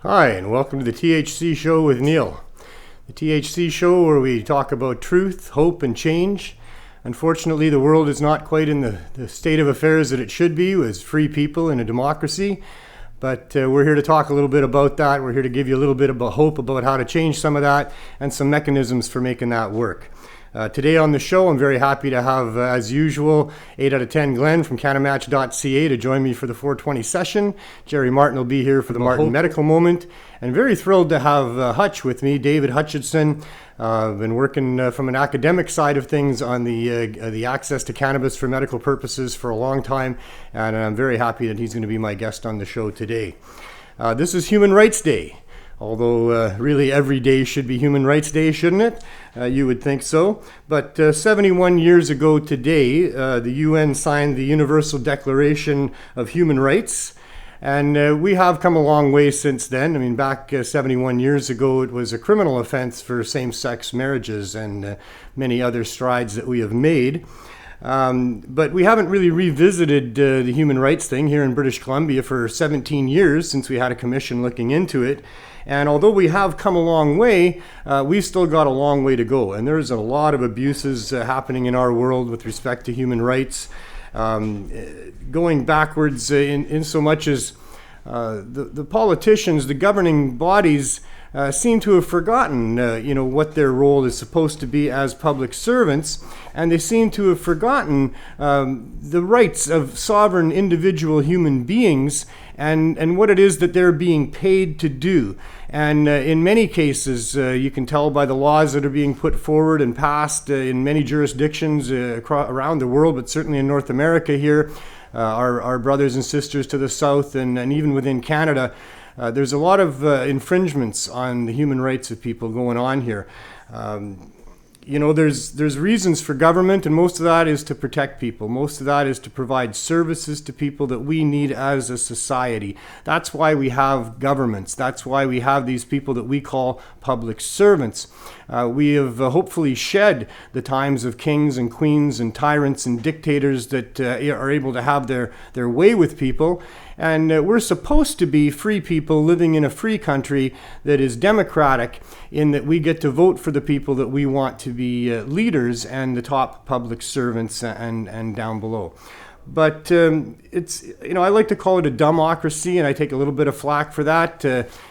Hi, and welcome to the THC Show with Neil. The THC Show where we talk about truth, hope, and change. Unfortunately, the world is not quite in the state of affairs that it should be as free people in a democracy. But we're here to talk a little bit about that. We're here to give you a little bit of hope about how to change some of that and some mechanisms for making that work. Today on the show, I'm very happy to have, as usual, 8 out of 10 Glenn from CannaMatch.ca to join me for the 420 session. Jerry Martin will be here for the Martin Medical Moment. And very thrilled to have Hutch with me, David Hutchinson. I've been working from an academic side of things on the access to cannabis for medical purposes for a long time. And I'm very happy that he's going to be my guest on the show today. This is Human Rights Day. Although really every day should be Human Rights Day, shouldn't it? You would think so. But 71 years ago today, the UN signed the Universal Declaration of Human Rights. And we have come a long way since then. I mean, back 71 years ago, it was a criminal offense for same-sex marriages and many other strides that we have made. But we haven't really revisited the human rights thing here in British Columbia for 17 years since we had a commission looking into it. And although we have come a long way, we've still got a long way to go. And there's a lot of abuses happening in our world with respect to human rights, going backwards in so much as the politicians, the governing bodies, seem to have forgotten, what their role is supposed to be as public servants, and they seem to have forgotten the rights of sovereign individual human beings and what it is that they're being paid to do. And in many cases, you can tell by the laws that are being put forward and passed in many jurisdictions around the world, but certainly in North America here, our brothers and sisters to the south and even within Canada, there's a lot of infringements on the human rights of people going on here. There's reasons for government, and most of that is to protect people. Most of that is to provide services to people that we need as a society. That's why we have governments. That's why we have these people that we call public servants. We have hopefully shed the times of kings and queens and tyrants and dictators that are able to have their way with people. And we're supposed to be free people living in a free country that is democratic in that we get to vote for the people that we want to be leaders and the top public servants and down below. But I like to call it a dumbocracy, and I take a little bit of flack for that.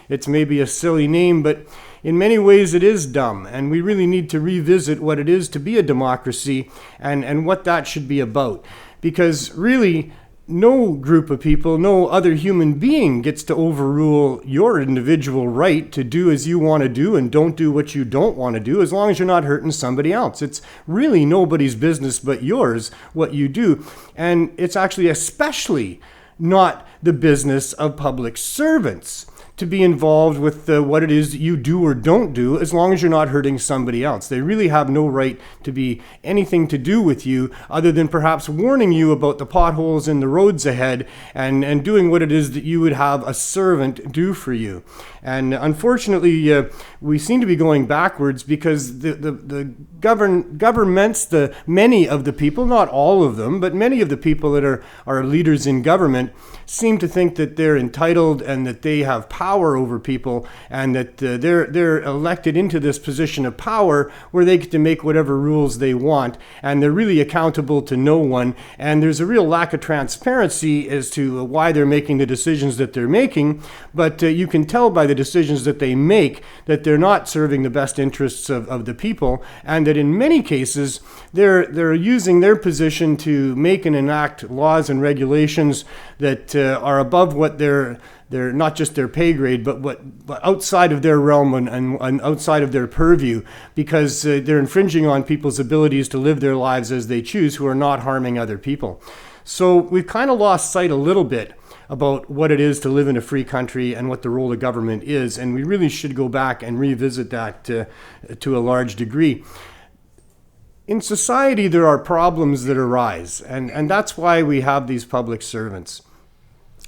It's maybe a silly name, but in many ways it is dumb, and we really need to revisit what it is to be a democracy and what that should be about. Because really, no group of people, no other human being gets to overrule your individual right to do as you want to do and don't do what you don't want to do, as long as you're not hurting somebody else. It's really nobody's business but yours what you do. And it's actually especially not the business of public servants to be involved with what it is that you do or don't do, as long as you're not hurting somebody else. They really have no right to be anything to do with you other than perhaps warning you about the potholes in the roads ahead and doing what it is that you would have a servant do for you. And unfortunately, we seem to be going backwards because the governments, many of the people, not all of them, but many of the people that are leaders in government seem to think that they're entitled and that they have power over people and that they're elected into this position of power where they get to make whatever rules they want, and they're really accountable to no one. And there's a real lack of transparency as to why they're making the decisions that they're making, but you can tell by the decisions that they make that they're not serving the best interests of the people, and that in many cases they're using their position to make and enact laws and regulations that are above what they're not just their pay grade, but outside of their realm and outside of their purview, because they're infringing on people's abilities to live their lives as they choose, who are not harming other people. So we've kind of lost sight a little bit about what it is to live in a free country and what the role of government is, and we really should go back and revisit that to a large degree. In society, there are problems that arise, and that's why we have these public servants.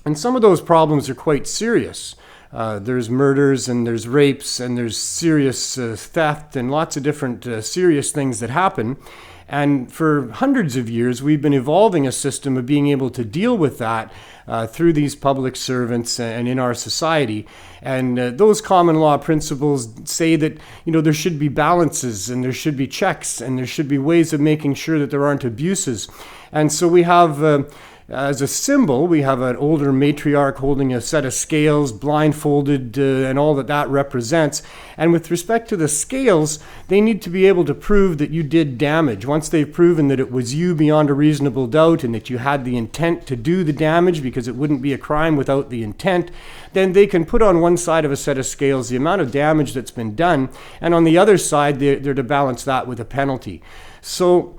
And some of those problems are quite serious. There's murders and there's rapes and there's serious theft and lots of different serious things that happen. And for hundreds of years, we've been evolving a system of being able to deal with that through these public servants and in our society. And those common law principles say that, there should be balances and there should be checks and there should be ways of making sure that there aren't abuses. And so we have as a symbol, we have an older matriarch holding a set of scales, blindfolded, and all that represents. And with respect to the scales, they need to be able to prove that you did damage. Once they've proven that it was you beyond a reasonable doubt and that you had the intent to do the damage, because it wouldn't be a crime without the intent, then they can put on one side of a set of scales the amount of damage that's been done, and on the other side, they're to balance that with a penalty. So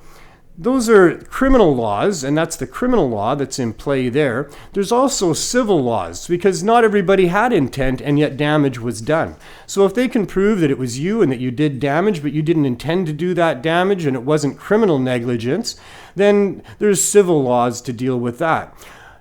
those are criminal laws, and that's the criminal law that's in play there. There's also civil laws, because not everybody had intent and yet damage was done. So if they can prove that it was you and that you did damage, but you didn't intend to do that damage and it wasn't criminal negligence, then there's civil laws to deal with that.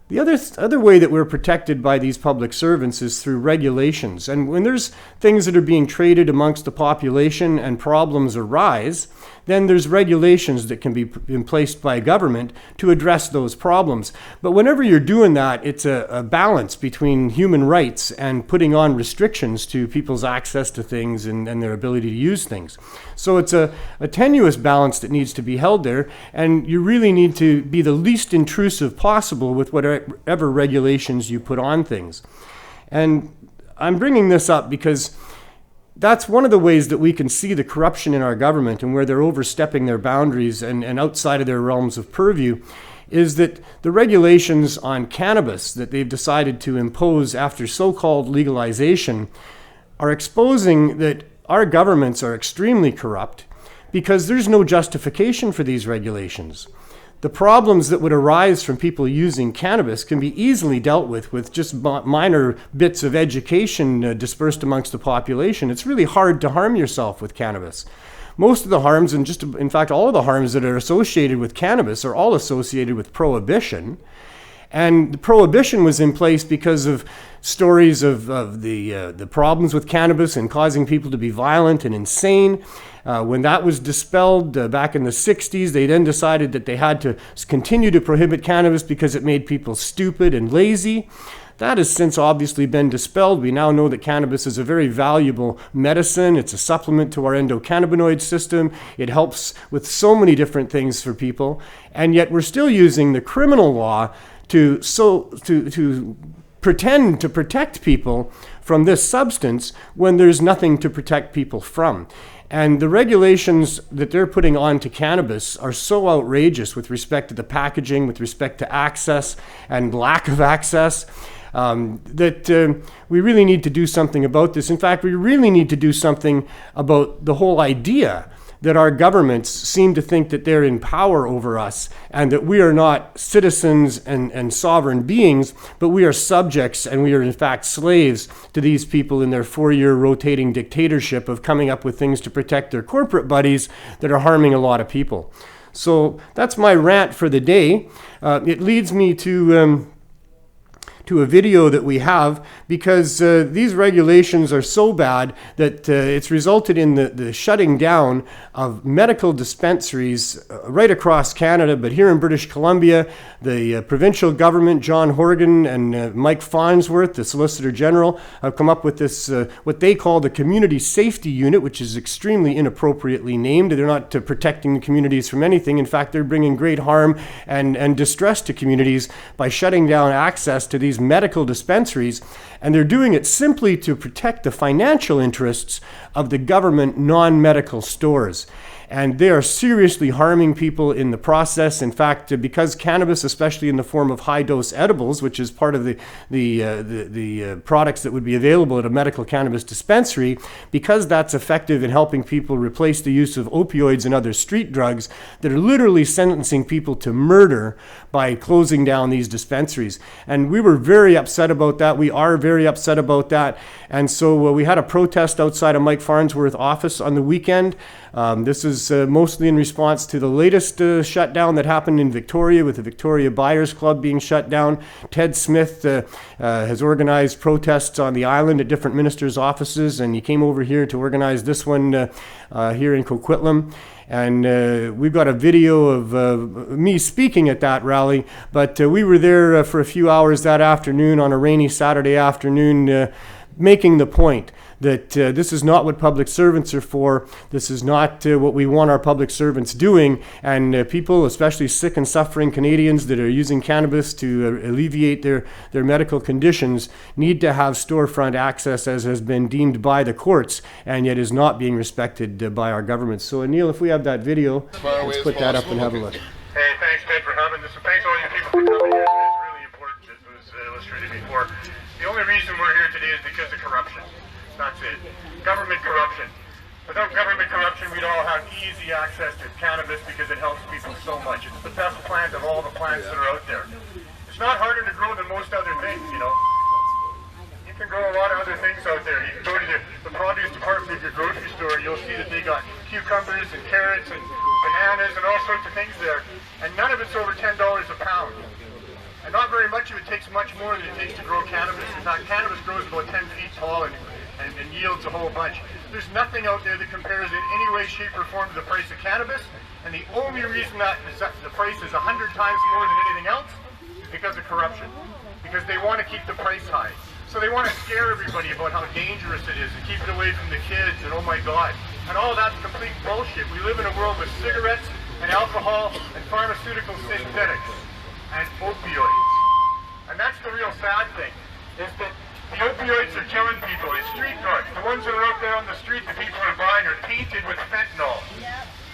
The other way that we're protected by these public servants is through regulations. And when there's things that are being traded amongst the population and problems arise, then there's regulations that can be placed by government to address those problems. But whenever you're doing that, it's a balance between human rights and putting on restrictions to people's access to things and their ability to use things. So it's a tenuous balance that needs to be held there, and you really need to be the least intrusive possible with whatever regulations you put on things. And I'm bringing this up because that's one of the ways that we can see the corruption in our government and where they're overstepping their boundaries and outside of their realms of purview, is that the regulations on cannabis that they've decided to impose after so-called legalization are exposing that our governments are extremely corrupt because there's no justification for these regulations. The problems that would arise from people using cannabis can be easily dealt with just minor bits of education dispersed amongst the population. It's really hard to harm yourself with cannabis. Most of the harms, and in fact all of the harms that are associated with cannabis are all associated with prohibition. And the prohibition was in place because of stories of the problems with cannabis and causing people to be violent and insane. When that was dispelled back in the 60s, they then decided that they had to continue to prohibit cannabis because it made people stupid and lazy. That has since obviously been dispelled. We now know that cannabis is a very valuable medicine. It's a supplement to our endocannabinoid system. It helps with so many different things for people. And yet we're still using the criminal law to pretend to protect people from this substance when there's nothing to protect people from. And the regulations that they're putting on to cannabis are so outrageous with respect to the packaging, with respect to access and lack of access, that we really need to do something about this. In fact, we really need to do something about the whole idea that our governments seem to think that they're in power over us and that we are not citizens and sovereign beings, but we are subjects and we are in fact slaves to these people in their 4-year rotating dictatorship of coming up with things to protect their corporate buddies that are harming a lot of people. So that's my rant for the day. It leads me to a video that we have, because these regulations are so bad that it's resulted in the shutting down of medical dispensaries right across Canada. But here in British Columbia, the provincial government, John Horgan and Mike Farnsworth, the Solicitor General, have come up with this, what they call the Community Safety Unit, which is extremely inappropriately named. They're not protecting the communities from anything. In fact, they're bringing great harm and distress to communities by shutting down access to these medical dispensaries, and they're doing it simply to protect the financial interests of the government non-medical stores. And they are seriously harming people in the process. In fact, because cannabis, especially in the form of high-dose edibles, which is part of the products that would be available at a medical cannabis dispensary, because that's effective in helping people replace the use of opioids and other street drugs, that are literally sentencing people to murder by closing down these dispensaries. And we were very upset about that. We are very upset about that. And so we had a protest outside of Mike Farnsworth's office on the weekend. This is mostly in response to the latest shutdown that happened in Victoria, with the Victoria Buyers Club being shut down. Ted Smith has organized protests on the island at different ministers' offices, and he came over here to organize this one here in Coquitlam. And we've got a video of me speaking at that rally, but we were there for a few hours that afternoon on a rainy Saturday afternoon, making the point that this is not what public servants are for. This is not what we want our public servants doing. And people, especially sick and suffering Canadians that are using cannabis to alleviate their medical conditions, need to have storefront access as has been deemed by the courts and yet is not being respected by our government. So Neil, if we have that video, let's put that up and have a look. Hey, thanks Ted for having this, and thanks all you people for coming here. It's really important, as was illustrated before. The only reason we're here today is because of corruption. That's it. Government corruption. Without government corruption, we'd all have easy access to cannabis because it helps people so much. It's the best plant of all the plants that are out there. It's not harder to grow than most other things, you know. You can grow a lot of other things out there. You can go to the produce department of your grocery store, you'll see that they got cucumbers and carrots and bananas and all sorts of things there. And none of it's over $10 a pound. And not very much of it takes much more than it takes to grow cannabis. In fact, cannabis grows about 10 feet tall and yields a whole bunch. There's nothing out there that compares in any way, shape, or form to the price of cannabis. And the only reason that the price is 100 times more than anything else is because of corruption. Because they want to keep the price high. So they want to scare everybody about how dangerous it is and keep it away from the kids and oh my God. And all that's complete bullshit. We live in a world with cigarettes and alcohol and pharmaceutical synthetics and opioids. And that's the real sad thing, is that the opioids are killing people. It's street drugs. The ones that are out there on the street that people are buying are tainted with fentanyl.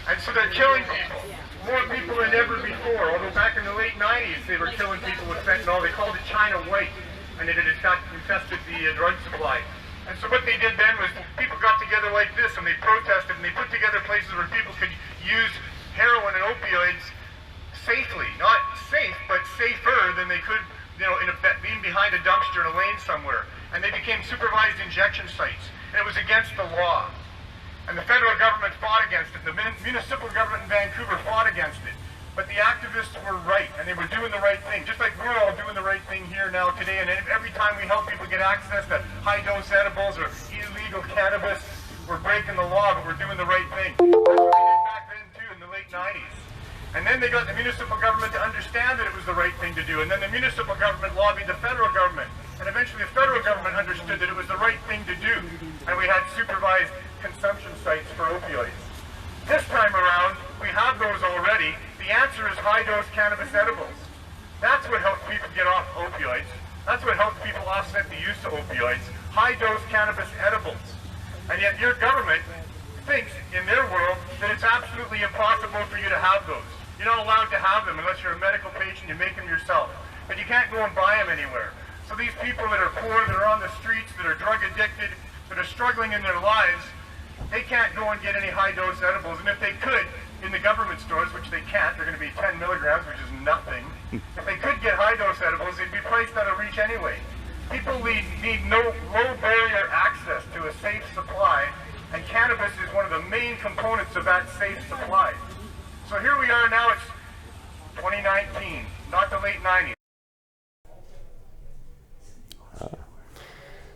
And so they're killing people. More people than ever before. Although back in the late 90s they were killing people with fentanyl. They called it China White. And it had infested the drug supply. And so what they did then was people got together like this and they protested and they put together places where people could use heroin and opioids safely. Not safe, but safer than they could, you know, being behind a dumpster in a lane somewhere. And they became supervised injection sites. And it was against the law. And the federal government fought against it. The municipal government in Vancouver fought against it. But the activists were right, and they were doing the right thing. Just like we're all doing the right thing here now today. And every time we help people get access to high-dose edibles or illegal cannabis, we're breaking the law, but we're doing the right thing. That's what they did back then, too, in the late 90s. And then they got the municipal government to understand that it was the right thing to do. And then the municipal government lobbied the federal government. And eventually the federal government understood that it was the right thing to do. And we had supervised consumption sites for opioids. This time around, we have those already. The answer is high-dose cannabis edibles. That's what helps people get off opioids. That's what helps people offset the use of opioids. High-dose cannabis edibles. And yet your government thinks, in their world, that it's absolutely impossible for you to have those. You're not allowed to have them unless you're a medical patient, you make them yourself. But you can't go and buy them anywhere. So these people that are poor, that are on the streets, that are drug addicted, that are struggling in their lives, they can't go and get any high-dose edibles. And if they could, in the government stores, which they can't, they're going to be 10 milligrams, which is nothing. If they could get high-dose edibles, they'd be priced out of reach anyway. People need no low-barrier access to a safe supply, and cannabis is one of the main components of that safe supply. So here we are now, it's 2019, not the late 90s.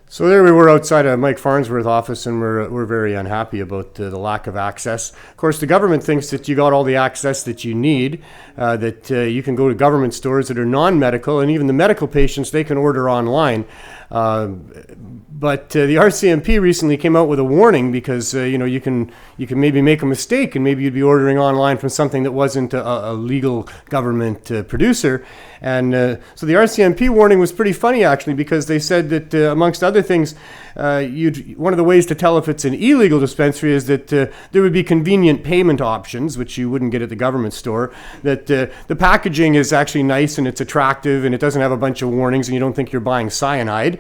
So there we were outside of Mike Farnsworth's office, and we're very unhappy about the lack of access. Of course, the government thinks that you got all the access that you need, that you can go to government stores that are non-medical, and even the medical patients, they can order online. But the RCMP recently came out with a warning because you can maybe make a mistake and maybe you'd be ordering online from something that wasn't a legal government producer. And so the RCMP warning was pretty funny actually, because they said that amongst other things, one of the ways to tell if it's an illegal dispensary is that there would be convenient payment options, which you wouldn't get at the government store. That the packaging is actually nice and it's attractive and it doesn't have a bunch of warnings and you don't think you're buying cyanide.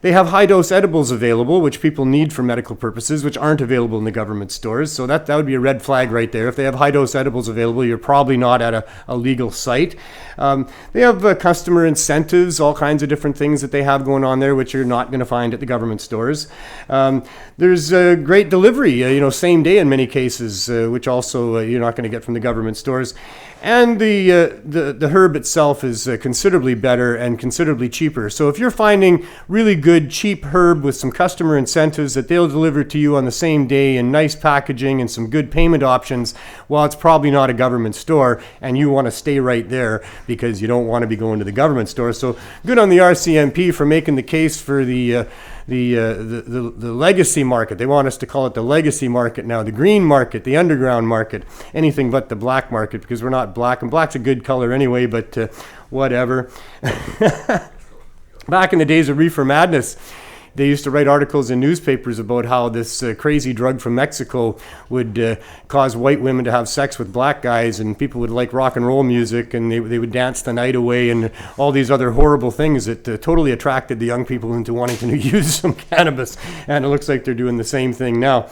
They have high-dose edibles available, which people need for medical purposes, which aren't available in the government stores. So that would be a red flag right there. If they have high-dose edibles available, you're probably not at a legal site. They have customer incentives, all kinds of different things that they have going on there, which you're not going to find at the government stores. There's great delivery, same day in many cases, which also you're not going to get from the government stores. And the herb itself is considerably better and considerably cheaper. So if you're finding really good, cheap herb with some customer incentives that they'll deliver to you on the same day in nice packaging and some good payment options, well, it's probably not a government store, and you want to stay right there because you don't want to be going to the government store. So good on the RCMP for making the case for the legacy market. They want us to call it the legacy market now, the green market, the underground market, anything but the black market, because we're not black, and black's a good color anyway, but whatever. Back in the days of Reefer Madness, they used to write articles in newspapers about how this crazy drug from Mexico would cause white women to have sex with black guys, and people would like rock and roll music, and they would dance the night away, and all these other horrible things that totally attracted the young people into wanting to use some cannabis. And it looks like they're doing the same thing now.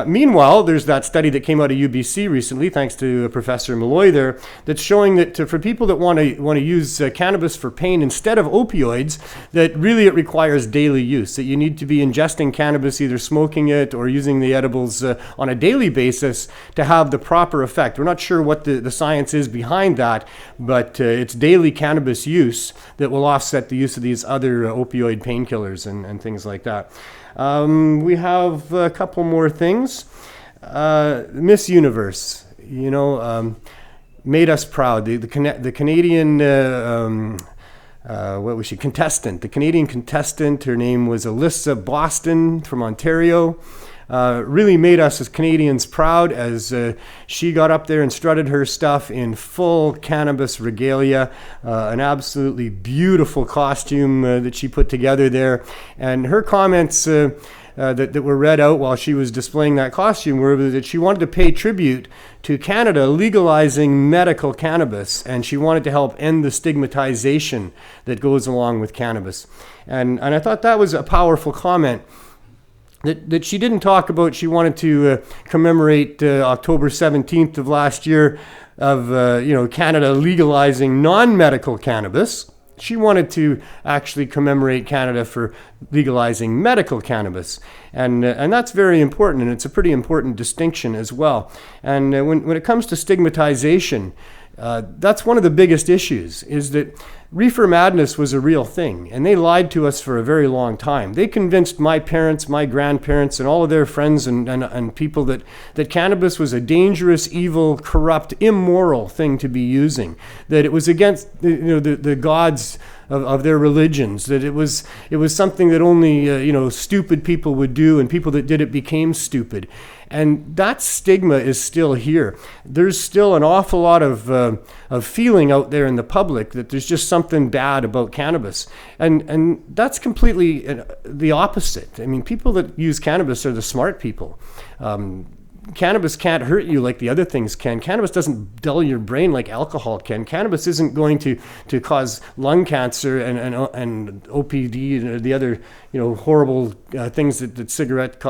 Meanwhile, there's that study that came out of UBC recently, thanks to Professor Malloy there, that's showing that for people that want to use cannabis for pain instead of opioids, that really it requires daily use, that you need to be ingesting cannabis, either smoking it or using the edibles on a daily basis to have the proper effect. We're not sure what the science is behind that, but it's daily cannabis use that will offset the use of these other opioid painkillers and things like that. We have a couple more things. Miss Universe, made us proud. The Canadian, what was she? Contestant. The Canadian contestant. Her name was Alyssa Boston from Ontario. Really made us as Canadians proud as she got up there and strutted her stuff in full cannabis regalia, an absolutely beautiful costume that she put together there. And her comments that were read out while she was displaying that costume were that she wanted to pay tribute to Canada legalizing medical cannabis, and she wanted to help end the stigmatization that goes along with cannabis. And I thought that was a powerful comment. That she didn't talk about. She wanted to commemorate October 17th of last year of Canada legalizing non-medical cannabis. She wanted to actually commemorate Canada for legalizing medical cannabis, and that's very important, and it's a pretty important distinction as well. And when it comes to stigmatization, that's one of the biggest issues, is that Reefer Madness was a real thing, and they lied to us for a very long time. They convinced my parents, my grandparents, and all of their friends and people that cannabis was a dangerous, evil, corrupt, immoral thing to be using, that it was against the gods of their religions, that it was something that only stupid people would do, and people that did it became stupid. And that stigma is still here. There's still an awful lot of feeling out there in the public that there's just something bad about cannabis. And that's completely the opposite. I mean, people that use cannabis are the smart people. Cannabis can't hurt you like the other things can. Cannabis doesn't dull your brain like alcohol can. Cannabis isn't going to cause lung cancer and OPD and the other horrible things that cigarette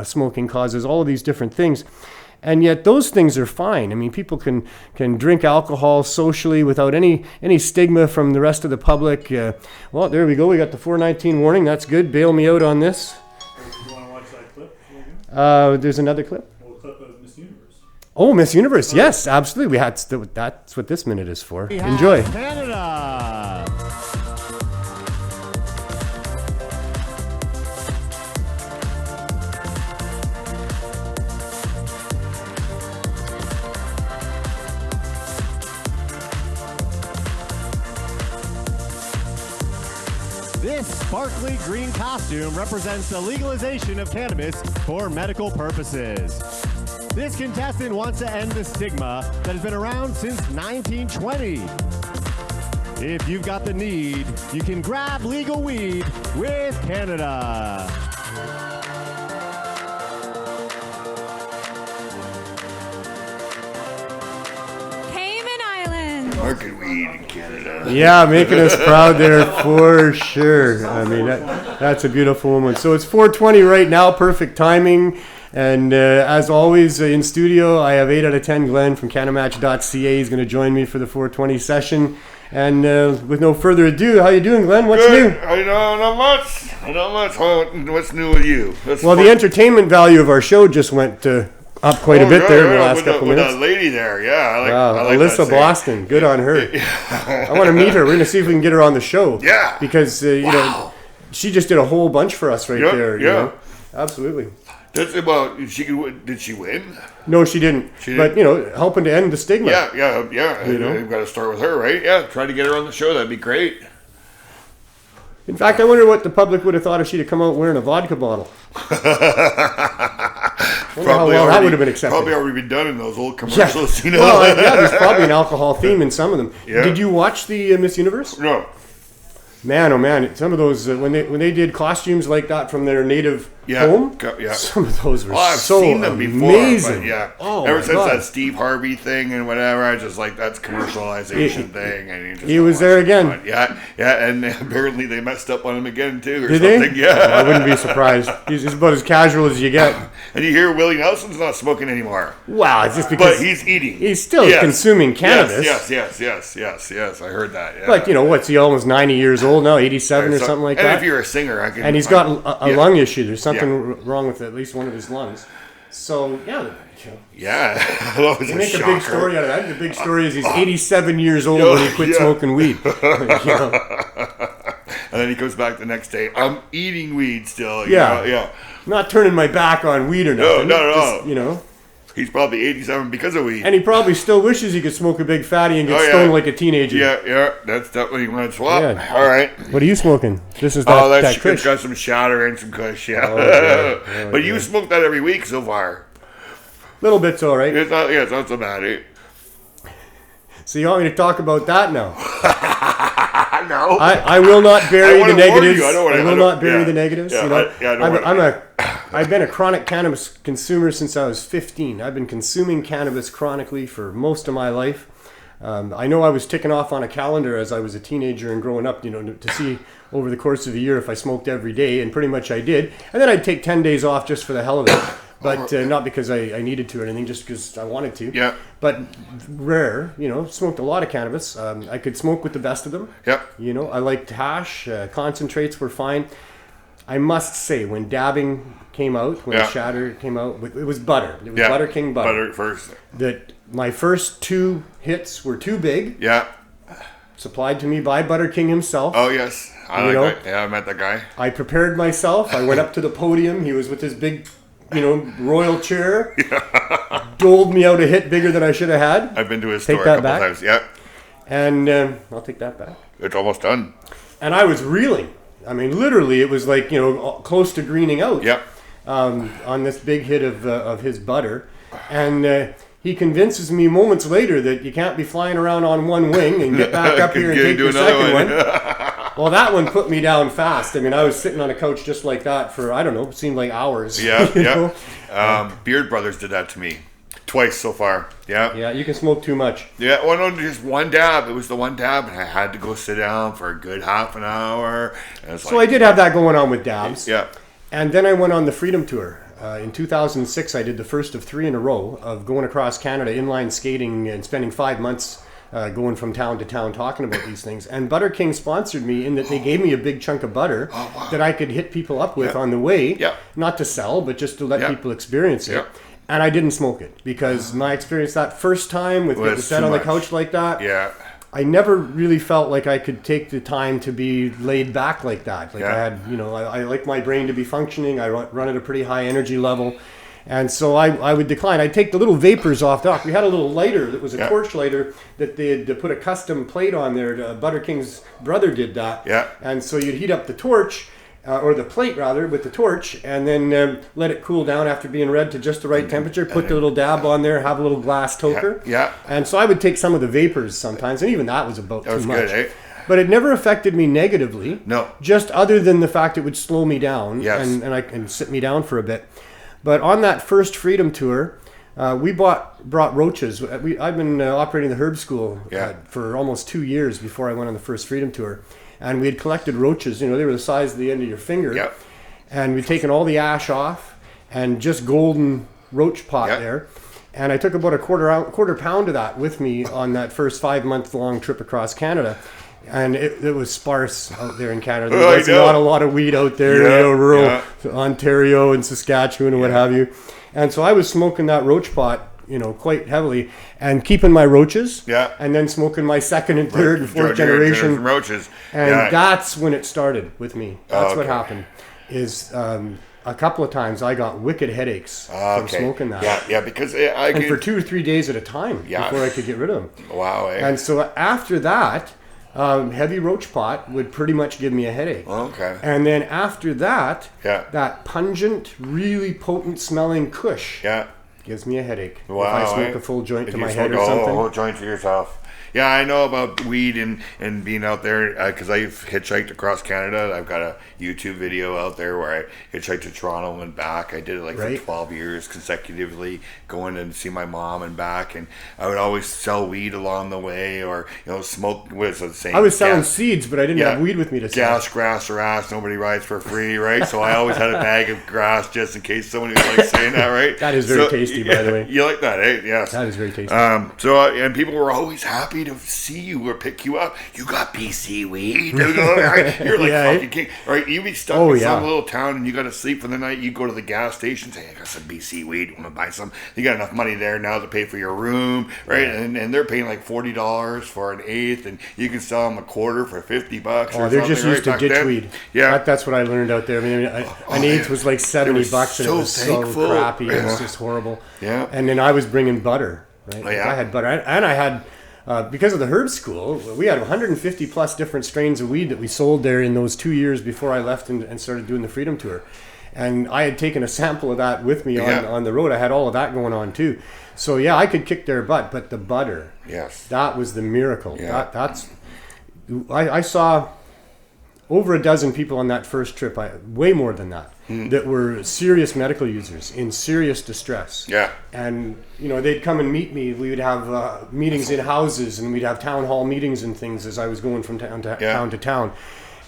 smoking causes. All of these different things. And yet those things are fine. I mean, people can drink alcohol socially without any stigma from the rest of the public. Well, there we go. We got the 419 warning. That's good. Bail me out on this. Do you want to watch that clip? There's another clip. Clip of Miss Universe. Oh, Miss Universe. Yes, absolutely. That's what this minute is for. Enjoy. Canada. This sparkly green costume represents the legalization of cannabis for medical purposes. This contestant wants to end the stigma that has been around since 1920. If you've got the need, you can grab legal weed with Canada. Market weed in Canada. Yeah, making us proud there for sure. I mean, that's a beautiful woman. So it's 4:20 right now, perfect timing. And as always, in studio, I have 8 out of 10 Glenn from CannaMatch.ca. He's going to join me for the 4:20 session. And with no further ado, how you doing, Glenn? What's Good. new? I know, not much. Not much. What's new with you? Well, the entertainment value of our show just went up quite a bit there in the last with couple with minutes. that lady there, yeah. Wow, I like Alyssa that Boston, good on her. I want to meet her. We're going to see if we can get her on the show. Yeah. Because, you know, she just did a whole bunch for us right there. You know? Absolutely. Did she win? No, she didn't. But, you know, helping to end the stigma. Yeah. You know? You've got to start with her, right? Yeah, try to get her on the show. That'd be great. In fact, I wonder what the public would have thought if she'd have come out wearing a vodka bottle. How well that would have been accepted. Probably already been done in those old commercials, you know? Well, yeah, there's probably an alcohol theme in some of them. Yeah. Did you watch the Miss Universe? No. Man, oh man, some of those, when they did costumes like that from their native home, some of those were I've so seen them amazing. Before, but Oh, ever since that Steve Harvey thing and whatever, I just like that's commercialization thing. And he was there again. Yeah, and apparently they messed up on him again too, or Did something. they? Yeah, I wouldn't be surprised. He's about as casual as you get. And you hear Willie Nelson's not smoking anymore. Wow, it's just because But he's eating. he's still consuming cannabis. Yes. I heard that. Yeah. But you know, what's he almost 90 years old now, 87 or something like and that? if you're a singer, I can. And he's got a lung issue. There's something wrong with at least one of his lungs. So yeah. Yeah, that was They a make shocker. a big story out of that. The big story is he's 87 years old when he quit smoking weed. You know? And then he comes back the next day. I'm eating weed still. Yeah. Not turning my back on weed or nothing. No. Just, you know. He's probably 87 because of weed. And he probably still wishes he could smoke a big fatty and get stoned like a teenager. Yeah. That's definitely when it's swap. Yeah. All right. What are you smoking? This is that That's Kush. got some shatter and some kush. Yeah. Oh, But you smoke that every week so far. Little bit's all right. It's not so bad. Eh? So you want me to talk about that now? No. I will not bury the negatives. I will not bury the negatives. Yeah, you know, I've been a chronic cannabis consumer since I was 15. I've been consuming cannabis chronically for most of my life. I know I was ticking off on a calendar as I was a teenager and growing up, you know, to see over the course of a year if I smoked every day, and pretty much I did. And then I'd take 10 days off just for the hell of it. But not because I needed to or anything, just because I wanted to. Yeah. But rare, you know, smoked a lot of cannabis. I could smoke with the best of them. Yeah. You know, I liked hash. Concentrates were fine. I must say, when dabbing came out, when shatter came out, it was butter. It was Butter King butter. Butter first. That my first 2 hits were too big. Yeah. Supplied to me by Butter King himself. Oh, yes. I like that. Yeah, I met that guy. I prepared myself. I went up to the podium. He was with his big, you know, royal chair. Doled me out a hit bigger than I should have had. I've been to his store a couple times. Yeah. And I'll take that back. It's almost done. And I was reeling. I mean, literally, it was like, you know, close to greening out. Yep. On this big hit of his butter. And he convinces me moments later that you can't be flying around on one wing and get back up here and take the second one. Well, that one put me down fast. I mean, I was sitting on a couch just like that for, I don't know, it seemed like hours. Yeah. Beard Brothers did that to me. Twice so far. Yeah. Yeah, you can smoke too much. Yeah, well, no, just one dab. It was the one dab, and I had to go sit down for a good half an hour. So I did have that going on with dabs. Yeah. And then I went on the Freedom Tour. In 2006, I did the first of 3 in a row of going across Canada, inline skating, and spending 5 months going from town to town talking about these things. And Butter King sponsored me in that they gave me a big chunk of butter that I could hit people up with on the way. Not to sell, but just to let people experience it. And I didn't smoke it because my experience that first time with getting set on the couch like that, I never really felt like I could take the time to be laid back like that. Like I had, you know, I like my brain to be functioning. I run at a pretty high energy level. And so I would decline. I'd take the little vapors off the top. We had a little lighter that was a torch lighter that they had put a custom plate on there. Butter King's brother did that. And so you'd heat up the torch, or the plate rather, with the torch, and then let it cool down after being read to just the right temperature. Put the little dab on there, have a little glass toker. And so I would take some of the vapors sometimes, and even that was about too much. Good, eh? But it never affected me negatively. No. Just other than the fact it would slow me down and sit me down for a bit. But on that first Freedom Tour, we brought roaches. I've been operating the herb school for almost 2 years before I went on the first Freedom Tour. And we had collected roaches, you know, they were the size of the end of your finger. And we'd taken all the ash off and just golden roach pot there. And I took about a quarter pound of that with me on that first 5-month-long trip across Canada. And it was sparse out there in Canada. There was not a lot of weed out there, you know, Ontario and Saskatchewan and what have you. And so I was smoking that roach pot, quite heavily, and keeping my roaches. Yeah. And then smoking my second and third and fourth generation roaches. And that's when it started with me. That's what happened. Is a couple of times I got wicked headaches from smoking that. Yeah, because and for 2 or 3 days at a time before I could get rid of them. Wow. And so after that, heavy roach pot would pretty much give me a headache. Okay. And then after that, that pungent, really potent smelling kush gives me a headache. Wow. If I smoke a full joint to my head or something. A whole joint to yourself. Yeah, I know about weed and being out there because I've hitchhiked across Canada. I've got a YouTube video out there where I hitchhiked to Toronto and went back. I did it for 12 years consecutively, going and see my mom and back. And I would always sell weed along the way, or smoke. What's the same? I was selling seeds, but I didn't have weed with me to sell. Gas, grass, or ass. Nobody rides for free, right? So I always had a bag of grass just in case someone was saying that, right? That is very tasty, by the way. You like that, eh? Yes. That is very tasty. And people were always happy to see you or pick you up. You got BC weed. You're like fucking king, right? You be stuck in some little town and you got to sleep for the night. You go to the gas station, say, I got some BC weed. Want to buy some? You got enough money there now to pay for your room, right? And they're paying like $40 for an eighth, and you can sell them a quarter for $50. Oh, they're just used to ditch weed. Yeah, that's what I learned out there. I mean, an eighth was like $70, and it was so crappy. It was just horrible. Yeah. And then I was bringing butter. Right? Oh, yeah. I had butter, and I had. Because of the herb school, we had 150 plus different strains of weed that we sold there in those 2 years before I left and started doing the Freedom Tour. And I had taken a sample of that with me on the road. I had all of that going on too. So yeah, I could kick their butt, but the butter, that was the miracle. Yeah. I saw over a dozen people on that first trip, way more than that, that were serious medical users in serious distress. Yeah. And, they'd come and meet me. We would have meetings in houses, and we'd have town hall meetings and things as I was going from town to town.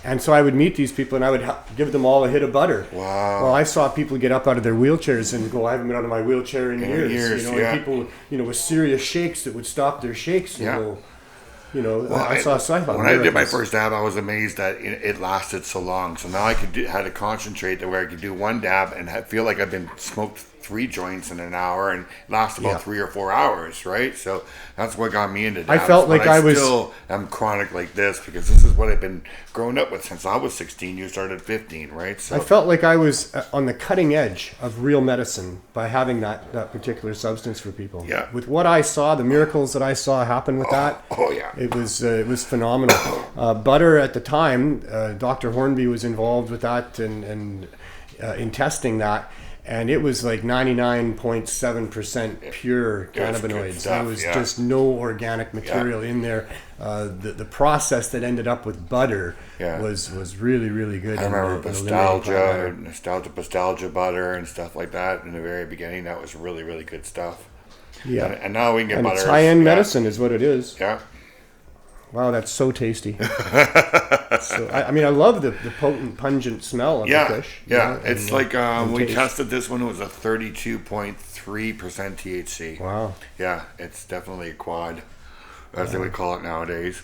And so I would meet these people, and I would give them all a hit of butter. Wow. Well, I saw people get up out of their wheelchairs and go, I haven't been out of my wheelchair in years. And people, with serious shakes that would stop their shakes and go... I saw sci-fi. When I did my first dab, I was amazed that it lasted so long. So now I had to concentrate to where I could do one dab and feel like I've been smoked 3 joints in an hour and last about 3 or 4 hours, right? So that's what got me into dabs. I felt like I still am chronic like this because this is what I've been growing up with since I was 16. You started at 15, right? So I felt like I was on the cutting edge of real medicine by having that particular substance for people. Yeah. With what I saw, the miracles that I saw happen with that. Oh yeah. It was phenomenal. Butter at the time, Dr. Hornby was involved with that and in testing that. And it was like 99.7% pure cannabinoids. There was just no organic material in there. The process that ended up with butter was really, really good. I remember nostalgia butter and stuff like that in the very beginning. That was really, really good stuff. Yeah. And now we can get butter. It's high-end medicine is what it is. Yeah. Wow, that's so tasty. I love the potent, pungent smell of the kush. Yeah, it's like we tested this one. It was a 32.3% THC. Wow. Yeah, it's definitely a quad, as they would call it nowadays.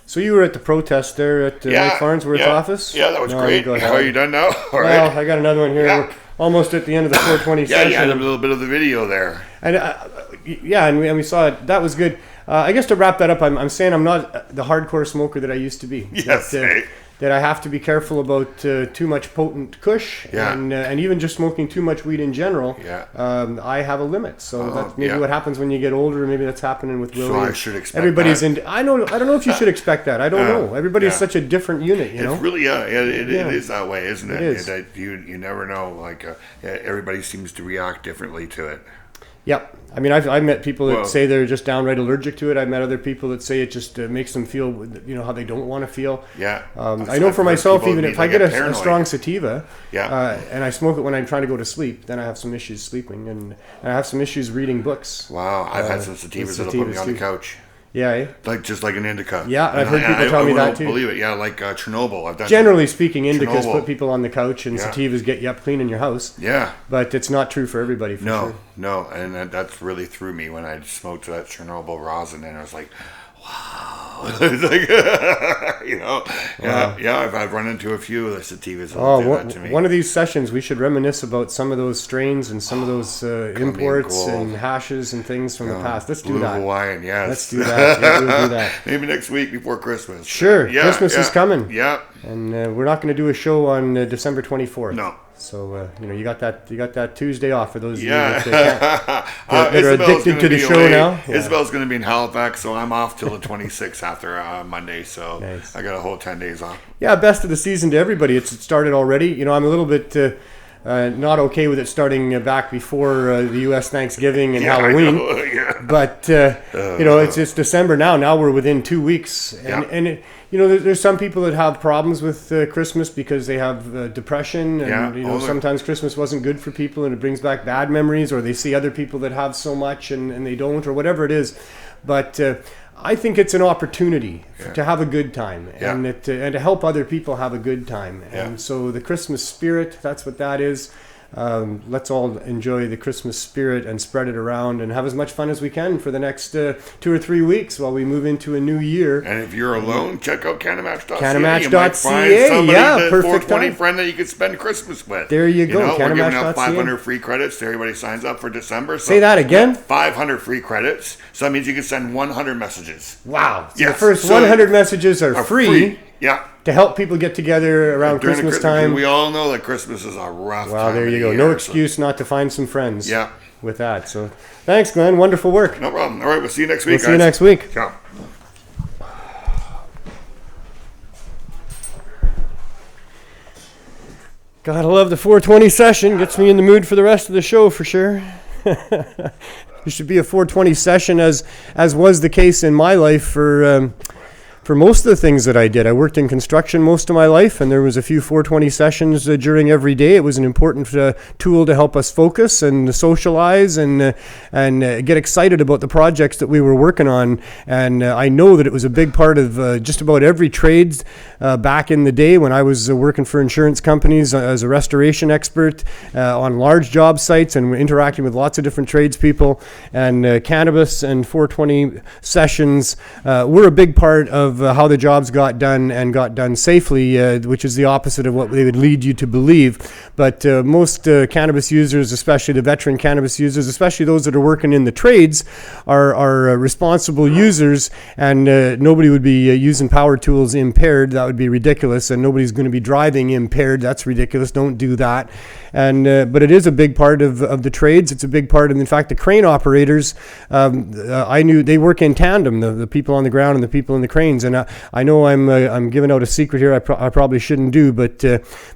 So you were at the protest there at Mike Farnsworth's office? Yeah, that was great. How are you done now? All right. Well, I got another one here. Yeah. We're almost at the end of the 420 session. Yeah, you had a little bit of the video there. And and we saw it. That was good. I guess to wrap that up, I'm saying I'm not the hardcore smoker that I used to be. Yes, that I have to be careful about too much potent kush and even just smoking too much weed in general. Yeah. I have a limit. So that's maybe what happens when you get older. Maybe that's happening with Willie. So I should expect everybody's that. I don't know if you should expect that. I don't know. Everybody's such a different unit, you know. It's really it is that way, isn't it? It is. You never know. Like everybody seems to react differently to it. Yep. I mean, I've met people that say they're just downright allergic to it. I've met other people that say it just makes them feel, how they don't want to feel. Yeah. I know for myself, even if I get a strong sativa, and I smoke it when I'm trying to go to sleep, then I have some issues sleeping, and I have some issues reading books. Wow, I've had some sativas that'll put me on the couch. Yeah, just like an indica. Yeah, I've heard people tell me that too. Believe it. Yeah, like Chernobyl. I've done. Generally speaking, indicas put people on the couch, and sativas get you up clean in your house. Yeah, but it's not true for everybody. For sure. No, and that's really threw me when I smoked that Chernobyl rosin, and I was like, wow. It's like, you know, I've run into a few sativas that do that to me. One of these sessions, we should reminisce about some of those strains and some of those imports and hashes and things from the past. Let's do Blue that. Hawaiian, yes. Let's do that. Yeah, we'll do that. Maybe next week before Christmas. Sure. Christmas is coming. Yeah. And we're not going to do a show on December 24th. No. So you got that Tuesday off for those of you that are addicted to the show now. Yeah. Isabel's going to be in Halifax, so I'm off till the 26th after Monday. So nice. I got a whole 10 days off. Yeah, best of the season to everybody. It started already. You know, I'm a little bit not okay with it starting back before the U.S. Thanksgiving and Halloween. But you know, it's December now. Now we're within 2 weeks, and you know, there's some people that have problems with Christmas because they have depression, and you know, sometimes Christmas wasn't good for people, and it brings back bad memories, or they see other people that have so much and they don't, or whatever it is. But I think it's an opportunity to have a good time and to help other people have a good time. And so the Christmas spirit, that's what that is. Let's all enjoy the Christmas spirit and spread it around and have as much fun as we can for the next 2 or 3 weeks while we move into a new year. And if you're alone, check out CannaMatch.ca. CannaMatch.ca, you might find somebody, perfect 420 time. friend that you could spend Christmas with. There you go. Know, we're giving out CannaMatch.ca. 500 free credits to everybody signs up for December. So say that again. 500 free credits. So that means you can send 100 messages. Wow. So the first 100 messages are free. Yeah. To help people get together around Christmas time. We all know that Christmas is a rough time. Well, there you go. No excuse not to find some friends. Yeah. With that. So, thanks, Glenn. Wonderful work. No problem. All right, we'll see you next week, guys. See you next week. Ciao. Gotta love the 420 session. Gets me in the mood for the rest of the show for sure. There should be a 420 session, as was the case in my life for most of the things that I did. I worked in construction most of my life, and there was a few 420 sessions during every day. It was an important tool to help us focus and socialize and get excited about the projects that we were working on. And I know that it was a big part of just about every trade back in the day when I was working for insurance companies as a restoration expert on large job sites and interacting with lots of different tradespeople. And cannabis and 420 sessions were a big part of how the jobs got done and got done safely, which is the opposite of what they would lead you to believe. But most cannabis users, especially the veteran cannabis users, especially those that are working in the trades, are responsible users, and nobody would be using power tools impaired. That would be ridiculous, and nobody's going to be driving impaired. That's ridiculous. Don't do that. And but it is a big part of the trades. It's a big part of, in fact, the crane operators. I knew they work in tandem, the people on the ground and the people in the cranes. And I know I'm giving out a secret here I probably shouldn't do, but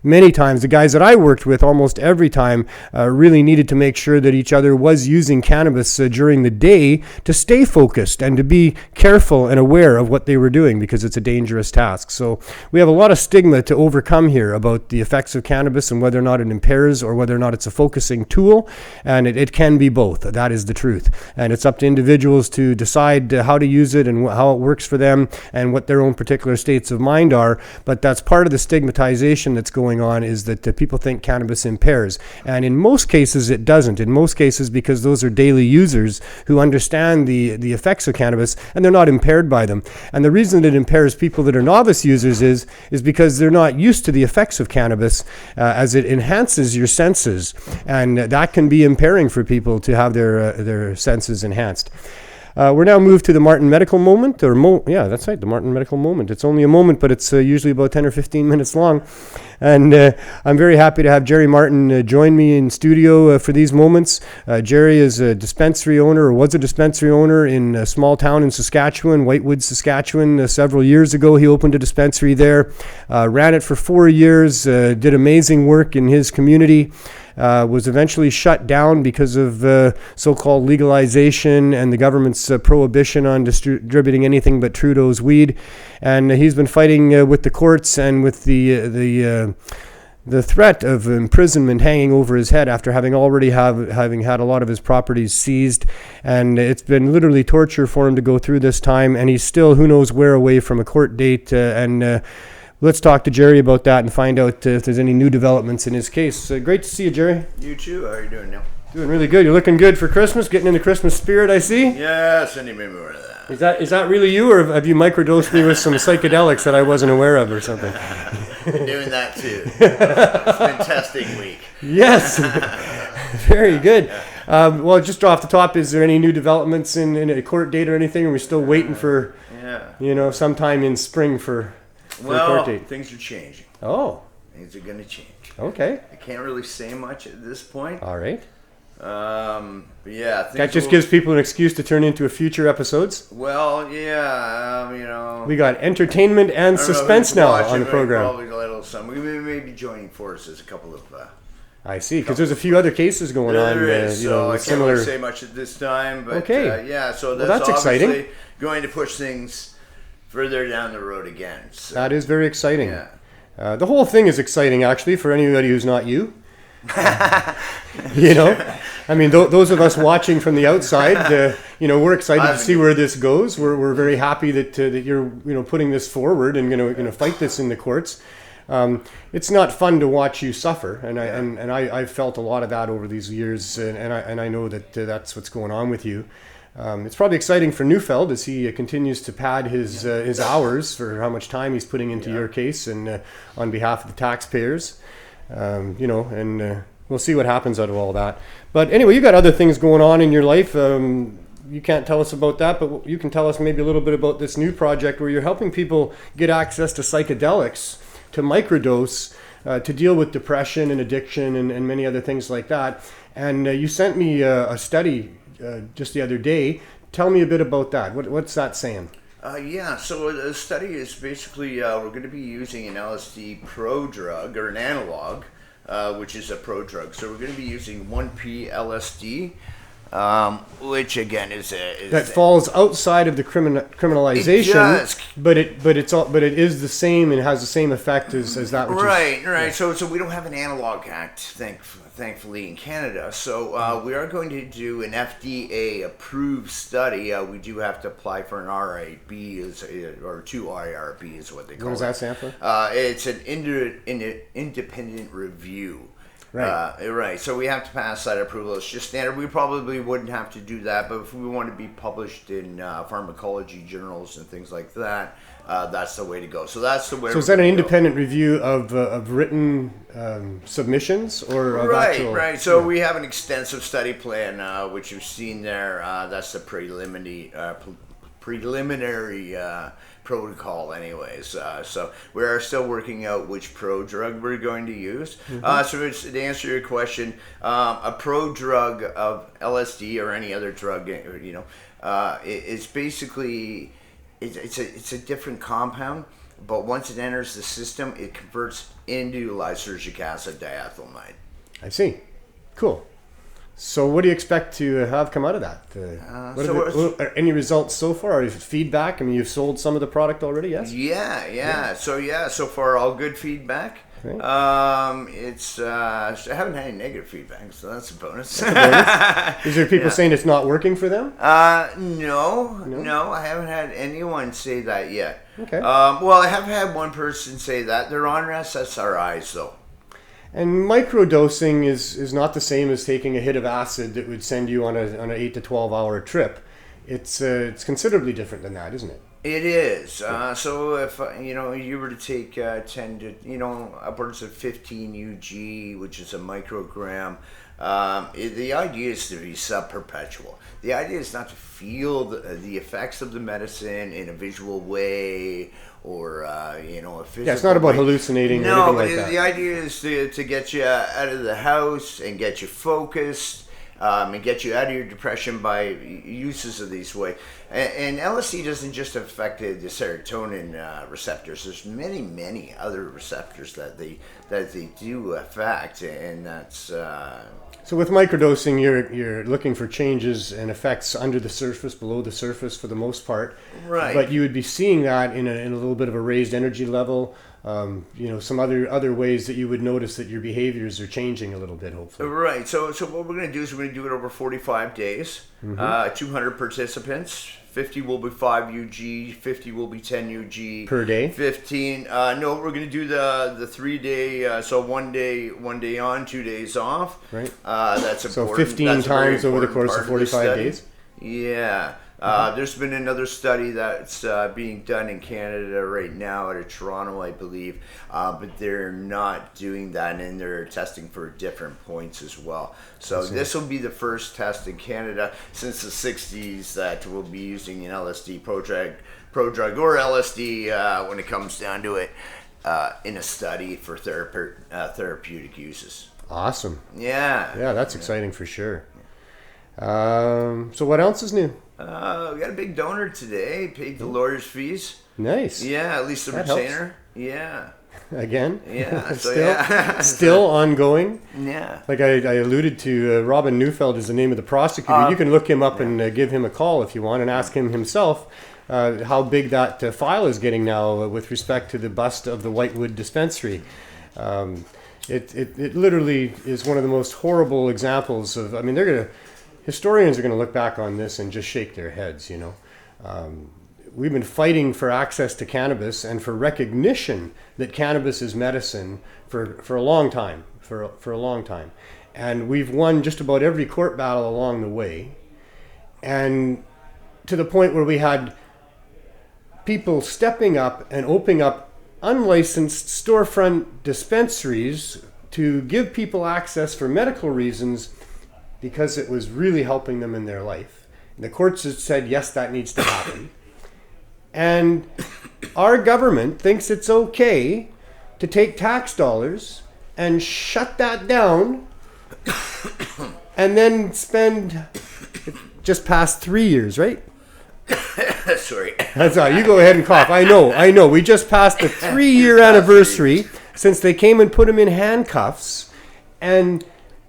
many times the guys that I worked with, almost every time, really needed to make sure that each other was using cannabis during the day to stay focused and to be careful and aware of what they were doing, because it's a dangerous task. So we have a lot of stigma to overcome here about the effects of cannabis and whether or not it impairs or whether or not it's a focusing tool, and it can be both. That is the truth, and it's up to individuals to decide how to use it and how it works for them and what their own particular states of mind are. But that's part of the stigmatization that's going on, is that people think cannabis impairs, and in most cases it doesn't. In most cases, because those are daily users who understand the effects of cannabis and they're not impaired by them. And the reason that it impairs people that are novice users is because they're not used to the effects of cannabis, as it enhances your senses, and that can be impairing for people to have their senses enhanced. We're now moved to the Martin Medical Moment, yeah, that's right, the Martin Medical Moment. It's only a moment, but it's usually about 10 or 15 minutes long. And I'm very happy to have Jerry Martin join me in studio for these moments. Jerry is a dispensary owner, or was a dispensary owner in a small town in Saskatchewan, Whitewood, Saskatchewan. Several years ago, he opened a dispensary there, ran it for 4 years, did amazing work in his community. Was eventually shut down because of so-called legalization and the government's prohibition on distributing anything but Trudeau's weed. And he's been fighting with the courts and with the threat of imprisonment hanging over his head after having already having had a lot of his properties seized. And it's been literally torture for him to go through this time, and he's still who knows where away from a court date. Let's talk to Jerry about that and find out if there's any new developments in his case. Great to see you, Jerry. You too. How are you doing, Neil? Doing really good. You're looking good for Christmas, getting in the Christmas spirit, I see. Yes, any more of that. Is that really you, or have you microdosed me with some psychedelics that I wasn't aware of or something? Been doing that too. It's been testing week. Yes. Very good. Well, just off the top, is there any new developments in a court date or anything? Are we still waiting for, sometime in spring for a court date? Things are changing. Oh. Things are going to change. Okay. I can't really say much at this point. All right. Yeah. That just gives people an excuse to turn into future episodes. Well, yeah, we got entertainment and suspense now on the program. Probably a little some. We may be joining forces. A couple of. I see, because there's a few other cases going on. So I can't really say much at this time, but so that's exciting. Going to push things further down the road again. So. That is very exciting. Yeah. The whole thing is exciting, actually, for anybody who's not you. I mean, those of us watching from the outside, we're excited to see where this goes. We're very happy that you're putting this forward and going to fight this in the courts. It's not fun to watch you suffer, and I've felt a lot of that over these years, and I know that that's what's going on with you. It's probably exciting for Neufeld as he continues to pad his hours for how much time he's putting into your case and on behalf of the taxpayers. We'll see what happens out of all that. But anyway, you got other things going on in your life. You can't tell us about that, but you can tell us maybe a little bit about this new project where you're helping people get access to psychedelics, to microdose, to deal with depression and addiction and many other things like that. And you sent me a study just the other day. Tell me a bit about that. What's that saying? So the study is basically we're going to be using an LSD prodrug or an analog, which is a prodrug. So we're going to be using 1P LSD, which again is that falls outside of the criminalization. It does. But it is the same and has the same effect as that. Which right. Yeah. So we don't have an analog act, thankfully in Canada. So we are going to do an FDA approved study. We do have to apply for an RIB or 2 IRB is what they call it. What does that stand for? It's an independent review. Right. So we have to pass that approval. It's just standard. We probably wouldn't have to do that, but if we want to be published in pharmacology journals and things like that, that's the way to go. So that's the way. So is that an independent review of written submissions or of actual? Right. So we have an extensive study plan, which you've seen there. That's the preliminary protocol anyways. So we are still working out which prodrug we're going to use. So to answer your question, a prodrug of LSD or any other drug, it's basically it's a different compound, but once it enters the system, it converts into lysergic acid diethylamide. I see. Cool. So what do you expect to have come out of that? Any results so far? Or feedback? I mean, you've sold some of the product already, yes? Yeah. So far all good feedback. Right. I haven't had any negative feedback, so that's a bonus. Is there people saying it's not working for them? No, I haven't had anyone say that yet. Okay. Well, I have had one person say that. They're on SSRIs, though. And microdosing is not the same as taking a hit of acid that would send you on an 8 to 12 hour trip. It's considerably different than that, isn't it? It is. So if you were to take 10 to upwards of 15 UG, which is a microgram, the idea is to be sub-perpetual. The idea is not to feel the effects of the medicine in a visual way or a physical. Yeah, it's not about hallucinating or anything like that. No, but the idea is to get you out of the house and get you focused. And get you out of your depression by uses of these way. And LSD doesn't just affect the serotonin receptors. There's many other receptors that they do affect, and that's. So with microdosing, you're looking for changes and effects under the surface, below the surface, for the most part. Right. But you would be seeing that in a little bit of a raised energy level. Some other ways that you would notice that your behaviors are changing a little bit, hopefully. Right. So what we're going to do is we're going to do it over 45 days. 200 participants. 50 will be 5 UG. 50 will be 10 UG per day. 15. No, we're going to do the 3 day. So 1 day on, 2 days off. Right. That's important. So 15 times over the course of 45 days. Yeah. There's been another study that's being done in Canada right now out of Toronto, I believe, but they're not doing that, and they're testing for different points as well. So this will be the first test in Canada since the 60s that we'll be using an LSD prodrug or LSD when it comes down to it in a study for therapeutic uses. Awesome. Yeah. Yeah, that's exciting for sure. So what else is new? We got a big donor today. Paid the lawyer's fees. Nice. Yeah, at least the That retainer. Helps. Yeah. Again? Yeah. So Still ongoing? Yeah. Like I alluded to, Robin Neufeld is the name of the prosecutor. You can look him up and give him a call if you want and ask him himself how big that file is getting now with respect to the bust of the Whitewood dispensary. It literally is one of the most horrible examples of, I mean, historians are going to look back on this and just shake their heads, you know. We've been fighting for access to cannabis and for recognition that cannabis is medicine for a long time, for a long time. And we've won just about every court battle along the way. And to the point where we had people stepping up and opening up unlicensed storefront dispensaries to give people access for medical reasons because it was really helping them in their life. And the courts have said, yes, that needs to happen. And our government thinks it's okay to take tax dollars and shut that down and then spend just past 3 years, right? Sorry. That's all right. You go ahead and cough. I know. We just passed the 3-year anniversary since they came and put him in handcuffs and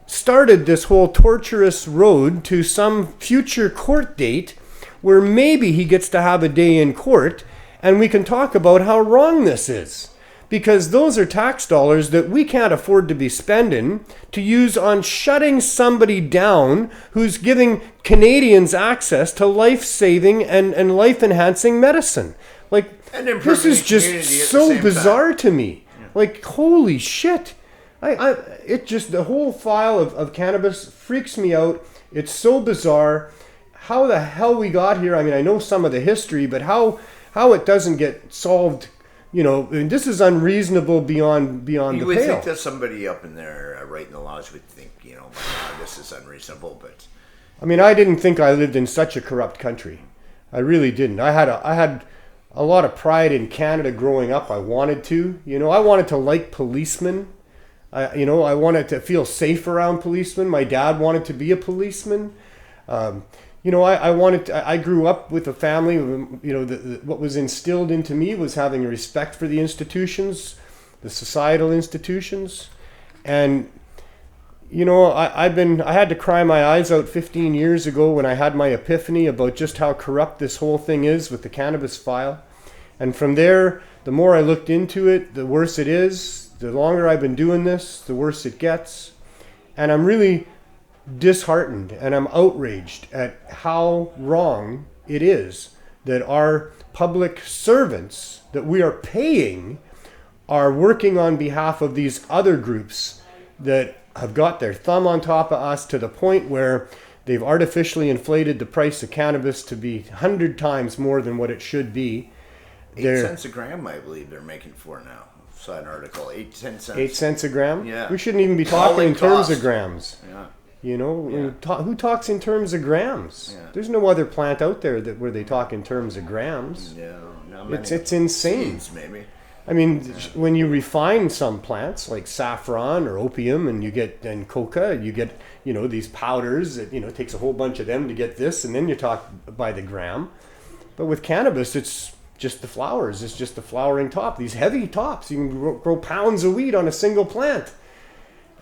started this whole torturous road to some future court date where maybe he gets to have a day in court and we can talk about how wrong this is. Because those are tax dollars that we can't afford to be spending to use on shutting somebody down who's giving Canadians access to life-saving and life-enhancing medicine. Like, this is just so bizarre to me. Yeah. Like, holy shit. The whole file of cannabis freaks me out. It's so bizarre. How the hell we got here? I mean, I know some of the history, but how it doesn't get solved. You know, and this is unreasonable beyond the pale. You would think that somebody up in there writing the laws would think, you know, this is unreasonable, but... I mean, I didn't think I lived in such a corrupt country. I really didn't. I had a lot of pride in Canada growing up. I wanted to. You know, I wanted to like policemen. I wanted to feel safe around policemen. My dad wanted to be a policeman. I grew up with a family, what was instilled into me was having a respect for the institutions, the societal institutions. And, I had to cry my eyes out 15 years ago when I had my epiphany about just how corrupt this whole thing is with the cannabis file. And from there, the more I looked into it, the worse it is. The longer I've been doing this, the worse it gets. And I'm really disheartened and I'm outraged at how wrong it is that our public servants that we are paying are working on behalf of these other groups that have got their thumb on top of us to the point where they've artificially inflated the price of cannabis to be 100 times more than what it should be. 8 cents a gram, I believe they're making for now. Saw an article, 10 cents. 8 cents a gram? Yeah. We shouldn't even be talking in terms of grams. Yeah. Who talks in terms of grams? Yeah. There's no other plant out there where they talk in terms of grams. Yeah, it's insane. Seeds, maybe. I mean, when you refine some plants like saffron or opium, and coca, you get these powders. It takes a whole bunch of them to get this, and then you talk by the gram. But with cannabis, it's just the flowers. It's just the flowering top. These heavy tops. You can grow pounds of weed on a single plant.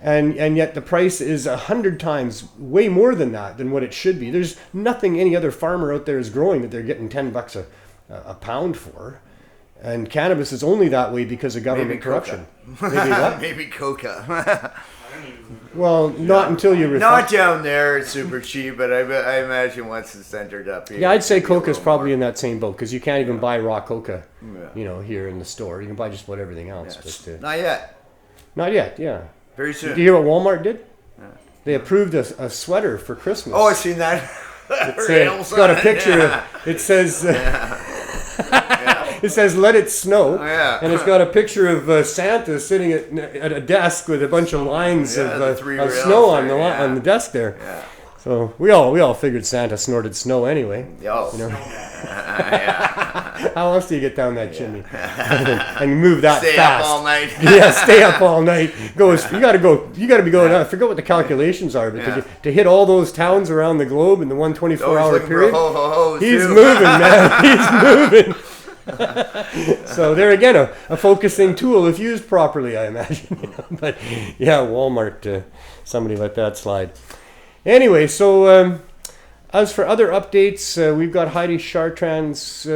And yet the price is 100 times way more than that, than what it should be. There's nothing any other farmer out there is growing that they're getting $10 a pound for. And cannabis is only that way because of government corruption. Maybe what? Maybe coca. Well, not until you... Not down there, it's super cheap, but I imagine once it's entered up here... Yeah, I'd say coca's probably in that same boat, because you can't even buy raw coca, here in the store. You can buy just about everything else. Yeah, not yet. Not yet, yeah. Very soon. Did you hear what Walmart did? Yeah. They approved a sweater for Christmas. Oh, I've seen that. It's got a picture of, it says, it says, let it snow. And it's got a picture of Santa sitting at a desk with a bunch of lines of snow on the desk there. Yeah. So we all figured Santa snorted snow anyway. Oh. You know? How else do you get down that chimney? And you move that stay fast. Stay up all night. Yeah, stay up all night. You got to be going. I forget what the calculations are, but to hit all those towns around the globe in the 124-hour period, he's moving, man. He's moving. So there again, a focusing tool if used properly, I imagine. But yeah, Walmart, somebody let that slide. Anyway, so as for other updates, we've got Heidi Chartrand's,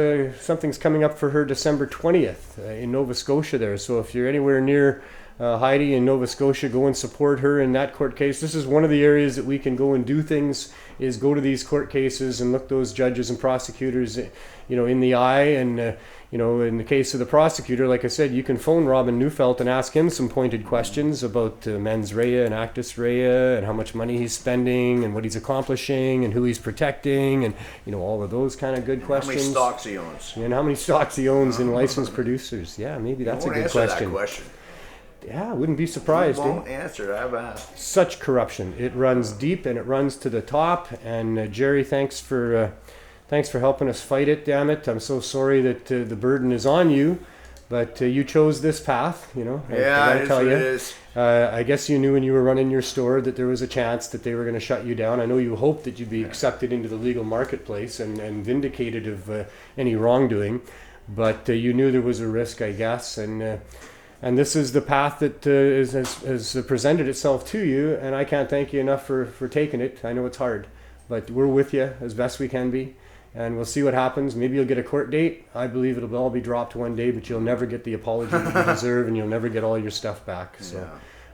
something's coming up for her December 20th in Nova Scotia there. So if you're anywhere near Heidi in Nova Scotia, go and support her in that court case. This is one of the areas that we can go and do things, is go to these court cases and look those judges and prosecutors, in the eye. And, in the case of the prosecutor, like I said, you can phone Robin Neufeld and ask him some pointed questions about mens rea and actus rea and how much money he's spending and what he's accomplishing and who he's protecting and, all of those kind of good questions. How many stocks he owns. And how many stocks he owns in licensed producers. Yeah, maybe that's a good question. That question. Yeah, I wouldn't be surprised. You won't answer. I've asked. Such corruption. It runs deep and it runs to the top. And Jerry, thanks for helping us fight it. Damn it! I'm so sorry that the burden is on you, but you chose this path. Yeah, it is. I guess you knew when you were running your store that there was a chance that they were going to shut you down. I know you hoped that you'd be accepted into the legal marketplace and vindicated of any wrongdoing, but you knew there was a risk, I guess, and this is the path that has presented itself to you, and I can't thank you enough for taking it. I know it's hard, but we're with you as best we can be, and we'll see what happens. Maybe you'll get a court date. I believe it'll all be dropped one day, but you'll never get the apology that you deserve, and you'll never get all your stuff back. So, yeah.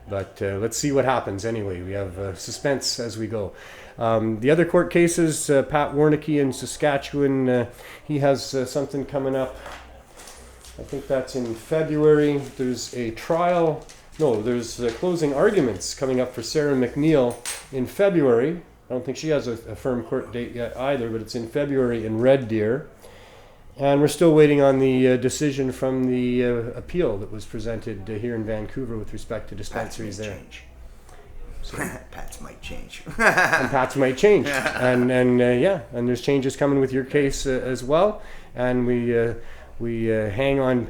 But let's see what happens anyway. We have suspense as we go. The other court cases, Pat Warnicki in Saskatchewan, he has something coming up. I think that's in February. There's a trial. No, there's closing arguments coming up for Sarah McNeil in February. I don't think she has a firm court date yet either, but it's in February in Red Deer. And we're still waiting on the decision from the appeal that was presented here in Vancouver with respect to dispensaries there. Pats might change. And Pats might change. And there's changes coming with your case as well. And we hang on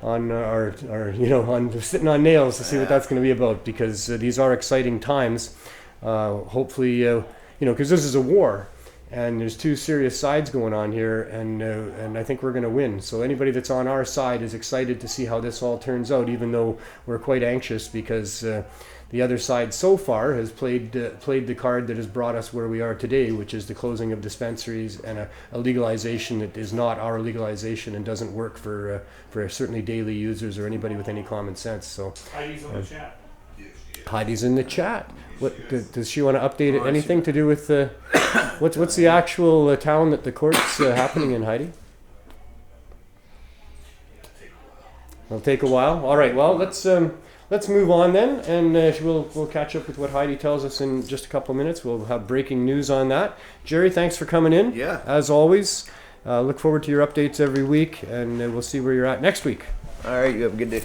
our on sitting on nails to see what that's going to be about, because these are exciting times. Hopefully, because this is a war, and there's two serious sides going on here, and I think we're going to win. So anybody that's on our side is excited to see how this all turns out, even though we're quite anxious because the other side so far has played the card that has brought us where we are today, which is the closing of dispensaries and a legalization that is not our legalization and doesn't work for certainly daily users or anybody with any common sense. So Heidi's in the chat. Heidi's in the chat. What does she want to update it? Anything to do with what's the actual town that the court's happening in, Heidi? It'll take a while. All right. Well, let's move on then, and we'll catch up with what Heidi tells us in just a couple of minutes. We'll have breaking news on that. Jerry, thanks for coming in. Yeah. As always, look forward to your updates every week, and we'll see where you're at next week. All right. You have a good day.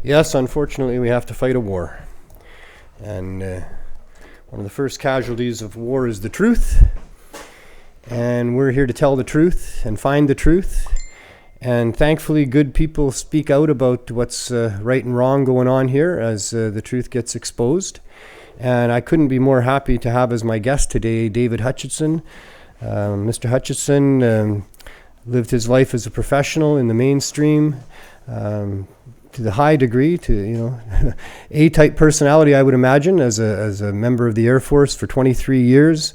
Yes, unfortunately, we have to fight a war. And one of the first casualties of war is the truth. And we're here to tell the truth and find the truth. And thankfully, good people speak out about what's right and wrong going on here as the truth gets exposed. And I couldn't be more happy to have as my guest today David Hutchinson. Mr. Hutchinson lived his life as a professional in the mainstream, to the high degree, to A-type personality, I would imagine, as a member of the Air Force for 23 years,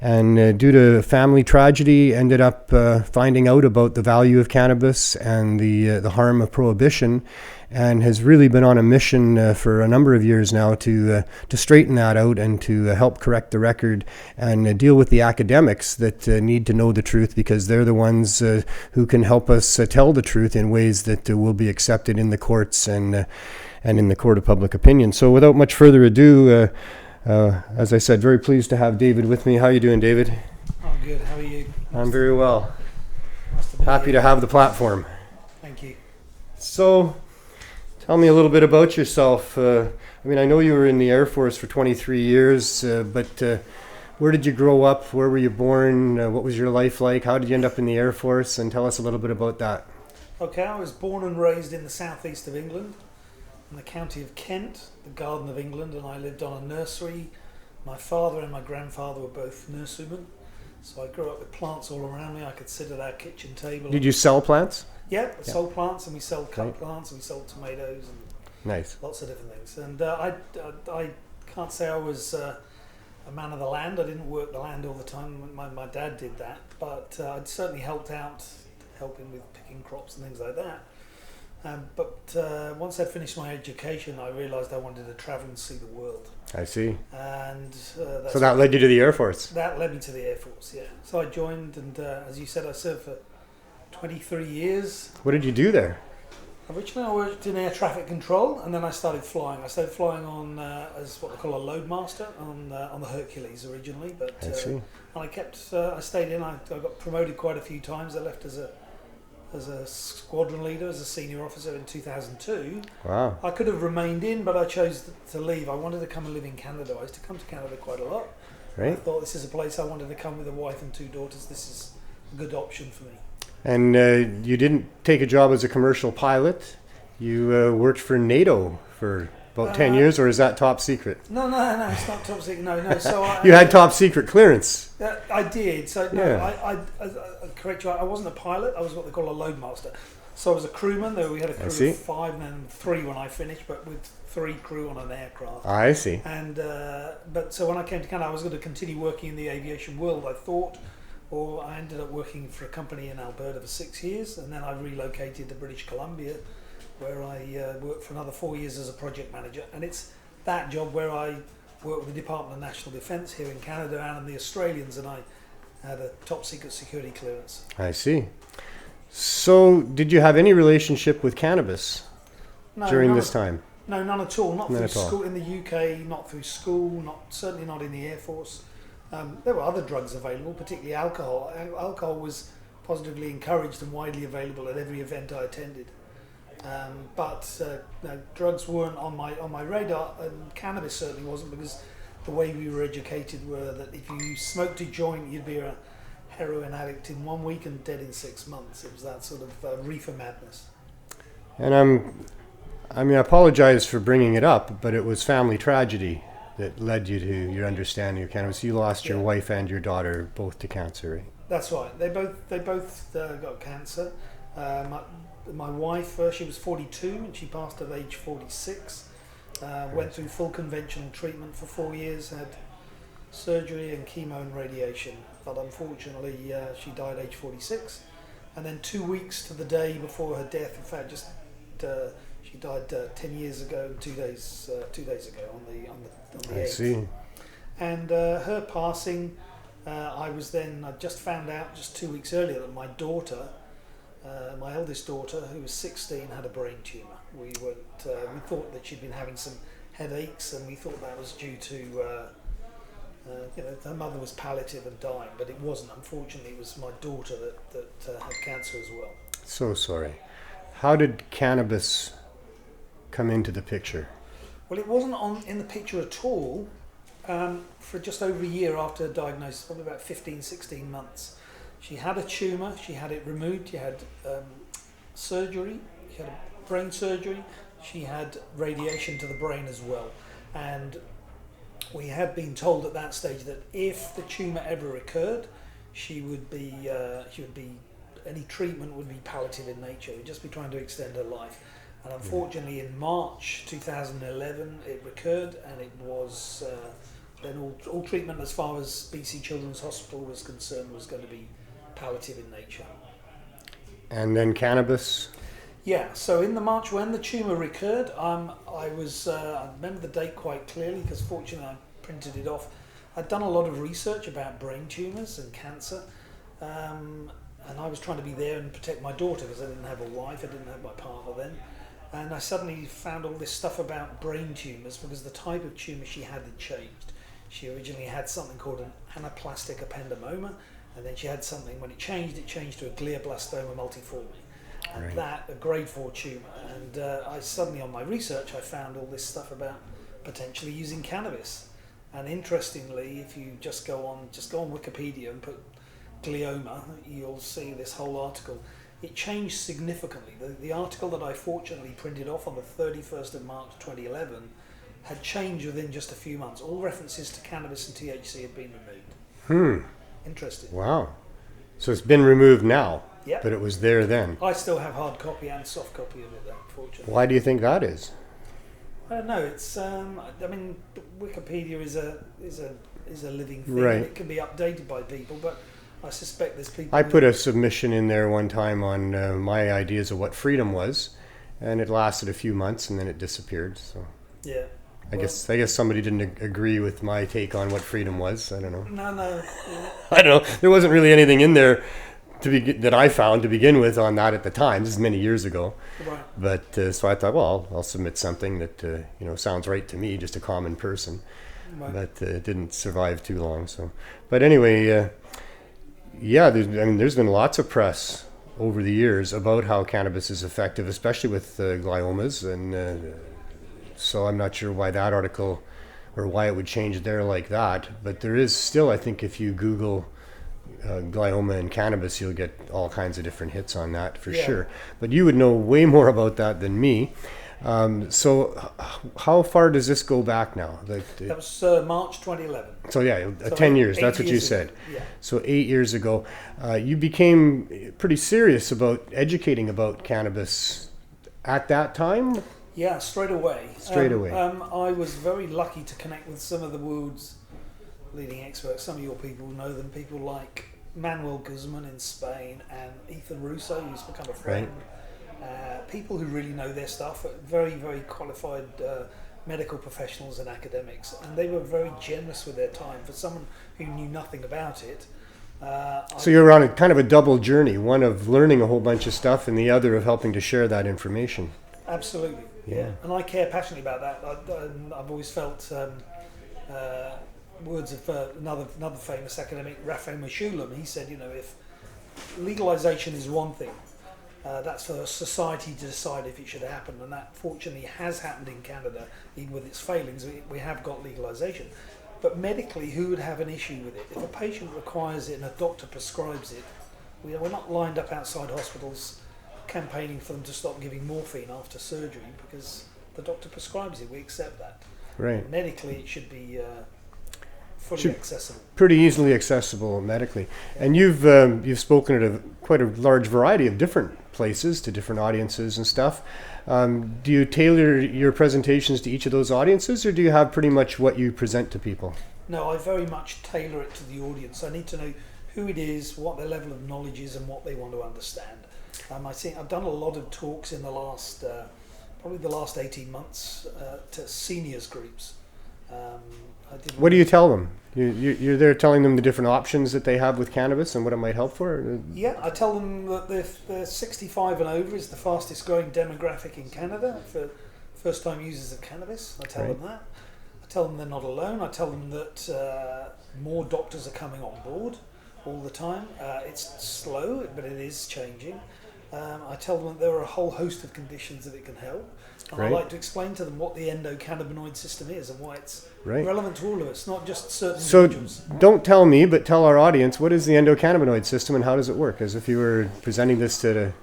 and due to family tragedy ended up finding out about the value of cannabis and the harm of prohibition, and has really been on a mission for a number of years now to straighten that out and to help correct the record and deal with the academics that need to know the truth, because they're the ones who can help us tell the truth in ways that will be accepted in the courts and in the court of public opinion. So without much further ado, as I said, very pleased to have David with me. How are you doing, David? I'm good. How are you? I'm very well. Nice to be Happy here. to have the platform. Thank you. So, tell me a little bit about yourself. I mean, I know you were in the Air Force for 23 years, but where did you grow up? Where were you born? What was your life like? How did you end up in the Air Force? And tell us a little bit about that. Okay, I was born and raised in the southeast of England, in the county of Kent, the Garden of England, and I lived on a nursery. My father and my grandfather were both nurserymen, so I grew up with plants all around me. I could sit at our kitchen table. Did you sell plants? Yeah, we sold plants, and we sold cut plants, and we sold tomatoes, and Nice. lots of different things. And I can't say I was a man of the land. I didn't work the land all the time. My dad did that, but I'd certainly helped out, helping with picking crops and things like that. But once I'd finished my education, I realised I wanted to travel and see the world. I see. And So that led you to the Air Force? that led me to the Air Force, yeah. So I joined, and as you said, I served for 23 years. What did you do there? Originally I worked in air traffic control, and then I started flying. I started flying on as what they call a loadmaster on the Hercules originally, but I see. and I stayed in. I got promoted quite a few times. I left as a squadron leader, as a senior officer in 2002. Wow. I could have remained in, but I chose to leave. I wanted to come and live in Canada. I used to come to Canada quite a lot. I Right. thought this is a place I wanted to come with a wife and 2 daughters. This is a good option for me. And you didn't take a job as a commercial pilot. You worked for NATO for about 10 years, or is that top secret? No, it's not top secret. No. So You had top secret clearance. I did. So no, Yeah. I correct you. I wasn't a pilot. I was what they call a loadmaster. So I was a crewman. Though we had a crew see. of 5 and then 3 when I finished, but with 3 crew on an aircraft. I see. And but so when I came to Canada, I was going to continue working in the aviation world, I thought, or I ended up working for a company in Alberta for 6 years, and then I relocated to British Columbia, where I worked for another 4 years as a project manager. And it's that job where I work with the Department of National Defence here in Canada and the Australians, and I had a top secret security clearance. I see. So, did you have any relationship with cannabis during none this at- time? No, none at all. Not None through at all. school in the UK. Not through school. Certainly not in the Air Force. There were other drugs available, particularly alcohol. Alcohol was positively encouraged and widely available at every event I attended. But no, drugs weren't on my radar, and cannabis certainly wasn't, because the way we were educated were that if you smoked a joint, you'd be a heroin addict in 1 week and dead in 6 months. It was that sort of reefer madness. And I apologize for bringing it up, but it was family tragedy that led you to your understanding of cannabis. You lost your Yeah. wife and your daughter both to cancer, right? That's right. They both got cancer. My wife, she was 42 and she passed at age 46. Went through full conventional treatment for 4 years, had surgery and chemo and radiation. But unfortunately, she died age 46. And then 2 weeks to the day before her death, in fact, she died 10 years ago, 2 days ago on the 8th. I see. And her passing, I just found out just 2 weeks earlier that my daughter, my eldest daughter, who was 16, had a brain tumour. We thought that she'd been having some headaches, and we thought that was due to, her mother was palliative and dying, but it wasn't. Unfortunately, it was my daughter that had cancer as well. So sorry. How did cannabis come into the picture? Well, it wasn't in the picture at all for just over a year after her diagnosis, probably about 15, 16 months. She had a tumour, she had it removed, she had surgery, she had a brain surgery, she had radiation to the brain as well. And we had been told at that stage that if the tumour ever recurred, any treatment would be palliative in nature. We'd just be trying to extend her life. And unfortunately, in March 2011, it recurred, and it was then all treatment as far as BC Children's Hospital was concerned was going to be palliative in nature. And then cannabis? Yeah, so in the March when the tumour recurred, I remember the date quite clearly because fortunately I printed it off. I'd done a lot of research about brain tumours and cancer, and I was trying to be there and protect my daughter because I didn't have a wife, I didn't have my partner then. And I suddenly found all this stuff about brain tumours because the type of tumour she had changed. She originally had something called an anaplastic ependymoma, and then she had something, when it changed to a glioblastoma multiforme. And that, a grade 4 tumour. And I suddenly, on my research, I found all this stuff about potentially using cannabis. And interestingly, if you just go on Wikipedia and put glioma, you'll see this whole article. It changed significantly. The article that I fortunately printed off on the 31st of March 2011 had changed within just a few months. All references to cannabis and THC had been removed. Interesting. Wow. So it's been removed now, yeah, but it was there then. I still have hard copy and soft copy of it, unfortunately. Why do you think that is? I don't know. It's I mean, Wikipedia is a living thing. Right. It can be updated by people, but I suspect there's people. I put a submission in there one time on my ideas of what freedom was, and it lasted a few months and then it disappeared. So yeah. I guess somebody didn't agree with my take on what freedom was. I don't know. No. Yeah. I don't know. There wasn't really anything in there that I found to begin with on that at the time. This is many years ago. Right. But so I thought, well, I'll submit something that sounds right to me, just a common person. Right. But it didn't survive too long. So, but anyway, there's been lots of press over the years about how cannabis is effective, especially with gliomas, and so I'm not sure why that article or why it would change there like that. But there is still, I think, if you Google glioma and cannabis, you'll get all kinds of different hits on that for sure. But you would know way more about that than me. So how far does this go back now? That was March 2011. So yeah, So 10 years, 8 that's what you years said. ago, yeah. So 8 years ago, you became pretty serious about educating about cannabis at that time? Yeah, straight away. I was very lucky to connect with some of the world's leading experts. Some of your people know them, people like Manuel Guzman in Spain and Ethan Russo, who's become a friend. Right. People who really know their stuff, very, very qualified medical professionals and academics, and they were very generous with their time for someone who knew nothing about it. So you're on a kind of a double journey, one of learning a whole bunch of stuff and the other of helping to share that information. Absolutely, yeah. And I care passionately about that. I've always felt words of another famous academic, Raphael Mechoulam. He said, if legalization is one thing, that's for society to decide if it should happen, and that fortunately has happened in Canada. Even with its failings, we have got legalization. But medically, who would have an issue with it? If a patient requires it and a doctor prescribes it, we're not lined up outside hospitals campaigning for them to stop giving morphine after surgery because the doctor prescribes it. We accept that. Right. Medically, it should be fully accessible. Pretty easily accessible medically. And you've spoken at quite a large variety of different places to different audiences and stuff. Do you tailor your presentations to each of those audiences, or do you have pretty much what you present to people? No, I very much tailor it to the audience. I need to know who it is, what their level of knowledge is, and what they want to understand. I think I've done a lot of talks in the last, probably the last 18 months to seniors groups. What do you tell them? You're there telling them the different options that they have with cannabis and what it might help for? Yeah, I tell them that they're 65 and over is the fastest growing demographic in Canada for first time users of cannabis. I tell them that. I tell them they're not alone. I tell them that more doctors are coming on board all the time. It's slow, but it is changing. I tell them that there are a whole host of conditions that it can help. And I like to explain to them what the endocannabinoid system is and why it's relevant to all of us, not just certain individuals. So don't tell me, but tell our audience, what is the endocannabinoid system and how does it work? As if you were presenting this to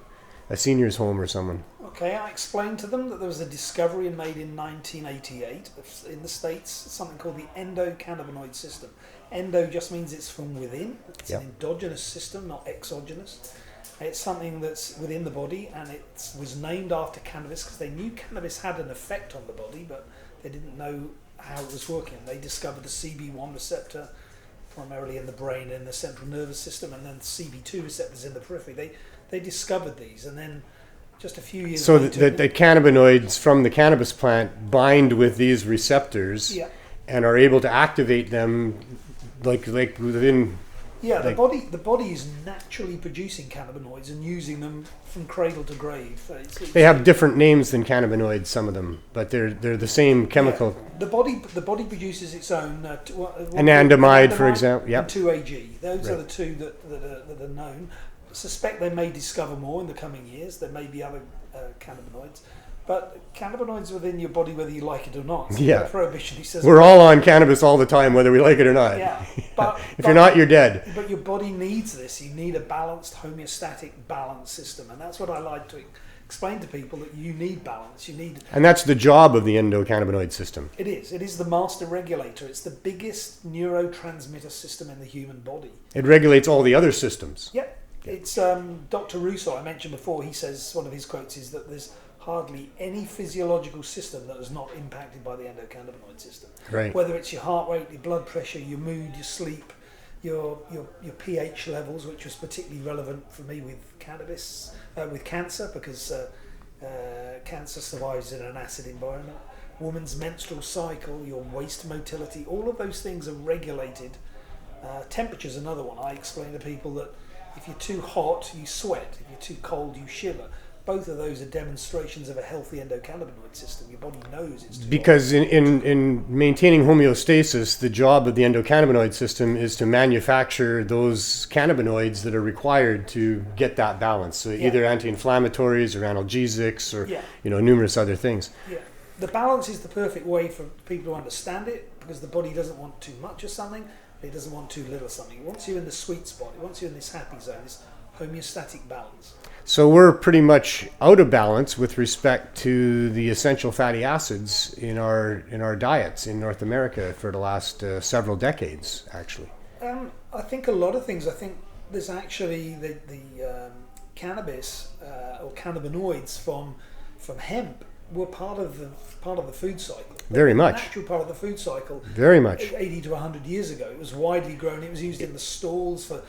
a senior's home or someone. Okay, I explained to them that there was a discovery made in 1988 in the States, something called the endocannabinoid system. Endo just means it's from within. It's an endogenous system, not exogenous. It's something that's within the body, and it was named after cannabis because they knew cannabis had an effect on the body, but they didn't know how it was working. They discovered the CB1 receptor primarily in the brain and the central nervous system, and then the CB2 receptors in the periphery. They discovered these, and then just a few years so later... the cannabinoids from the cannabis plant bind with these receptors and are able to activate them like within... Yeah, the body is naturally producing cannabinoids and using them from cradle to grave. They have different names than cannabinoids, some of them, but they're the same chemical. Yeah. The body produces its own anandamide, for example. Yep. And 2-AG. Those are the two that are known. I suspect they may discover more in the coming years. There may be other cannabinoids. But cannabinoids within your body, whether you like it or not. So yeah. Prohibition, says we're all on cannabis all the time, whether we like it or not. Yeah. But, if you're not, you're dead. But your body needs this. You need a balanced, homeostatic, balanced system. And that's what I like to explain to people, that you need balance. You need... And that's the job of the endocannabinoid system. It is. It is the master regulator. It's the biggest neurotransmitter system in the human body. It regulates all the other systems. Yep. It's Dr. Russo, I mentioned before, he says, one of his quotes is that there's hardly any physiological system that is not impacted by the endocannabinoid system. Right. Whether it's your heart rate, your blood pressure, your mood, your sleep, your pH levels, which was particularly relevant for me with cannabis, with cancer, because cancer survives in an acid environment. Woman's menstrual cycle, your waist motility, all of those things are regulated. Temperature's another one. I explain to people that if you're too hot, you sweat. If you're too cold, you shiver. Both of those are demonstrations of a healthy endocannabinoid system. Your body knows it's too because in maintaining homeostasis, the job of the endocannabinoid system is to manufacture those cannabinoids that are required to get that balance. So either anti-inflammatories or analgesics or numerous other things. Yeah, the balance is the perfect way for people to understand it, because the body doesn't want too much of something. It doesn't want too little of something. It wants you in the sweet spot. It wants you in this happy zone, this homeostatic balance. So we're pretty much out of balance with respect to the essential fatty acids in our diets in North America for the last several decades, actually. I think a lot of things. I think there's actually the cannabis or cannabinoids from hemp were part of the food cycle. Very much. Natural part of the food cycle. Very much. 80 to 100 years ago, it was widely grown. It was used in the stalls for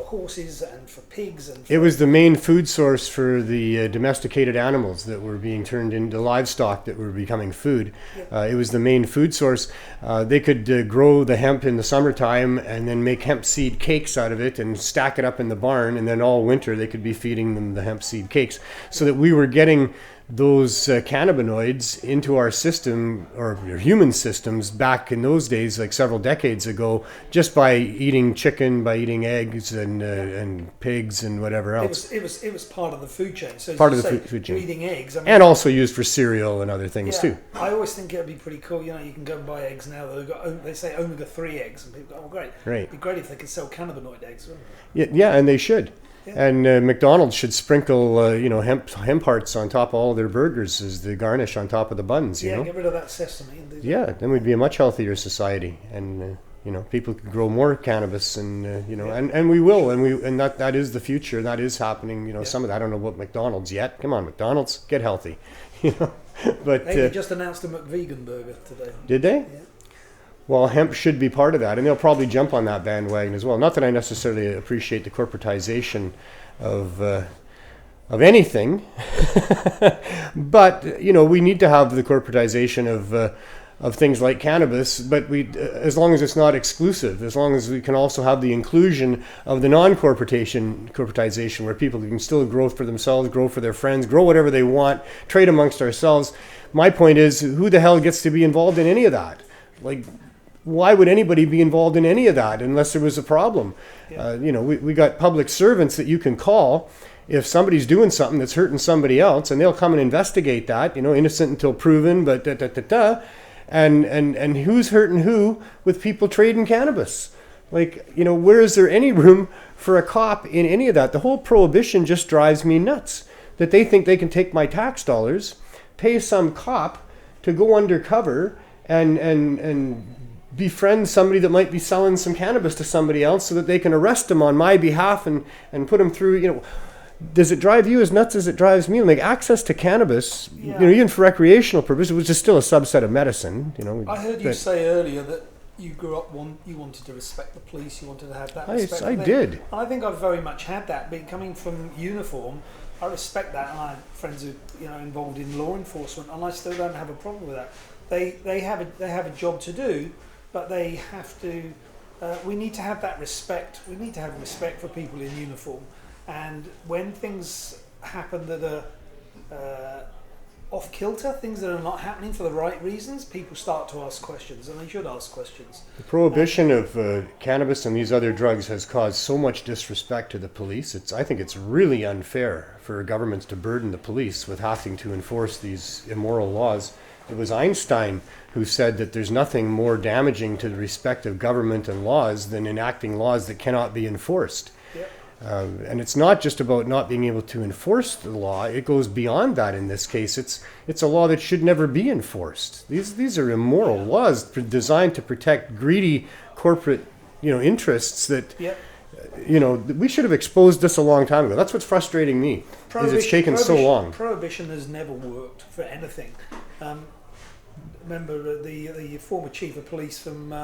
horses and for pigs. It was the main food source for the domesticated animals that were being turned into livestock that were becoming food. Yeah. It was the main food source. They could grow the hemp in the summertime and then make hemp seed cakes out of it and stack it up in the barn, and then all winter they could be feeding them the hemp seed cakes, so that we were getting those cannabinoids into our system, or human systems, back in those days, like several decades ago, just by eating chicken, by eating eggs and pigs and whatever else. It was part of the food chain. So part of the food chain. Eating eggs, and also used for cereal and other things too. I always think it'd be pretty cool. You can go and buy eggs now. They say omega-3 eggs, and people go, "Oh, great! Right. It'd be great if they could sell cannabinoid eggs, wouldn't it?" Yeah, and they should. Yeah. And McDonald's should sprinkle, hemp hearts on top of all their burgers as the garnish on top of the buns. You know? Get rid of that sesame. Then we'd be a much healthier society, and people could grow more cannabis, and and we will, and that is the future. That is happening. Some of that. I don't know about McDonald's yet. Come on, McDonald's, get healthy. But they just announced a McVegan burger today. Did they? Yeah. Well, hemp should be part of that, and they'll probably jump on that bandwagon as well. Not that I necessarily appreciate the corporatization of anything, but we need to have the corporatization of things like cannabis. But as long as it's not exclusive, as long as we can also have the inclusion of the corporatization, where people can still grow for themselves, grow for their friends, grow whatever they want, trade amongst ourselves. My point is, who the hell gets to be involved in any of that? Like, why would anybody be involved in any of that unless there was a problem? Yeah. We got public servants that you can call if somebody's doing something that's hurting somebody else, and they'll come and investigate that, innocent until proven, but and who's hurting who with people trading cannabis? Like, where is there any room for a cop in any of that? The whole prohibition just drives me nuts, that they think they can take my tax dollars, pay some cop to go undercover and befriend somebody that might be selling some cannabis to somebody else, so that they can arrest them on my behalf and put them through. does it drive you as nuts as it drives me? Like access to cannabis, even for recreational purposes, which is still a subset of medicine. I heard you say earlier that you grew up you wanted to respect the police. You wanted to have that respect. I did. And I think I've very much had that. But coming from uniform, I respect that, and I have friends who involved in law enforcement, and I still don't have a problem with that. They have a job to do, but they have to. We need to have that respect. We need to have respect for people in uniform. And when things happen that are off kilter, things that are not happening for the right reasons, people start to ask questions, and they should ask questions. The prohibition of cannabis and these other drugs has caused so much disrespect to the police. I think it's really unfair for governments to burden the police with having to enforce these immoral laws. It was Einstein who said that there's nothing more damaging to the respect of government and laws than enacting laws that cannot be enforced. Yep. And it's not just about not being able to enforce the law. It goes beyond that in this case. It's a law that should never be enforced. These are immoral laws designed to protect greedy corporate interests that we should have exposed this a long time ago. That's what's frustrating me. It's taken so long. Prohibition has never worked for anything. Remember the former chief of police from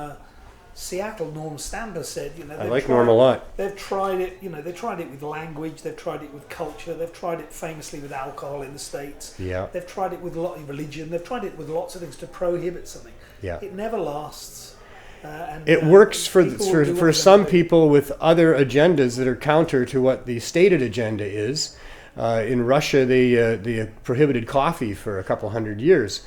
Seattle, Norm Stamper, said, I like Norm a lot. They've tried it, they've tried it with language, they've tried it with culture, they've tried it famously with alcohol in the States. Yeah. They've tried it with a lot of religion, they've tried it with lots of things to prohibit something. Yeah. It never lasts. It works for some people with other agendas that are counter to what the stated agenda is. In Russia, they prohibited coffee for a couple hundred years.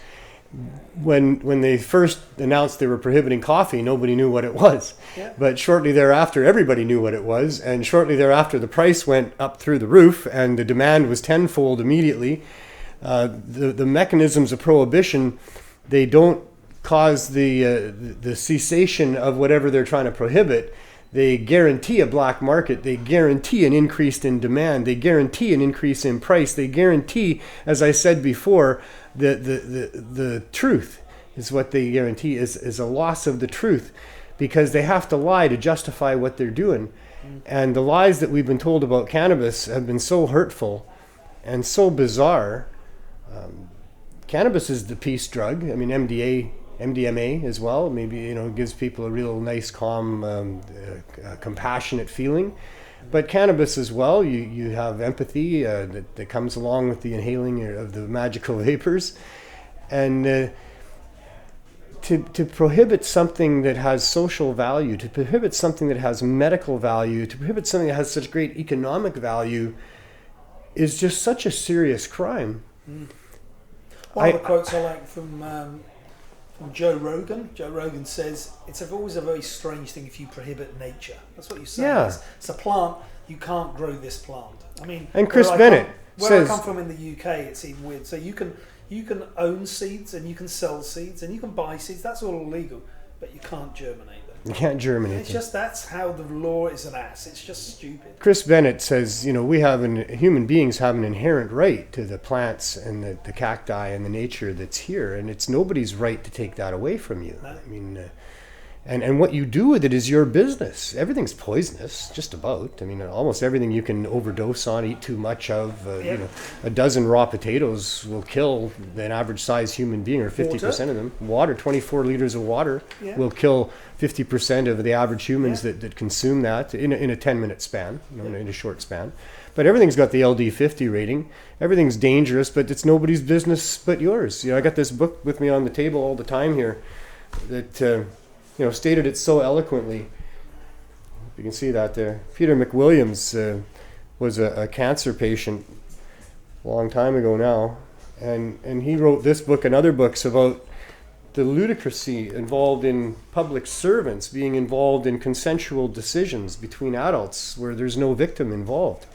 When they first announced they were prohibiting coffee, nobody knew what it was. Yeah. But shortly thereafter, everybody knew what it was. And shortly thereafter, the price went up through the roof and the demand was tenfold immediately. The mechanisms of prohibition, they don't cause the cessation of whatever they're trying to prohibit. They guarantee a black market. They guarantee an increase in demand. They guarantee an increase in price. They guarantee, as I said before, the truth is what they guarantee is a loss of the truth, because they have to lie to justify what they're doing. And the lies that we've been told about cannabis have been so hurtful and so bizarre. Cannabis is the peace drug. I mean, MDMA as well, maybe gives people a real nice, calm, compassionate feeling. But cannabis as well, you have empathy that comes along with the inhaling of the magical vapors. And to prohibit something that has social value, to prohibit something that has medical value, to prohibit something that has such great economic value is just such a serious crime. One of the quotes I like from Joe Rogan. Joe Rogan says, it's always a very strange thing if you prohibit nature. That's what you say. Yeah. It's a plant, you can't grow this plant. I mean, and Chris Bennett says, I come from in the UK, it's even weird. So you can own seeds and you can sell seeds and you can buy seeds. That's all illegal, but you can't germinate them. You can't germinate It's just that's how the law is an ass. It's just stupid. Chris Bennett says, human beings have an inherent right to the plants and the cacti and the nature that's here, and it's nobody's right to take that away from you. No. I mean, and what you do with it is your business. Everything's poisonous, just about. I mean, almost everything you can overdose on, eat too much of. A dozen raw potatoes will kill an average size human being, or 50% of them. Water, 24 liters of water will kill 50% of the average humans that consume that in a 10-minute span, in a short span. But everything's got the LD50 rating. Everything's dangerous, but it's nobody's business but yours. I got this book with me on the table all the time here that stated it so eloquently. You can see that there. Peter McWilliams was a cancer patient a long time ago now, and he wrote this book and other books about the ludicrousy involved in public servants being involved in consensual decisions between adults where there's no victim involved.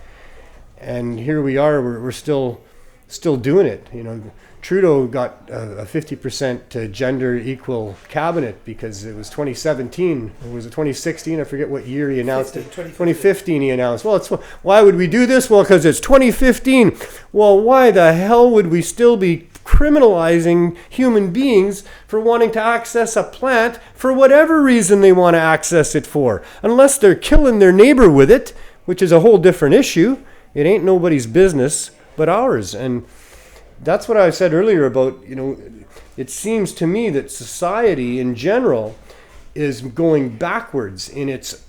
And here we are, we're still doing it. Trudeau got a 50% gender equal cabinet because it was 2017, or was it 2016? I forget what year he announced it. 2015 he announced. Well, why would we do this? Well, because it's 2015. Well, why the hell would we still be criminalizing human beings for wanting to access a plant for whatever reason they want to access it for? Unless they're killing their neighbor with it, which is a whole different issue. It ain't nobody's business but ours. And that's what I said earlier about, it seems to me that society in general is going backwards in its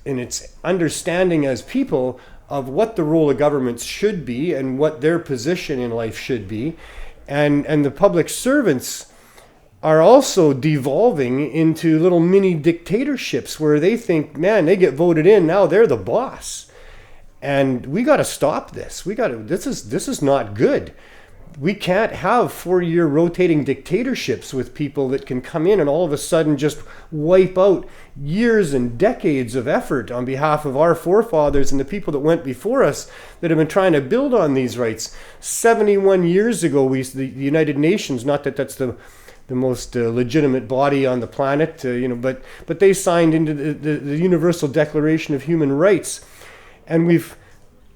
understanding as people of what the role of governments should be and what their position in life should be. And the public servants are also devolving into little mini dictatorships where they think, man, they get voted in, now they're the boss. And we got to stop this. This is not good. We can't have 4-year rotating dictatorships with people that can come in and all of a sudden just wipe out years and decades of effort on behalf of our forefathers and the people that went before us that have been trying to build on these rights. 71 years ago, the United Nations, not that that's the most legitimate body on the planet, but they signed into the Universal Declaration of Human Rights. And we've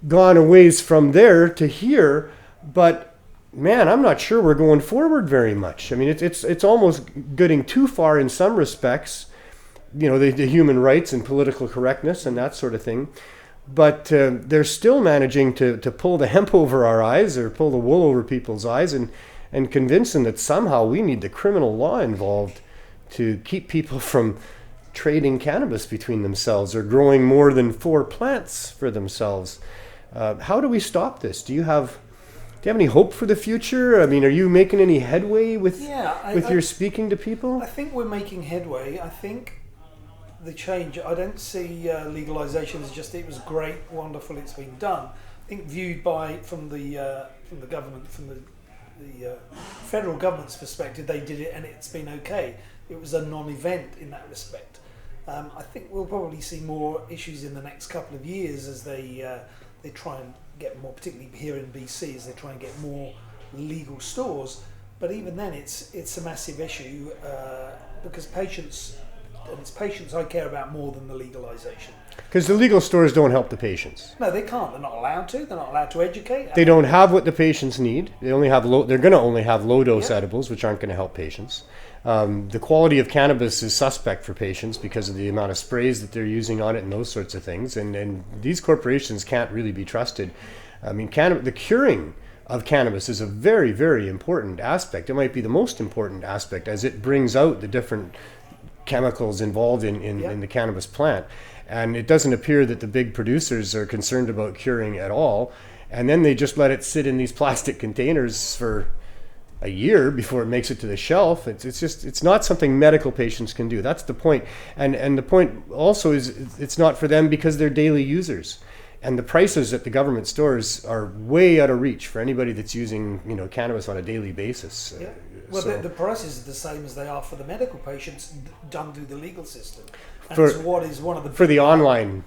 gone a ways from there to here, but man, I'm not sure we're going forward very much. I mean, it's almost getting too far in some respects, the human rights and political correctness and that sort of thing. But they're still managing to pull the hemp over our eyes or pull the wool over people's eyes and convince them that somehow we need the criminal law involved to keep people from trading cannabis between themselves or growing more than 4 plants for themselves. How do we stop this? Do you have any hope for the future? I mean, are you making any headway with your speaking to people? I think we're making headway. I think the change, I don't see legalization as just, it was great, wonderful, it's been done. I think viewed from the government, from the federal government's perspective, they did it and it's been okay. It was a non-event in that respect. I think we'll probably see more issues in the next couple of years as they try and get more, particularly here in BC, as they try and get more legal stores. But even then, it's a massive issue because patients I care about more than the legalization. Because the legal stores don't help the patients. No, they can't. They're not allowed to. They're not allowed to educate. They don't have what the patients need. They're going to only have low dose edibles, which aren't going to help patients. The quality of cannabis is suspect for patients because of the amount of sprays that they're using on it and those sorts of things. And these corporations can't really be trusted. I mean, the curing of cannabis is a very, very important aspect. It might be the most important aspect as it brings out the different chemicals involved in the cannabis plant. And it doesn't appear that the big producers are concerned about curing at all. And then they just let it sit in these plastic containers for a year before it makes it to the shelf. It's not something medical patients can do. That's the point. And the point also is it's not for them because they're daily users. And the prices at the government stores are way out of reach for anybody that's using, cannabis on a daily basis. Yeah. Well, the prices are the same as they are for the medical patients done through the legal system. And it's what is one of the for the online.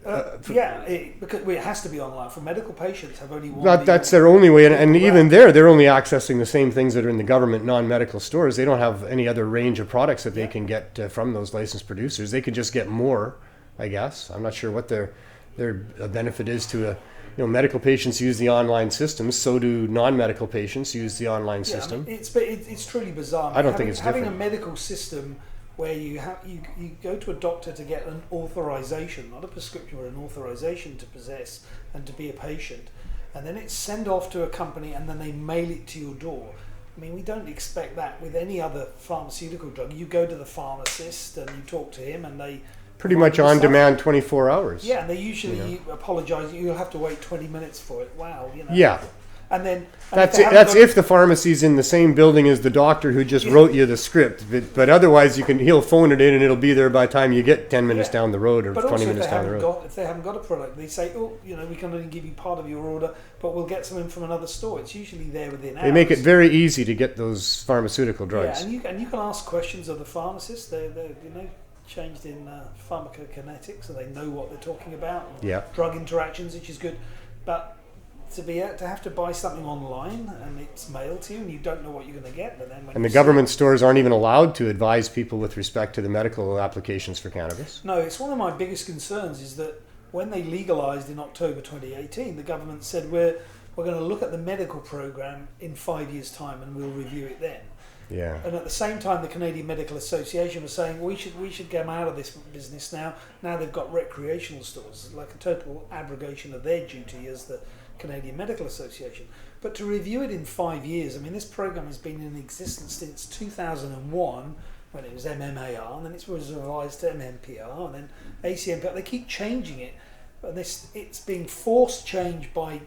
Because it has to be online. For medical patients, have only one. That's their only way, and even they're only accessing the same things that are in the government non-medical stores. They don't have any other range of products that they can get from those licensed producers. They could just get more, I guess. I'm not sure what their benefit is to medical patients use the online system. So do non-medical patients use the online system. It's truly bizarre. I don't think it's having different. a medical system where you go to a doctor to get an authorization, not a prescription, but an authorization to possess and to be a patient, and then it's sent off to a company and then they mail it to your door. I mean, we don't expect that with any other pharmaceutical drug. You go to the pharmacist and you talk to him and they pretty much on demand 24 hours. Yeah, and they usually apologize. You'll have to wait 20 minutes for it. Wow, Yeah. And then that's if the pharmacy's in the same building as the doctor who just wrote you the script. But otherwise, he'll phone it in and it'll be there by the time you get 10 minutes down the road or 20 minutes down the road. If they haven't got a product, they say, we can only give you part of your order, but we'll get some in from another store. It's usually there within hours. They make it very easy to get those pharmaceutical drugs. Yeah, and you can ask questions of the pharmacist. They're changed in pharmacokinetics, so they know what they're talking about. Drug interactions, which is good, but to have to buy something online and it's mailed to you and you don't know what you're going to get, and the government stores aren't even allowed to advise people with respect to the medical applications for cannabis. No, it's one of my biggest concerns is that when they legalized in October 2018, the government said we're going to look at the medical program in 5 years' time and we'll review it then. Yeah. And at the same time, the Canadian Medical Association was saying we should get them out of this business now. Now they've got recreational stores, like a total abrogation of their duty as the Canadian Medical Association. But to review it in 5 years, I mean, this program has been in existence since 2001 when it was MMAR, and then it was revised to MMPR, and then ACMP. They keep changing it. And it's being forced change by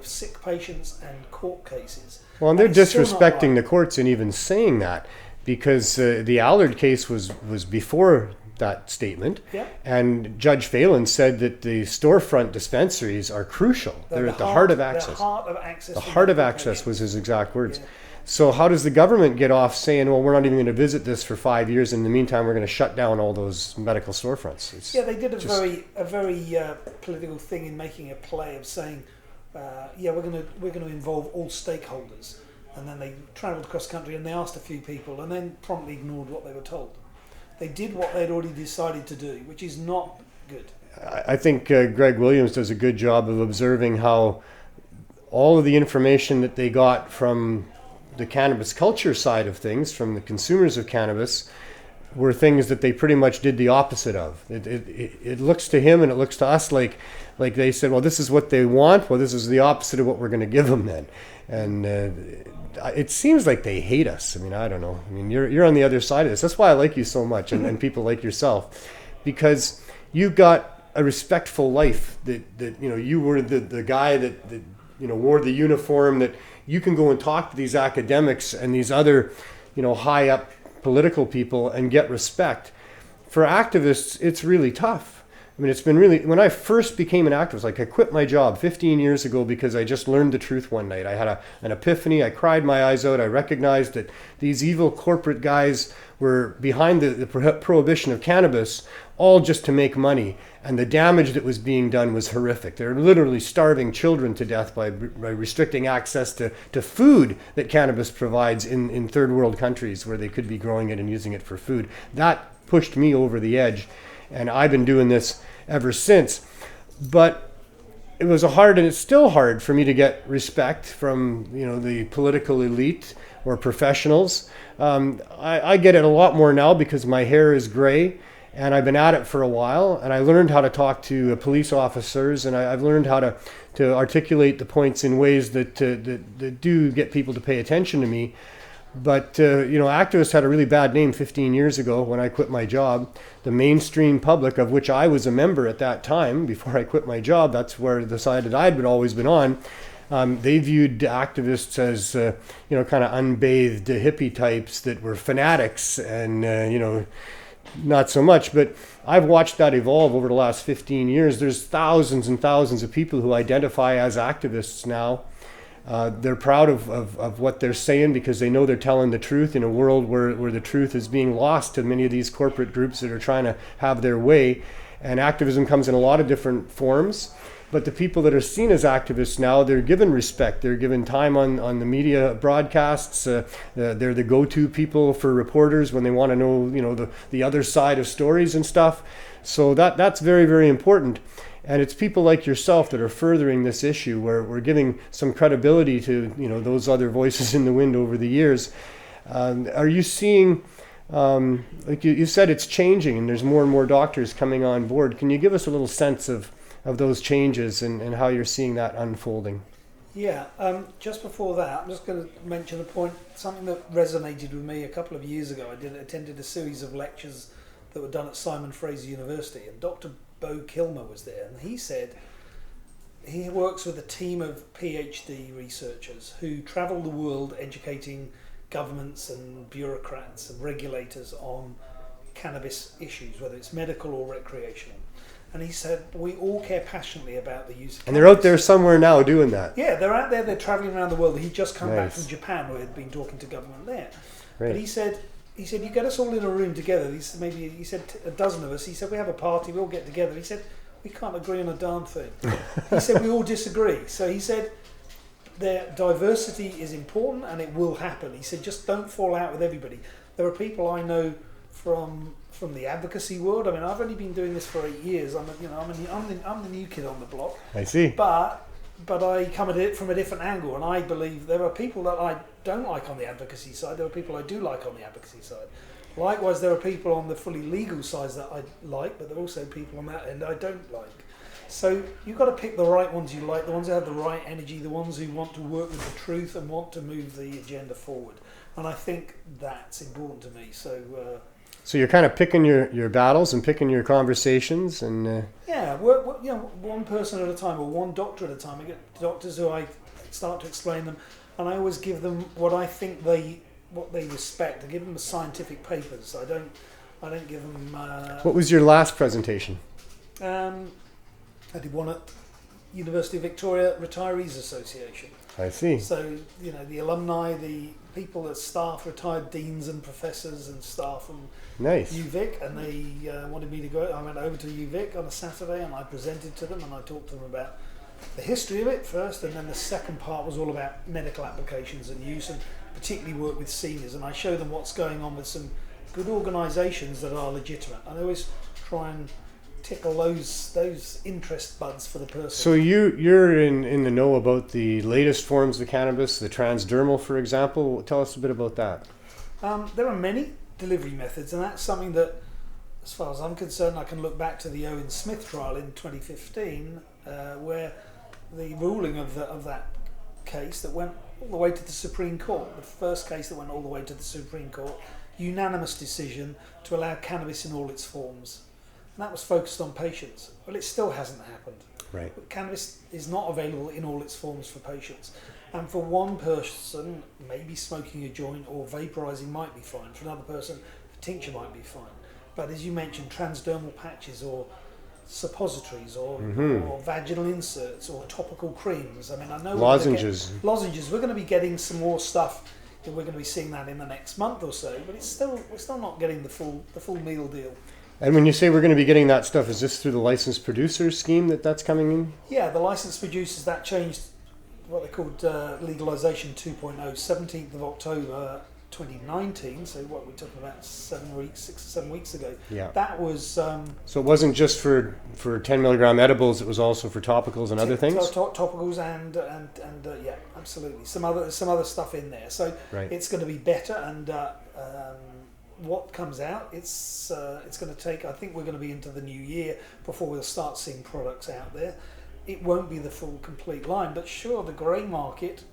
sick patients and court cases. Well, and they're disrespecting the courts in even saying that, because the Allard case was before that statement, yeah. And Judge Phelan said that the storefront dispensaries are crucial. They're at the heart of access. The heart of access. The heart of access was his exact words. Yeah. So how does the government get off saying, well, we're not even going to visit this for 5 years, in the meantime we're going to shut down all those medical storefronts? They did a very political thing in making a play of saying, we're going to involve all stakeholders, and then they travelled across the country and they asked a few people and then promptly ignored what they were told. They did what they'd already decided to do, which is not good. I think Greg Williams does a good job of observing how all of the information that they got from the cannabis culture side of things, from the consumers of cannabis, were things that they pretty much did the opposite of. It looks to him and it looks to us like they said, well, this is what they want. Well, this is the opposite of what we're going to give them then. And it seems like they hate us. I mean, I don't know. I mean, you're on the other side of this. That's why I like you so much, and people like yourself, because you've got a respectful life. That you were the guy that wore the uniform, that you can go and talk to these academics and these other, high up political people and get respect. For activists, it's really tough. I mean, it's been really, when I first became an activist, like I quit my job 15 years ago because I just learned the truth one night. I had an epiphany. I cried my eyes out. I recognized that these evil corporate guys were behind the prohibition of cannabis, all just to make money. And the damage that was being done was horrific. They're literally starving children to death by restricting access to food that cannabis provides in third world countries where they could be growing it and using it for food. That pushed me over the edge. And I've been doing this ever since. But it was hard, and it's still hard for me to get respect from the political elite or professionals. I get it a lot more now because my hair is gray, and I've been at it for a while, and I learned how to talk to police officers, and I've learned how to articulate the points in ways that do get people to pay attention to me. But, activists had a really bad name 15 years ago when I quit my job. The mainstream public, of which I was a member at that time, before I quit my job, that's where the side that I'd always been on, they viewed activists as, kind of unbathed hippie types that were fanatics and, not so much. But I've watched that evolve over the last 15 years. There's thousands and thousands of people who identify as activists now. They're proud of what they're saying because they know they're telling the truth in a world where the truth is being lost to many of these corporate groups that are trying to have their way. And activism comes in a lot of different forms. But the people that are seen as activists now, they're given respect. They're given time on the media broadcasts. They're the go-to people for reporters when they want to know, the other side of stories and stuff. So that's very, very important. And it's people like yourself that are furthering this issue, where we're giving some credibility to those other voices in the wind over the years. Are you seeing, like you said, it's changing, and there's more and more doctors coming on board. Can you give us a little sense of those changes and how you're seeing that unfolding? Yeah, just before that, I'm just going to mention a point, something that resonated with me a couple of years ago. I attended a series of lectures that were done at Simon Fraser University, and Dr. Bo Kilmer was there, and he said he works with a team of PhD researchers who travel the world educating governments and bureaucrats and regulators on cannabis issues, whether it's medical or recreational. And he said, we all care passionately about the use of cannabis. And they're out there somewhere now doing that. Yeah, they're out there, they're travelling around the world. He'd just come back from Japan, where he'd been talking to government there. Right. But he said, you get us all in a room together. He said a dozen of us. He said, we have a party, we all get together. He said, we can't agree on a darn thing. He said, we all disagree. So he said, their diversity is important and it will happen. He said, just don't fall out with everybody. There are people I know from the advocacy world. I mean, I've only been doing this for 8 years. I'm the new kid on the block. I see. But but I come at it from a different angle, and I believe there are people that I don't like on the advocacy side. There are people I do like on the advocacy side. Likewise, there are people on the fully legal side that I like, but there are also people on that end I don't like. So you've got to pick the right ones you like, the ones that have the right energy, the ones who want to work with the truth and want to move the agenda forward. And I think that's important to me. So you're kind of picking your battles and picking your conversations, and yeah, one person at a time or one doctor at a time. I get doctors who I start to explain them, and I always give them what I think what they respect. I give them the scientific papers. I don't give them. What was your last presentation? I did one at University of Victoria Retirees Association. I see. So, the alumni, the people that staff, retired deans and professors and staff from Nice. UVic, and they wanted me to go. I went over to UVic on a Saturday and I presented to them and I talked to them about the history of it first, and then the second part was all about medical applications and use, and particularly work with seniors, and I show them what's going on with some good organisations that are legitimate. I always try and tickle those interest buds for the person. So you're in the know about the latest forms of cannabis, the transdermal, for example. Tell us a bit about that. There are many delivery methods, and that's something that, as far as I'm concerned, I can look back to the Owen Smith trial in 2015, where the ruling of that case that went all the way to the Supreme Court, the first case that went all the way to the Supreme Court, unanimous decision to allow cannabis in all its forms. And that was focused on patients. Well, it still hasn't happened. Right. Cannabis is not available in all its forms for patients. And for one person, maybe smoking a joint or vaporizing might be fine. For another person, a tincture might be fine. But as you mentioned, transdermal patches or suppositories or vaginal inserts or topical creams. I mean, I know lozenges. We're going to be getting some more stuff. And we're going to be seeing that in the next month or so. But we're still not getting the full meal deal. And when you say we're going to be getting that stuff, is this through the licensed producers scheme that's coming in? Yeah, the licensed producers, that changed what they called legalisation 2.0, 17th of October 2019, so what we're talking about 6 or 7 weeks ago. Yeah. That was... so it wasn't just for 10 milligram edibles, it was also for topicals and other things? Topicals and yeah, absolutely. Some other stuff in there. So right. It's going to be better, and what comes out, it's going to take, I think we're going to be into the new year before we'll start seeing products out there. It won't be the full complete line, but sure, the grey market,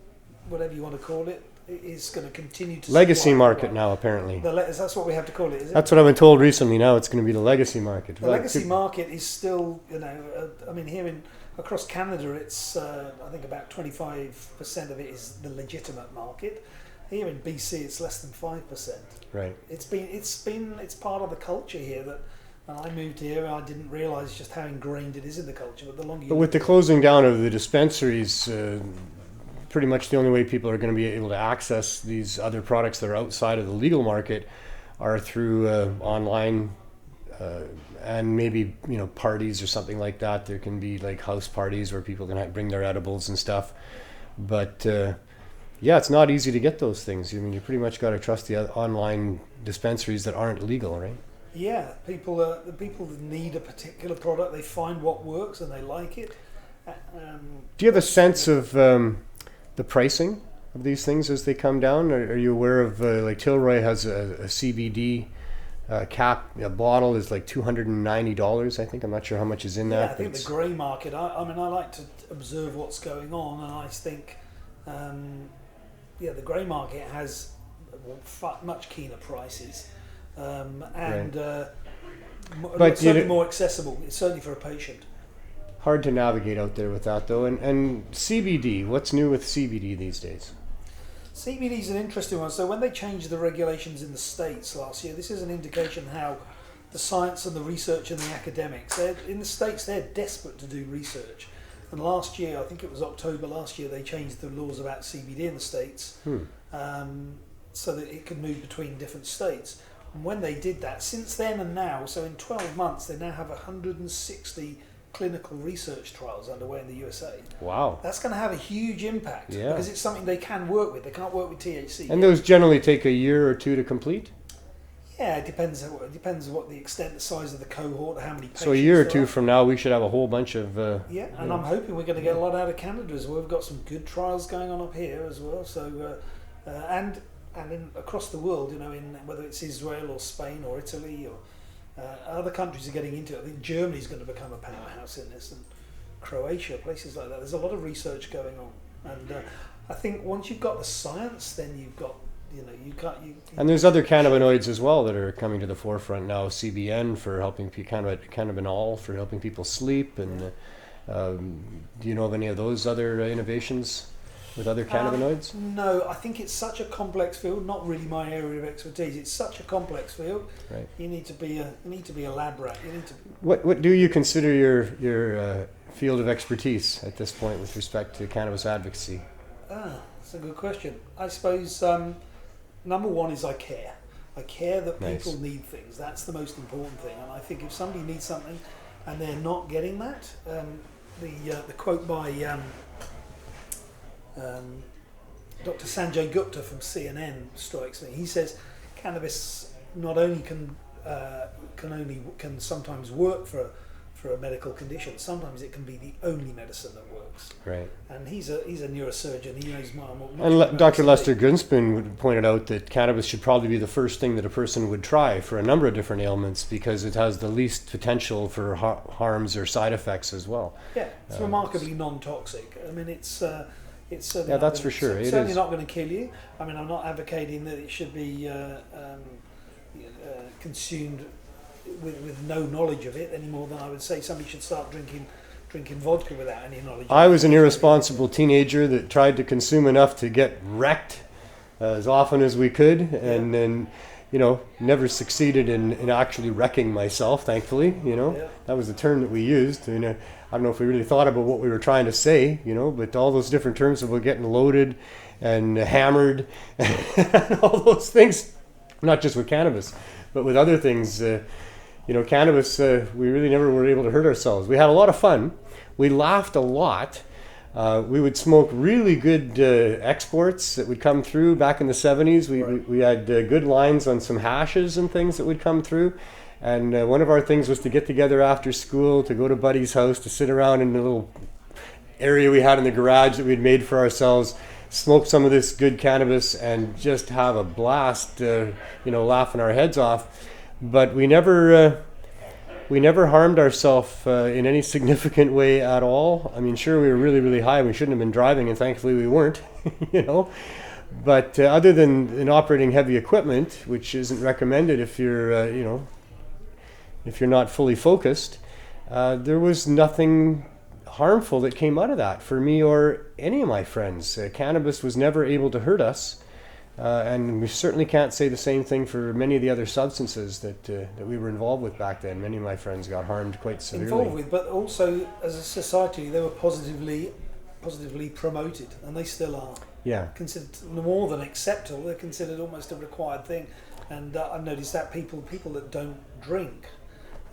whatever you want to call it, is going to continue to... Legacy market now, apparently. That's what we have to call it, is it? That's what I've been told recently. Now it's going to be the legacy market. The legacy market is still, I mean, here across Canada, it's, I think about 25% of it is the legitimate market. Here in BC, it's less than 5%. Right. It's part of the culture here that when I moved here, I didn't realise just how ingrained it is in the culture. But with the closing down of the dispensaries, pretty much the only way people are going to be able to access these other products that are outside of the legal market are through online and maybe parties or something like that. There can be like house parties where people can bring their edibles and stuff, but. Yeah, it's not easy to get those things. I mean, you pretty much got to trust the online dispensaries that aren't legal, right? Yeah, the people that need a particular product, they find what works and they like it. Do you have a sense of the pricing of these things as they come down? Are you aware of, like Tilroy has a CBD cap, a bottle is like $290, I think. I'm not sure how much is in that. Yeah, I think the grey market, I mean, I like to observe what's going on, and I think... the grey market has much keener prices, and but certainly more accessible. It's certainly for a patient. Hard to navigate out there with that, though. And CBD, what's new with CBD these days? CBD is an interesting one. So when they changed the regulations in the States last year, this is an indication how the science and the research and the academics, in the States, they're desperate to do research. And last year, I think it was October last year, they changed the laws about CBD in the States so that it could move between different states. And when they did that, since then and now, so in 12 months, they now have 160 clinical research trials underway in the USA. Wow. That's going to have a huge impact because it's something they can work with. They can't work with THC. And those generally take a year or two to complete? Yeah, it depends. It depends what the extent, the size of the cohort, how many patients. So a year or there two are. from now, we should have a whole bunch of. Yeah, and I'm hoping we're going to get a lot out of Canada as well. We've got some good trials going on up here as well. So, and across the world, in whether it's Israel or Spain or Italy or other countries are getting into it. I think Germany's going to become a powerhouse in this, and Croatia, places like that. There's a lot of research going on, and I think once you've got the science, then you've got. And there's other cannabinoids as well that are coming to the forefront now. CBN for helping cannabinol for helping people sleep, and do you know of any of those other innovations with other cannabinoids? No, I think it's such a complex field. Not really my area of expertise. It's such a complex field. Right. You need to be a lab rat. You need to. What do you consider your field of expertise at this point with respect to cannabis advocacy? That's a good question. I suppose. Number one is I care. I care that people need things. That's the most important thing. And I think if somebody needs something and they're not getting that, the quote by Dr. Sanjay Gupta from CNN strikes me. He says, "Cannabis not only can sometimes work for a medical condition. Sometimes it can be the only medicine that works." Right. And he's a neurosurgeon. He knows more. And Dr. Lester Grinspan pointed out that cannabis should probably be the first thing that a person would try for a number of different ailments because it has the least potential for harms or side effects as well. Yeah, it's remarkably non-toxic. I mean, it's certainly yeah, that's for sure. It's certainly not going to kill you. I mean, I'm not advocating that it should be consumed with no knowledge of it any more than I would say somebody should start drinking vodka without any knowledge. I was an irresponsible teenager that tried to consume enough to get wrecked as often as we could, and then never succeeded in actually wrecking myself, thankfully. That was the term that we used. I don't know if we really thought about what we were trying to say, but all those different terms about getting loaded and hammered and all those things, not just with cannabis, but with other things. Cannabis, we really never were able to hurt ourselves. We had a lot of fun. We laughed a lot. We would smoke really good exports that would come through back in the 70s. We had good lines on some hashes and things that would come through. And one of our things was to get together after school, to go to Buddy's house, to sit around in the little area we had in the garage that we'd made for ourselves, smoke some of this good cannabis, and just have a blast, laughing our heads off. But we never harmed ourselves in any significant way at all. I mean, sure, we were really, really high. We shouldn't have been driving, and thankfully we weren't, But other than in operating heavy equipment, which isn't recommended if you're, if you're not fully focused, there was nothing harmful that came out of that for me or any of my friends. Cannabis was never able to hurt us. And we certainly can't say the same thing for many of the other substances that we were involved with back then. Many of my friends got harmed quite severely. Involved with, but also as a society, they were positively promoted, and they still are. Yeah. Considered more than acceptable. They're considered almost a required thing. And I've noticed that people that don't drink,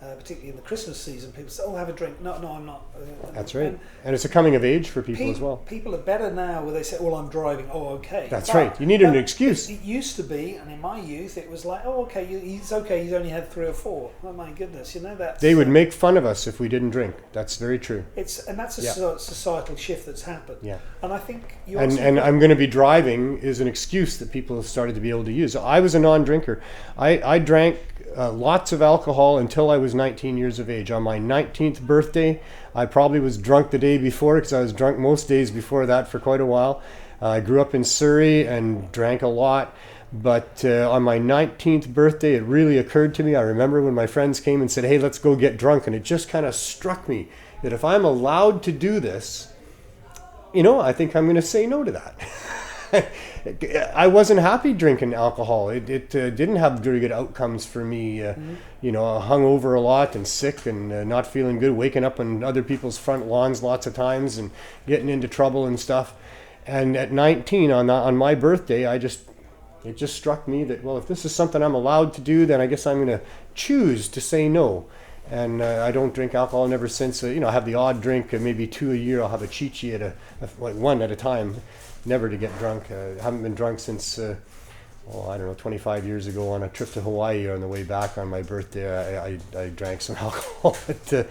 particularly in the Christmas season, people say, "Oh, have a drink." No, I'm not. That's right. And it's a coming of age for people as well. People are better now where they say, "Well, I'm driving." Oh, okay. That's right. You need an excuse. It used to be, and in my youth, it was like, "Oh, okay, he's okay. He's only had 3 or 4." Oh my goodness, that. They would make fun of us if we didn't drink. That's very true. That's a societal shift that's happened. Yeah. And I think and I'm going to be driving is an excuse that people have started to be able to use. I was a non-drinker. I drank lots of alcohol until I was 19 years of age. On my 19th birthday, I probably was drunk the day before because I was drunk most days before that for quite a while. I grew up in Surrey and drank a lot. But on my 19th birthday, it really occurred to me. I remember when my friends came and said, "Hey, let's go get drunk." And it just kind of struck me that if I'm allowed to do this, I think I'm going to say no to that. I wasn't happy drinking alcohol. It didn't have very good outcomes for me. Hung over a lot and sick and not feeling good, waking up on other people's front lawns lots of times and getting into trouble and stuff. And at 19, on my birthday, it just struck me that, well, if this is something I'm allowed to do, then I guess I'm going to choose to say no. And I don't drink alcohol ever since. I have the odd drink, maybe 2 a year. I'll have a chichi like one at a time. Never to get drunk. I haven't been drunk since I don't know, 25 years ago on a trip to Hawaii on the way back on my birthday, I drank some alcohol. But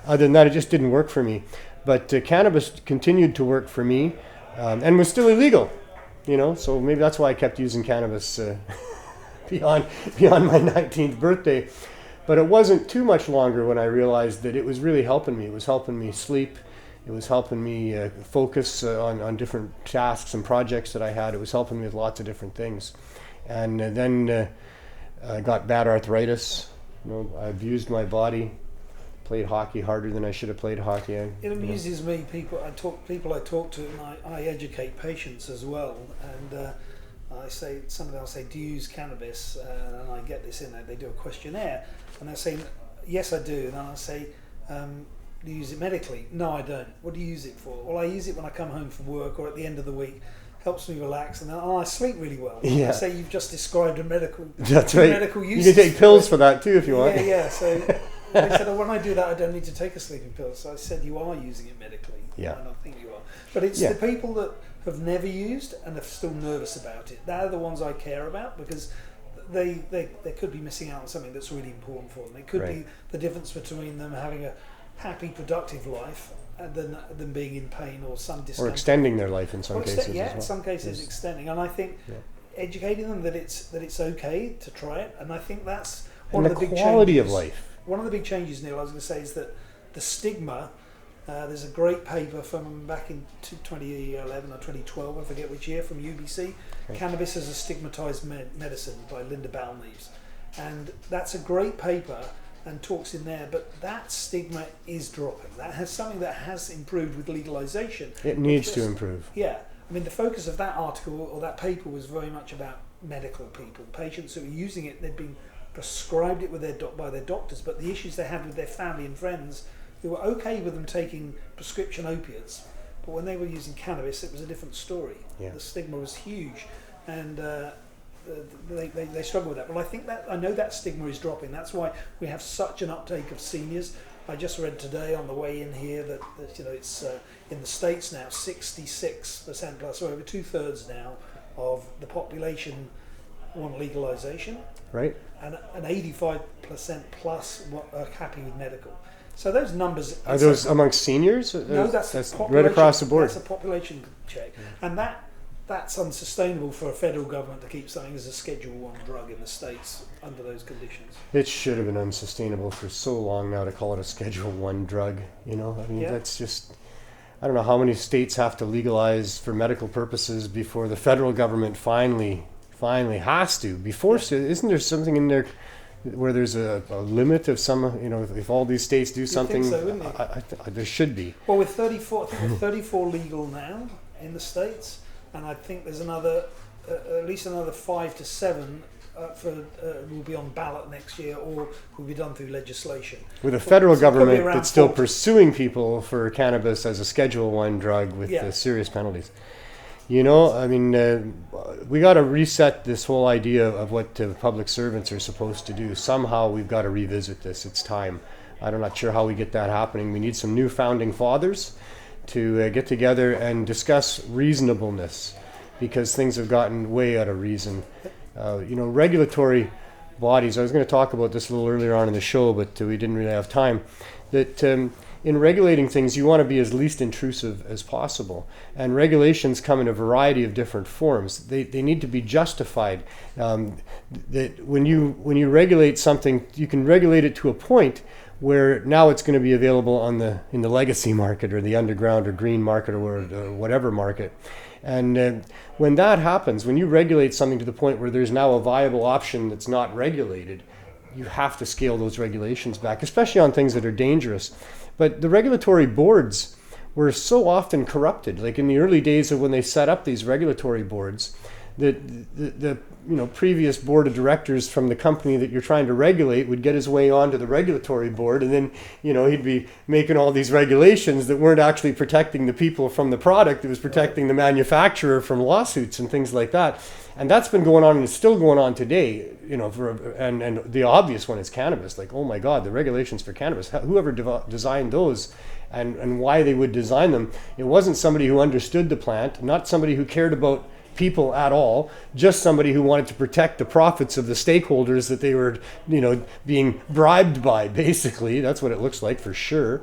other than that, it just didn't work for me. But cannabis continued to work for me and was still illegal, so maybe that's why I kept using cannabis beyond my 19th birthday. But it wasn't too much longer when I realized that it was really helping me. It was helping me sleep. It was helping me focus on different tasks and projects that I had. It was helping me with lots of different things. And then I got bad arthritis. I abused my body. Played hockey harder than I should have played hockey. It amuses me. People I talk to, and I educate patients as well. And I say, somebody will say, "Do you use cannabis?" And I get this in there. They do a questionnaire, and they're saying, "Yes, I do." And then I say, "Do you use it medically?" "No, I don't." "What do you use it for?" "Well, I use it when I come home from work or at the end of the week. Helps me relax, and then I sleep really well." Yeah. I say, "You've just described a medical. That's right. Medical use. You can take pills for that too if you want. Yeah. So they said, "Oh, when I do that, I don't need to take a sleeping pill." So I said, "You are using it medically." Yeah. And I think you are. But it's the people that have never used and are still nervous about it. They're the ones I care about, because they could be missing out on something that's really important for them. It could be the difference between them having a happy, productive life and than being in pain or some discomfort. Or extending their life in some cases. Yeah, as well. in some cases extending. And I think educating them that it's okay to try it. And I think that's one of the big changes. quality of life. One of the big changes, Neil, I was going to say, is that the stigma. There's a great paper from back in 2011 or 2012, I forget which year, from UBC, Cannabis as a Stigmatized Medicine by Linda Balneves. And that's a great paper and talks in there, but that stigma is dropping. That has something that has improved with legalization. It needs to improve. Yeah. I mean, the focus of that article or that paper was very much about medical people, patients who were using it. They'd been prescribed it with by their doctors, but the issues they had with their family and friends, they were okay with them taking prescription opiates, but when they were using cannabis, it was a different story. Yeah. The stigma was huge, and they struggle with that. But I know that stigma is dropping. That's why we have such an uptake of seniors. I just read today on the way in here that it's in the States now 66% plus, so over 2/3 now of the population want legalization, right? And 85% plus are happy with medical. So those numbers are those amongst seniors? No, that's right across the board. That's a population check, and that's unsustainable for a federal government to keep something as a Schedule 1 drug in the States under those conditions. It should have been unsustainable for so long now to call it a Schedule 1 drug. That's just. I don't know how many states have to legalize for medical purposes before the federal government finally has to. Isn't there something in there where there's a limit of some, if all these states do something? You'd think so, wouldn't you? There should be. Well, with 34 legal now in the States, and I think there's at least another 5 to 7 will be on ballot next year or will be done through legislation. With a federal government that's still pursuing people for cannabis as a Schedule 1 drug with serious penalties. We got to reset this whole idea of what public servants are supposed to do. Somehow we've got to revisit this. It's time. I'm not sure how we get that happening. We need some new founding fathers to get together and discuss reasonableness, because things have gotten way out of reason. Regulatory bodies, I was going to talk about this a little earlier on in the show, but we didn't really have time, that in regulating things, you want to be as least intrusive as possible. And regulations come in a variety of different forms. They need to be justified. That when you regulate something, you can regulate it to a point where now it's going to be available in the legacy market or the underground or green market or whatever market. And when that happens, when you regulate something to the point where there's now a viable option that's not regulated, you have to scale those regulations back, especially on things that are dangerous. But the regulatory boards were so often corrupted. Like in the early days of when they set up these regulatory boards, the previous board of directors from the company that you're trying to regulate would get his way onto the regulatory board, and then he'd be making all these regulations that weren't actually protecting the people from the product. It was protecting the manufacturer from lawsuits and things like that. And that's been going on and it's still going on today. And the obvious one is cannabis. Like, oh my God, the regulations for cannabis. Whoever designed those and why they would design them, it wasn't somebody who understood the plant, not somebody who cared about people at all, just somebody who wanted to protect the profits of the stakeholders that they were, being bribed by, basically. That's what it looks like for sure.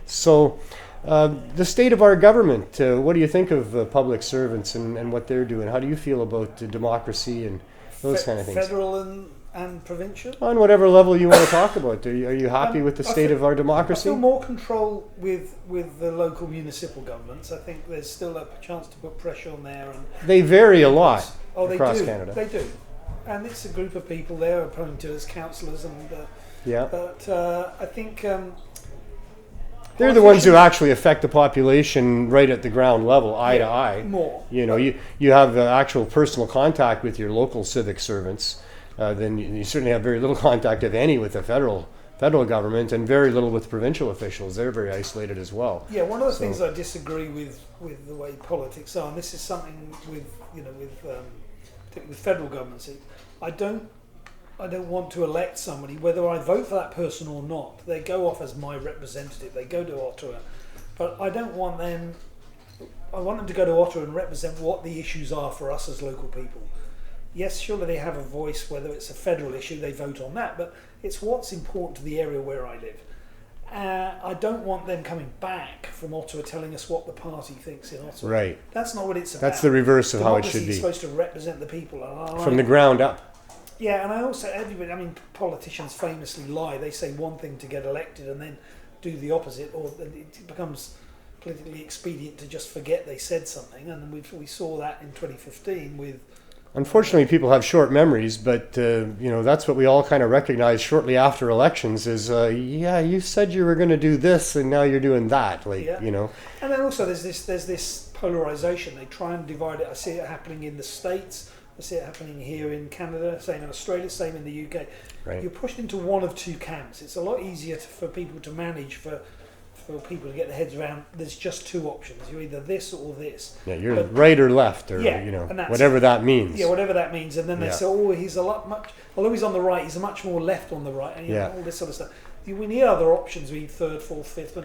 So the state of our government, what do you think of public servants and what they're doing? How do you feel about democracy and those kind of things? Federal and provincial? On whatever level you want to talk about. Are you happy with the state of our democracy? I feel more control with the local municipal governments. I think there's still a chance to put pressure on there. And they vary a lot across do. Canada. They do. And it's a group of people there appointed as councillors. But I think... they're the ones who actually affect the population right at the ground level, eye to eye. More. You have actual personal contact with your local civic servants. Then you certainly have very little contact, if any, with the federal government, and very little with provincial officials. They're very isolated as well. Yeah, one of the things I disagree with the way politics are, and this is something with federal governments. I don't want to elect somebody, whether I vote for that person or not. They go off as my representative. They go to Ottawa, but I don't want them. I want them to go to Ottawa and represent what the issues are for us as local people. Yes, surely they have a voice, whether it's a federal issue, they vote on that, but it's what's important to the area where I live. I don't want them coming back from Ottawa telling us what the party thinks in Ottawa. Right. That's not what it's about. That's the reverse of how it should be. Democracy is supposed to represent the people. From the ground up. Yeah, and I also, politicians famously lie. They say one thing to get elected and then do the opposite, or it becomes politically expedient to just forget they said something. And we saw that in 2015 with... Unfortunately, people have short memories, but that's what we all kind of recognize shortly after elections is, you said you were going to do this and now you're doing that, And then also there's this polarization. They try and divide it. I see it happening in the States. I see it happening here in Canada, same in Australia, same in the UK. Right. You're pushed into one of two camps. It's a lot easier for people to manage, for people to get their heads around. There's just two options. You're either this or this. Yeah, you're right or left, or whatever that means. Yeah, whatever that means. And then they say, he's although he's on the right, he's much more left on the right, and all this sort of stuff. We need other options. We need third, fourth, fifth,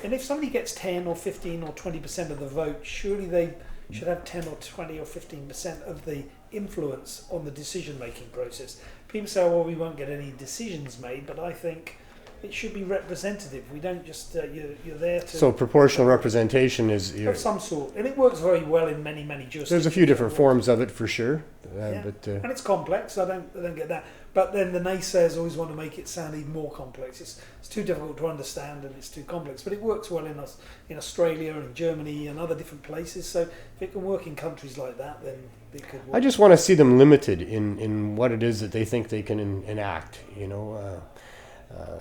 and if somebody gets 10 or 15 or 20% of the vote, surely they should have 10 or 20 or 15% of the influence on the decision-making process. People say, we won't get any decisions made, but I think it should be representative. We don't just you're there to. So proportional representation is of some sort, and it works very well in many jurisdictions. There's a few different forms of it for sure, but and it's complex. I don't get that. But then the naysayers always want to make it sound even more complex. It's too difficult to understand and it's too complex. But it works well in Australia and Germany and other different places. So if it can work in countries like that, then it could work. I just want to see them limited in what it is that they think they can enact.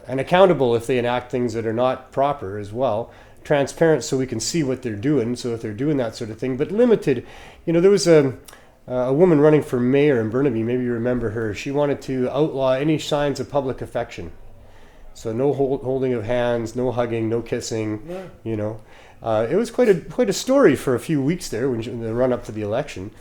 And accountable if they enact things that are not proper as well. Transparent so we can see what they're doing, so if they're doing that sort of thing. But limited, there was a woman running for mayor in Burnaby, maybe you remember her. She wanted to outlaw any signs of public affection. So no holding of hands, no hugging, no kissing, It was quite a story for a few weeks there in the run up to the election.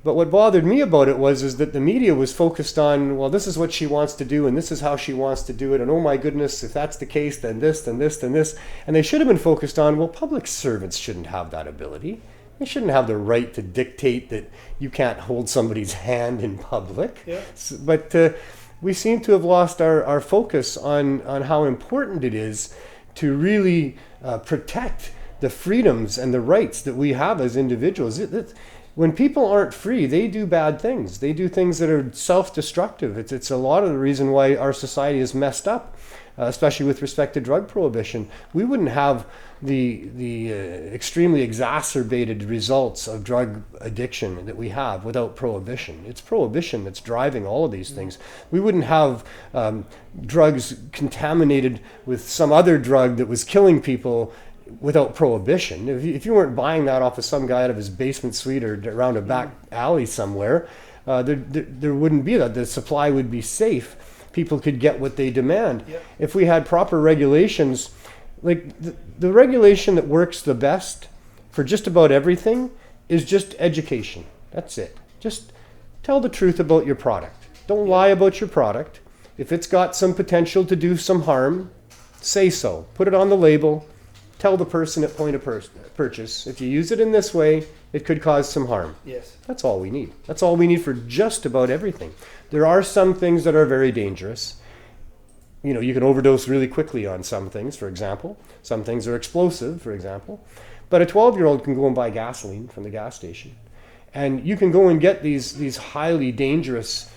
But what bothered me about it was that the media was focused on, well, this is what she wants to do, and this is how she wants to do it, and oh my goodness, if that's the case, then this, then this, then this. And they should have been focused on, well, public servants shouldn't have that ability. They shouldn't have the right to dictate that you can't hold somebody's hand in public. Yeah. But we seem to have lost our focus on how important it is to really protect the freedoms and the rights that we have as individuals. When people aren't free, they do bad things. They do things that are self-destructive. It's a lot of the reason why our society is messed up, especially with respect to drug prohibition. We wouldn't have the extremely exacerbated results of drug addiction that we have without prohibition. It's prohibition that's driving all of these things. We wouldn't have drugs contaminated with some other drug that was killing people without prohibition. If you weren't buying that off of some guy out of his basement suite or around a back alley somewhere, there wouldn't be that. The supply would be safe. People could get what they demand. Yep. If we had proper regulations, like the regulation that works the best for just about everything is just education. That's it. Just tell the truth about your product. Don't lie about your product. If it's got some potential to do some harm, say so. Put it on the label. tell the person at point of purchase, if you use it in this way, it could cause some harm. Yes. That's all we need. That's all we need for just about everything. There are some things that are very dangerous. You know, you can overdose really quickly on some things, for example. Some things are explosive, for example. But a 12-year-old can go and buy gasoline from the gas station. And you can go and get these highly dangerous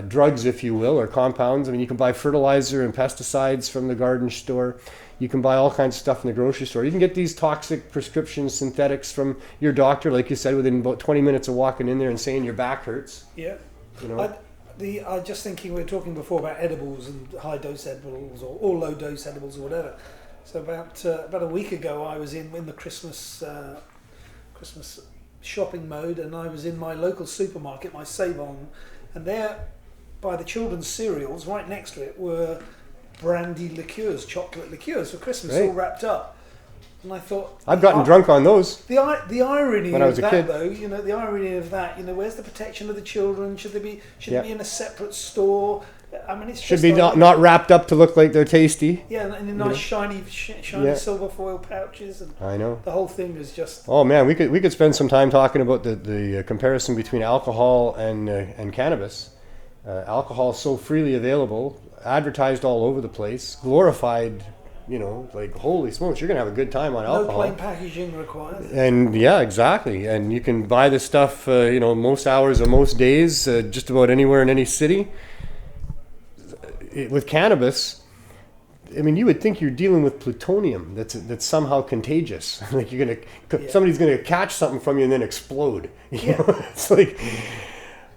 drugs, if you will, or compounds. I mean, you can buy fertilizer and pesticides from the garden store. You can buy all kinds of stuff in the grocery store. You can get these toxic prescription synthetics from your doctor, like you said, within about 20 minutes of walking in there and saying your back hurts. Yeah. You know? I just thinking, we were talking before about edibles and high dose edibles or low dose edibles or whatever. So about a week ago, I was in the Christmas shopping mode, and I was in my local supermarket, my Save-On, and there, by the children's cereals, right next to it were brandy liqueurs, chocolate liqueurs for Christmas, all wrapped up. And I thought, I've gotten drunk on those. The irony when I was of a that, kid. though, you know, the irony of that, you know, where's the protection of the children? Should it be in a separate store? I mean, it's Should just be not wrapped up to look like they're tasty. Yeah, and in nice shiny silver foil pouches, and I know the whole thing is just. Oh man, we could spend some time talking about the comparison between alcohol and cannabis. Alcohol is so freely available, advertised all over the place, glorified. You know, like, holy smokes, you're going to have a good time on alcohol. No plain packaging required. And yeah, exactly. And you can buy this stuff, most hours of most days, just about anywhere in any city. With cannabis, I mean, you would think you're dealing with plutonium that's somehow contagious. Like somebody's going to catch something from you and then explode. You know? It's like...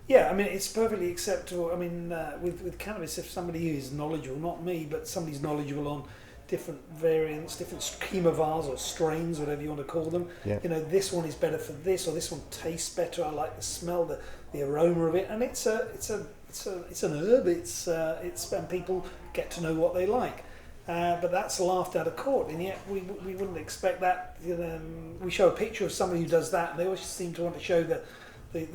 Yeah, I mean, it's perfectly acceptable. I mean, with cannabis, if somebody is knowledgeable, not me, but somebody's knowledgeable on different variants, different chemovars or strains, whatever you want to call them. Yeah. You know, this one is better for this, or this one tastes better. I like the smell, the aroma of it, and it's an herb. It's and people get to know what they like. But that's laughed out of court, and yet we wouldn't expect that. You know, we show a picture of somebody who does that, and they always seem to want to show the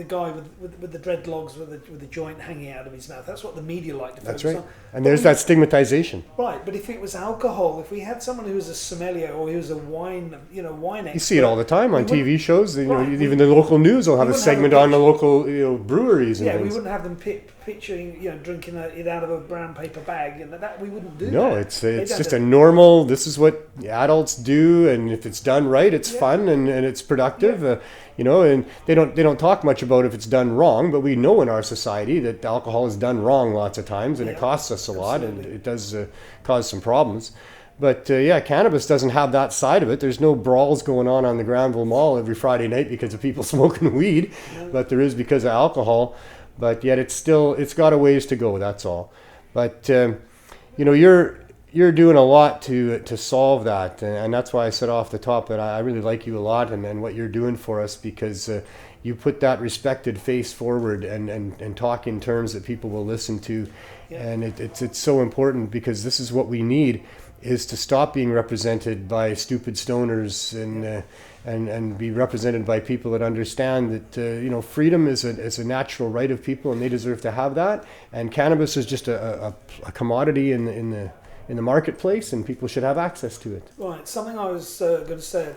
guy with the dreadlocks with the joint hanging out of his mouth. That's what the media like to focus on. And there's that stigmatization. Right, but if it was alcohol, if we had someone who was a sommelier or who was a wine expert, you see it all the time on TV shows. Even the local news will have a segment on the local breweries and things. We wouldn't have them picturing drinking it out of a brown paper bag, and that we wouldn't do that. No, it's just a normal. This is what adults do, and if it's done right, it's fun and it's productive. And they don't talk much about if it's done wrong, but we know in our society that alcohol is done wrong lots of times, and it costs us a lot, and it does cause some problems. But cannabis doesn't have that side of it. There's no brawls going on the Granville Mall every Friday night because of people smoking weed, but there is because of alcohol. But yet it's got a ways to go. That's all. But you're doing a lot to solve that, and that's why I said off the top that I really like you a lot and what you're doing for us, because you put that respected face forward and talk in terms that people will listen to, and it's so important, because this is what we need, is to stop being represented by stupid stoners and be represented by people that understand that freedom is a natural right of people, and they deserve to have that, and cannabis is just a commodity in the marketplace, and people should have access to it. Right. Something I was going to say,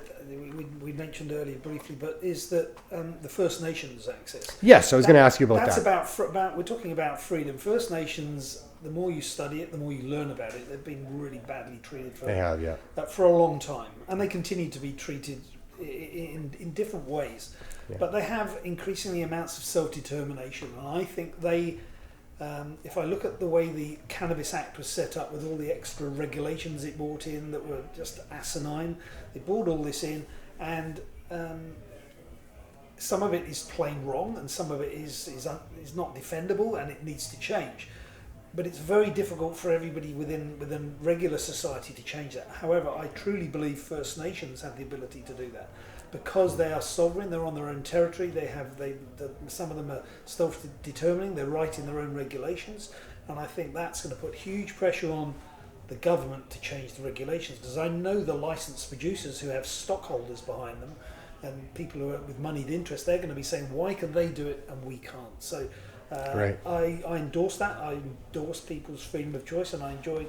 we mentioned earlier briefly, but is that the First Nations access. Yes, I was going to ask you about that. That's about we're talking about freedom. First Nations, the more you study it, the more you learn about it. They've been really badly treated for a long time, and they continue to be treated in different ways. Yeah. But they have increasingly amounts of self-determination, and I think they... if I look at the way the Cannabis Act was set up with all the extra regulations it brought in that were just asinine, they brought all this in, and some of it is plain wrong, and some of it is not defendable, and it needs to change. But it's very difficult for everybody within regular society to change that. However, I truly believe First Nations have the ability to do that. Because they are sovereign, they're on their own territory. Some of them are self-determining. They're writing their own regulations, and I think that's going to put huge pressure on the government to change the regulations. Because I know the licensed producers who have stockholders behind them, and people who are with moneyed interest, they're going to be saying, "Why can they do it and we can't?" So, I endorse that. I endorse people's freedom of choice, and I enjoy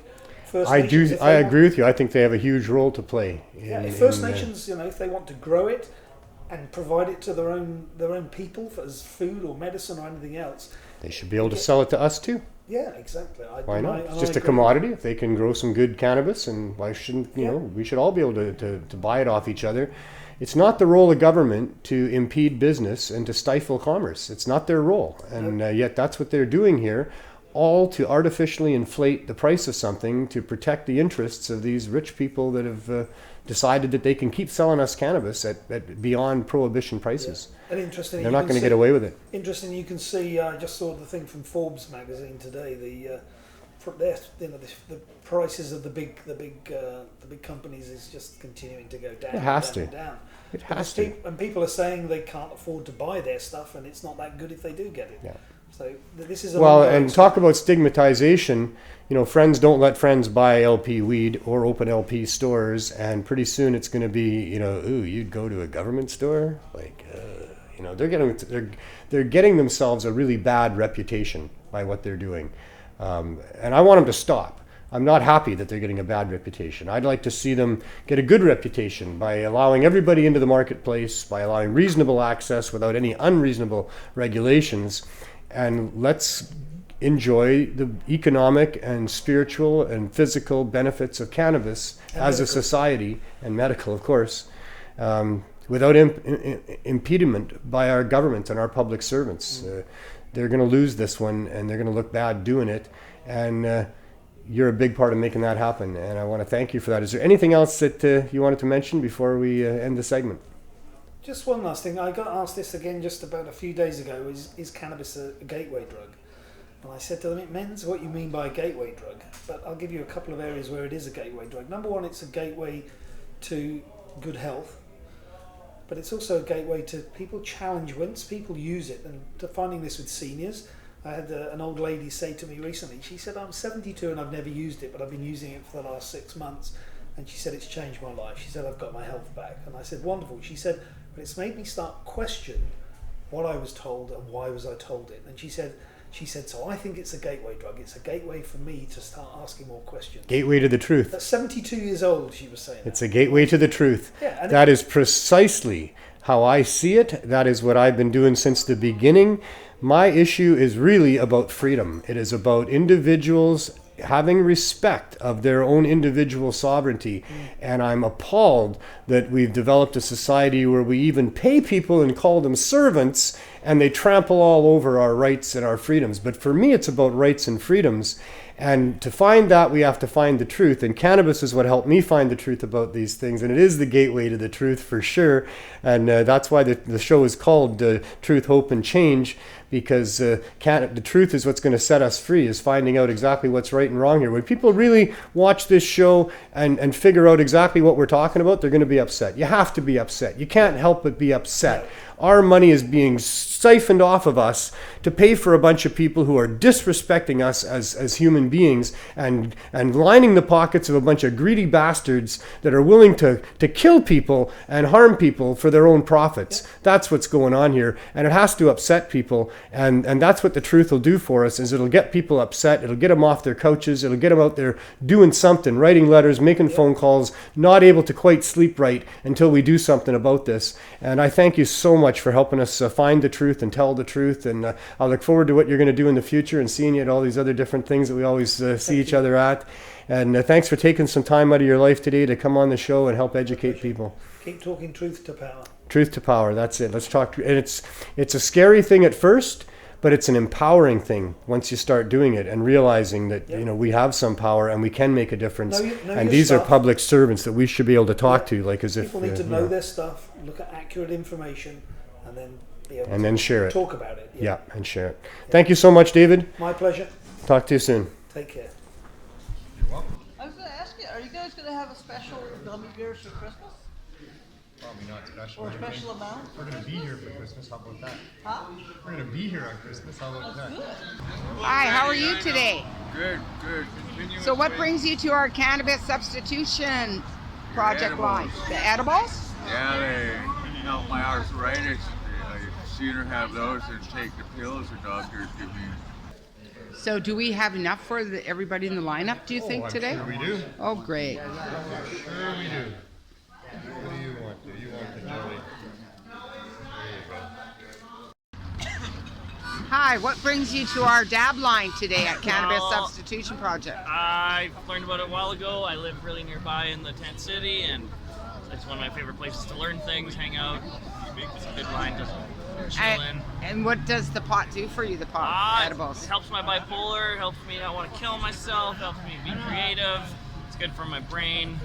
First I Nations, do. if I they agree with you. I think they have a huge role to play. if First Nations, if they want to grow it and provide it to their own people as food or medicine or anything else, they should be able to sell it to us too. Yeah, exactly. Why not? It's just a commodity. If they can grow some good cannabis, and why shouldn't we should all be able to buy it off each other. It's not the role of government to impede business and to stifle commerce. It's not their role, and yet that's what they're doing here, all to artificially inflate the price of something to protect the interests of these rich people that have decided that they can keep selling us cannabis at beyond prohibition prices. Yeah. And interesting, they're not going to get away with it. Interesting, you can see. I just saw the thing from Forbes magazine today. The prices of the big companies is just continuing to go down. It has down, to. down. It has to. And people are saying they can't afford to buy their stuff, and it's not that good if they do get it. Yeah. So this is and talk about stigmatization. Friends don't let friends buy LP weed or open LP stores, and pretty soon it's going to be, ooh, you'd go to a government store, they're getting themselves a really bad reputation by what they're doing, and I want them to stop. I'm not happy that they're getting a bad reputation. I'd like to see them get a good reputation by allowing everybody into the marketplace, by allowing reasonable access without any unreasonable regulations, and let's enjoy the economic and spiritual and physical benefits of cannabis as a society, and medical, of course, without impediment by our government and our public servants. They're going to lose this one, and they're going to look bad doing it. And you're a big part of making that happen, and I want to thank you for that. Is there anything else that you wanted to mention before we end the segment? Just one last thing. I got asked this again just about a few days ago. Is cannabis a gateway drug? And I said to them, it depends what you mean by a gateway drug. But I'll give you a couple of areas where it is a gateway drug. Number one, it's a gateway to good health. But it's also a gateway to people challenge once people use it. And to finding this with seniors, I had an old lady say to me recently, she said, I'm 72 and I've never used it, but I've been using it for the last 6 months. And she said, it's changed my life. She said, I've got my health back. And I said, wonderful. She said, but it's made me start question what I was told and why was I told it. And she said, so I think it's a gateway drug. It's a gateway for me to start asking more questions. Gateway to the truth. At 72 years old, she was saying. It's a gateway to the truth. Yeah, that is precisely how I see it. That is what I've been doing since the beginning. My issue is really about freedom. It is about individuals having respect of their own individual sovereignty. And I'm appalled that we've developed a society where we even pay people and call them servants, and they trample all over our rights and our freedoms. But for me, it's about rights and freedoms. And to find that, we have to find the truth. And cannabis is what helped me find the truth about these things. And it is the gateway to the truth for sure. And that's why the show is called Truth, Hope, and Change, because the truth is what's going to set us free, is finding out exactly what's right and wrong here. When people really watch this show and figure out exactly what we're talking about, they're going to be upset. You have to be upset. You can't help but be upset. Our money is being siphoned off of us to pay for a bunch of people who are disrespecting us as human beings and lining the pockets of a bunch of greedy bastards that are willing to kill people and harm people for their own profits. That's what's going on here, and it has to upset people, and that's what the truth will do for us, is it'll get people upset, it'll get them off their couches, it'll get them out there doing something, writing letters, making phone calls, not able to quite sleep right until we do something about this. And I thank you so much for helping us find the truth and tell the truth, and I look forward to what you're going to do in the future and seeing you at all these other different things that we always see each other at. And thanks for taking some time out of your life today to come on the show and help educate people. Keep talking truth to power. Truth to power, that's it. Let's talk. And it's a scary thing at first, but it's an empowering thing once you start doing it and realizing that we have some power and we can make a difference. And these are public servants that we should be able to talk to, like as if people need to know their stuff, look at accurate information, and then be able and then share it. Talk about it. Yeah, and share it. Thank you so much, David. My pleasure. Talk to you soon. Take care. I was going to ask you, are you guys going to have a special gummy bears for Christmas? Probably not special. Or a special amount? We're going to be here for Christmas. How about that? Huh? We're going to be here on Christmas. How about that? Good. Hi, how are you today? Good, good. So what brings you to our Cannabis Substitution Project line? The edibles? Yeah, they help my arthritis. I sooner have those than take the pills the doctors give me. So do we have enough for everybody in the lineup, do you think, today? Sure we do. Oh, great. Sure we do. What do you want? Do you want the jelly? Hi, what brings you to our dab line today at Cannabis Substitution Project? I learned about it a while ago. I live really nearby in the tent city, and it's one of my favorite places to learn things, hang out. It's a good line to chill in. And what does the pot do for you, the pot edibles? It helps my bipolar, helps me not want to kill myself, helps me be creative. It's good for my brain.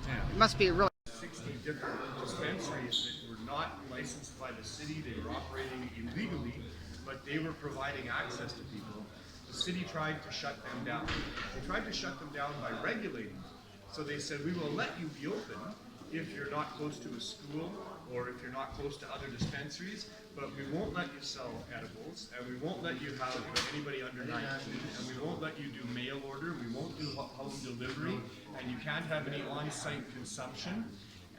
It must be a really 60 different dispensaries that were not licensed by the city. They were operating illegally, but they were providing access to people. The city tried to shut them down. They tried to shut them down by regulating them. So they said, we will let you be open if you're not close to a school or if you're not close to other dispensaries, but we won't let you sell edibles, and we won't let you have anybody under 19, and we won't let you do mail order, we won't do home delivery, and you can't have any on-site consumption.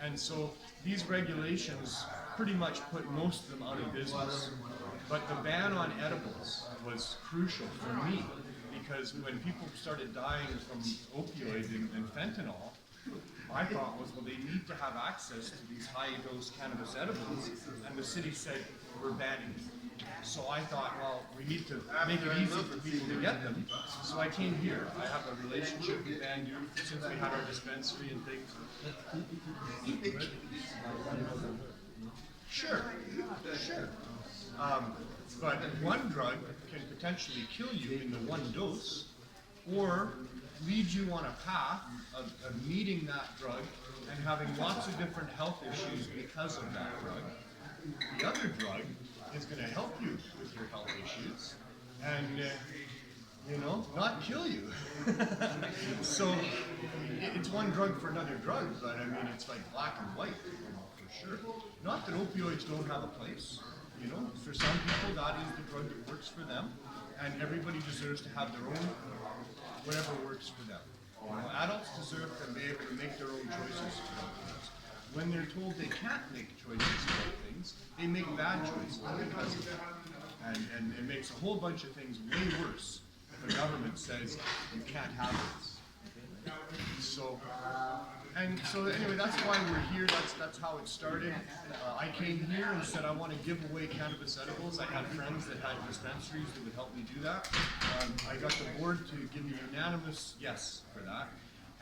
And so these regulations pretty much put most of them out of business. But the ban on edibles was crucial for me, because when people started dying from opioids and fentanyl, my thought was, well, they need to have access to these high-dose cannabis edibles, and the city said, we're banning them. So I thought, well, we need to make it easy for people to get them. So I came here. I have a relationship with Bandu since we had our dispensary and things. Sure. But one drug can potentially kill you in the one dose, or lead you on a path of needing that drug and having lots of different health issues because of that drug. The other drug is going to help you with your health issues and, not kill you. So it's one drug for another drug, but I mean, it's like black and white, for sure. Not that opioids don't have a place. For some people, that is the drug that works for them, and everybody deserves to have their own, whatever works for them. Adults deserve to be able to make their own choices about things. When they're told they can't make choices about things, they make bad choices because of that. And it makes a whole bunch of things way worse if the government says you can't have this. So anyway, that's why we're here. That's how it started. I came here and said I want to give away cannabis edibles. I had friends that had dispensaries that would help me do that. I got the board to give me a unanimous yes for that,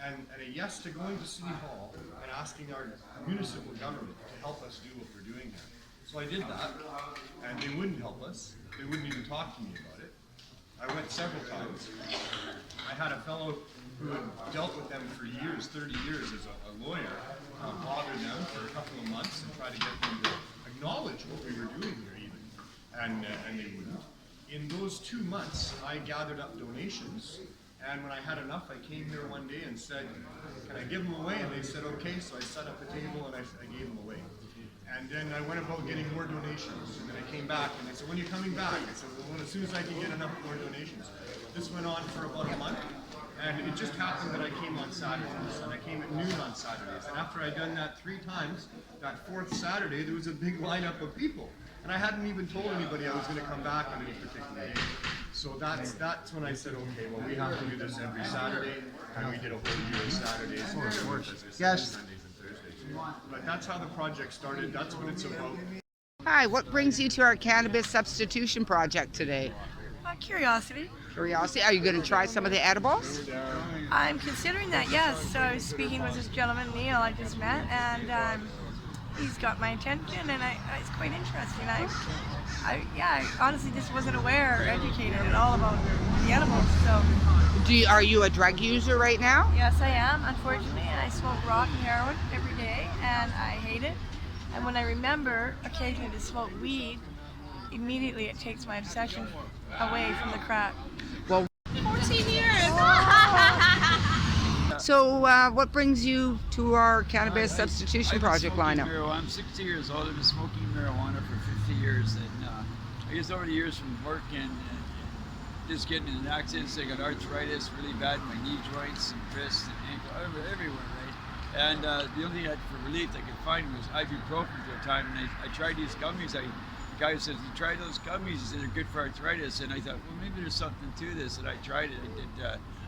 and a yes to going to City Hall and asking our municipal government to help us do what we're doing here. So I did that, and they wouldn't help us. They wouldn't even talk to me about it. I went several times. I had a fellow who had dealt with them for years, 30 years as a lawyer, bother them for a couple of months and try to get them to acknowledge what we were doing here even, and they wouldn't. In those 2 months, I gathered up donations, and when I had enough, I came here one day and said, can I give them away? And they said, okay, so I set up a table and I gave them away. And then I went about getting more donations, and then I came back, and they said, when are you coming back? I said, well, as soon as I can get enough more donations. This went on for about a month. And it just happened that I came on Saturdays, and I came at noon on Saturdays. And after I'd done that 3 times, that 4th Saturday, there was a big lineup of people. And I hadn't even told anybody I was going to come back on any particular day. So that's when I said, okay, well, we have to do this every Saturday. And we did a whole year of Saturdays, and Sundays and Thursdays. But that's how the project started. That's what it's about. Hi, what brings you to our Cannabis Substitution Project today? Curiosity. Curiosity. Are you going to try some of the edibles? I'm considering that, yes. So I was speaking with this gentleman, Neil, I just met, and he's got my attention, and it's quite interesting. I honestly just wasn't aware or educated at all about the edibles. So. Are you a drug user right now? Yes, I am, unfortunately. I smoke rock and heroin every day, and I hate it. And when I remember occasionally to smoke weed, immediately it takes my obsession away from the crack. Well, 14 years! So what brings you to our Cannabis Substitution Project lineup? I'm 60 years old. I've been smoking marijuana for 50 years. And I guess over the years from work and just getting in accidents, I got arthritis really bad in my knee joints and wrists and ankle, everywhere, right? And the only thing for relief I could find was ibuprofen for a time. And I tried these gummies. I the guy says, "You tried those gummies?" He said, "They're good for arthritis." And I thought, well, maybe there's something to this. And I tried it.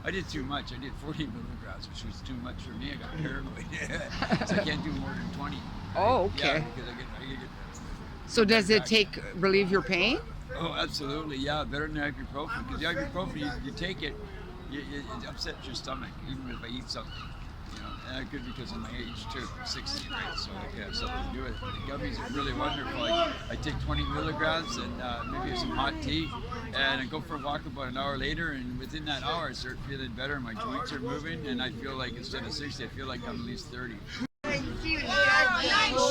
I did too much. I did 40 milligrams, which was too much for me. I got paranoid, so I can't do more than 20. Oh, okay. Yeah, because I get So does it relieve your pain? Oh, absolutely, yeah, better than ibuprofen. Because the ibuprofen, you take it, it upsets your stomach, even if I eat something. You know, and I could because of my age too, I'm 60, right? So I have something to do with it. The gummies are really wonderful. I take 20 milligrams and maybe some hot tea, and I go for a walk about an hour later, and within that hour I start feeling better. My joints are moving, and I feel like instead of 60, I feel like I'm at least 30. Nice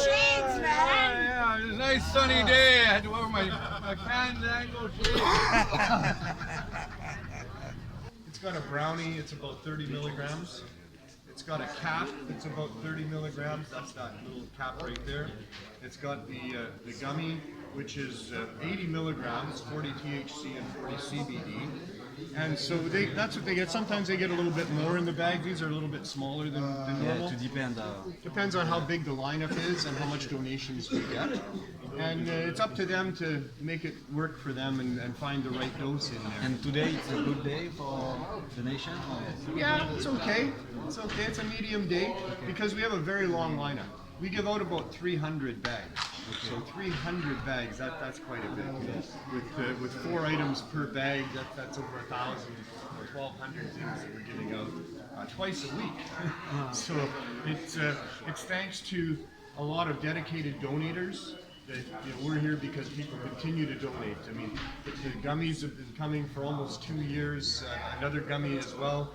shades, man. Yeah, it was a nice sunny day. I had to wear my Cannes angle shades. It's got a brownie. It's about 30 milligrams. It's got a cap. It's about 30 milligrams. That's that little cap right there. It's got the gummy, which is 80 milligrams, 40 THC and 40 CBD. And so that's what they get. Sometimes they get a little bit more in the bag. These are a little bit smaller than normal. Depends on how big the lineup is and how much donations we get. And it's up to them to make it work for them and find the right dose in there. And today it's a good day for donation? Or? Yeah, it's okay. It's okay. It's a medium day because we have a very long lineup. We give out about 300 bags. Okay. So 300 bags, that's quite a bit. With 4 items per bag, that's over 1,000 or 1,200 things that we're giving out twice a week. So it's thanks to a lot of dedicated donators that we're here because people continue to donate. I mean, the gummies have been coming for almost 2 years. Another gummy as well.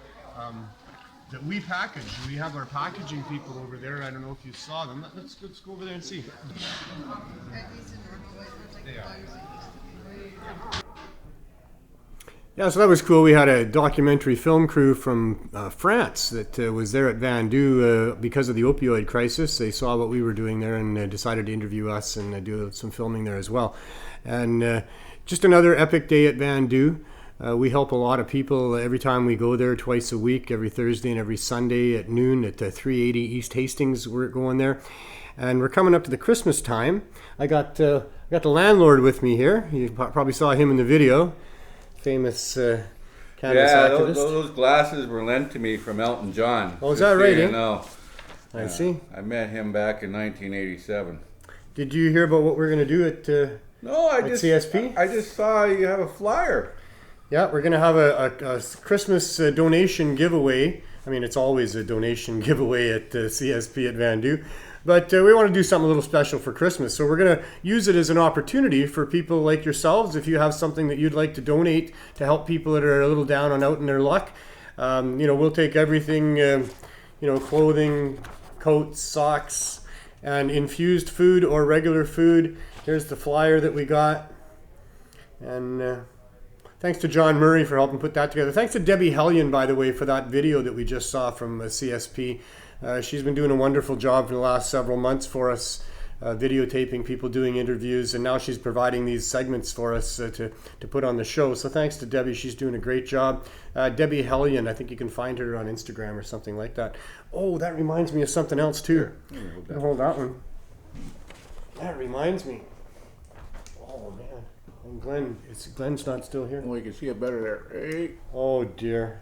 That we package. We have our packaging people over there. I don't know if you saw them. Let's go over there and see. They are. Yeah, so that was cool. We had a documentary film crew from France that was there at Vandu because of the opioid crisis. They saw what we were doing there and decided to interview us and do some filming there as well. And just another epic day at Vandu. We help a lot of people every time we go there, twice a week, every Thursday and every Sunday at noon at 380 East Hastings. We're going there. And we're coming up to the Christmas time. I got the landlord with me here. You probably saw him in the video. Famous cannabis activist. Those glasses were lent to me from Elton John. Oh, is that right? No. I see. I met him back in 1987. Did you hear about what we're going to do at CSP? I just saw you have a flyer. Yeah, we're going to have a Christmas donation giveaway. I mean, it's always a donation giveaway at CSP at Vandu. But we want to do something a little special for Christmas. So we're going to use it as an opportunity for people like yourselves. If you have something that you'd like to donate to help people that are a little down and out in their luck, we'll take everything, clothing, coats, socks, and infused food or regular food. Here's the flyer that we got. And thanks to John Murray for helping put that together. Thanks to Debbie Hellion, by the way, for that video that we just saw from CSP. She's been doing a wonderful job for the last several months for us, videotaping people doing interviews, and now she's providing these segments for us to put on the show. So thanks to Debbie. She's doing a great job. Debbie Hellion, I think you can find her on Instagram or something like that. Oh, that reminds me of something else too. Hold that one. That reminds me. Oh, man. And Glenn's not still here. Well, you can see it better there. Hey. Oh dear.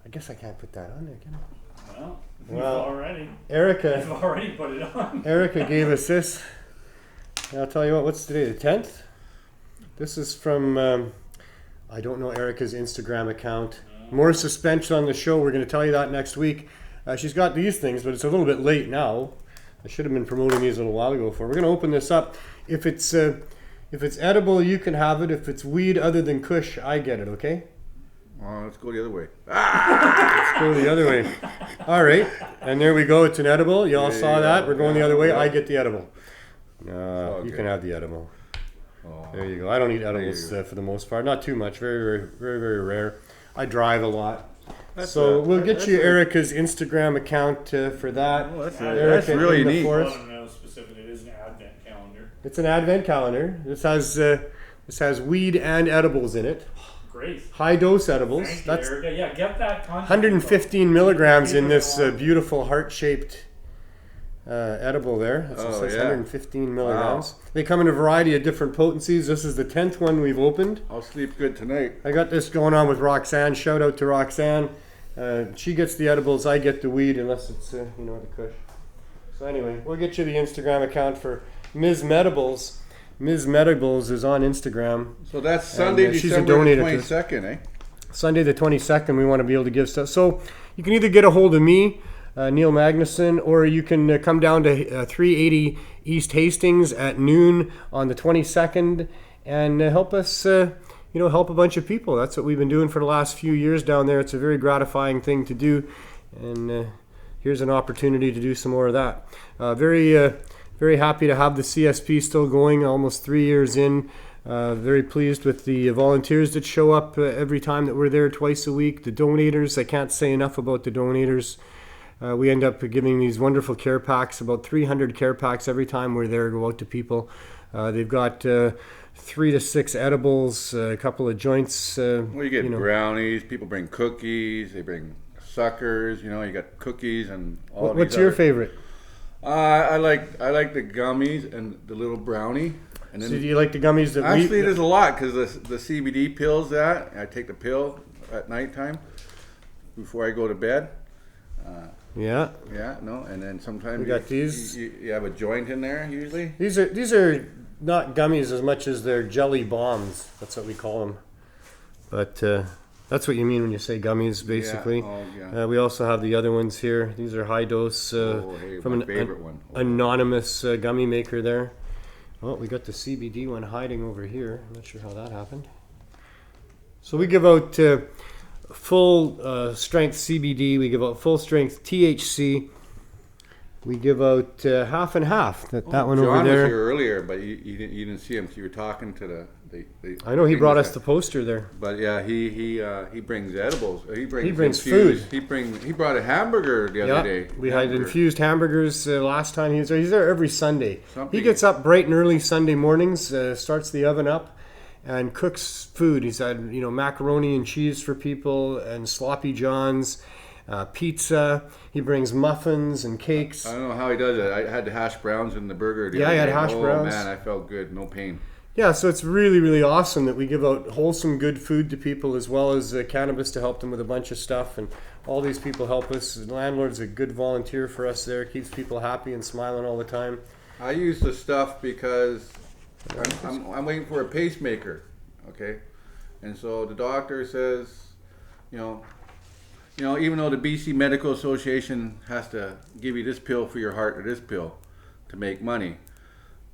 I guess I can't put that on there, can I? Well, already. Erica. You've already put it on. Erica gave us this. And I'll tell you what. What's today? The 10th. This is from. I don't know Erica's Instagram account. More suspense on the show. We're going to tell you that next week. She's got these things, but it's a little bit late now. I should have been promoting these a little while ago. We're going to open this up. If it's edible, you can have it. If it's weed other than Kush, I get it, okay? Let's go the other way. Let's go the other way. All right. And there we go. It's an edible. You all saw that. We're going the other way. I get the edible. You can have the edible. There you go. I don't eat edibles for the most part. Not too much. Very, very, very, very rare. I drive a lot. We'll get you Erica's Instagram account for that. Oh, that's really neat. I don't know specifically. It is an advent calendar. It's an advent calendar. This has weed and edibles in it. Great. High dose edibles. Thank you, That's Erica. Yeah, get that content. 115 milligrams in this beautiful heart-shaped edible there. That's Oh, 615 milligrams. Wow. They come in a variety of different potencies. This is the 10th one we've opened. I'll sleep good tonight. I got this going on with Roxanne. Shout out to Roxanne. She gets the edibles, I get the weed, unless it's, the kush. So anyway, we'll get you the Instagram account for Ms. Medibles. Ms. Medibles is on Instagram. So that's Sunday, December 22nd, eh? Sunday the 22nd, we want to be able to give stuff. So you can either get a hold of me, Neil Magnuson, or you can come down to 380 East Hastings at noon on the 22nd and help us, help a bunch of people. That's what we've been doing for the last few years down there. It's a very gratifying thing to do, and here's an opportunity to do some more of that. Very happy to have the CSP still going, almost 3 years in. Very pleased with the volunteers that show up every time that we're there twice a week. The donators, I can't say enough about the donators. We end up giving these wonderful care packs, about 300 care packs every time we're there, go out to people. They've got 3 to 6 edibles, a couple of joints. Well, you get brownies, people bring cookies, they bring suckers, you got cookies and all. What's your favorite? I like the gummies and the little brownie. And then, so do you like the gummies that actually there's a lot, because the CBD pills I take the pill at nighttime before I go to bed. And then sometimes we got these. You have a joint in there usually. These are not gummies as much as they're jelly bombs. That's what we call them. But that's what you mean when you say gummies, basically. We also have the other ones here. These are high dose from an anonymous gummy maker there. Well, we got the CBD one hiding over here. I'm not sure how that happened. So we give out full strength CBD. We give out full strength THC. We give out half and half. That one John over there. Was here earlier, but you didn't see him. So you were talking to the I know he brought us the poster there. But yeah, he brings edibles. He brings food. He brought a hamburger the other day. We had infused hamburgers last time he was there. He's there every Sunday. He gets up bright and early Sunday mornings, starts the oven up, and cooks food. He's had macaroni and cheese for people and sloppy johns. Pizza. He brings muffins and cakes. I don't know how he does it. I had the hash browns in the burger. I had hash browns. Oh man, I felt good. No pain. Yeah, so it's really, really awesome that we give out wholesome, good food to people, as well as cannabis to help them with a bunch of stuff. And all these people help us. The Landlord's a good volunteer for us there. Keeps people happy and smiling all the time. I use the stuff because I'm waiting for a pacemaker. Okay, and so the doctor says, even though the BC Medical Association has to give you this pill for your heart or this pill to make money,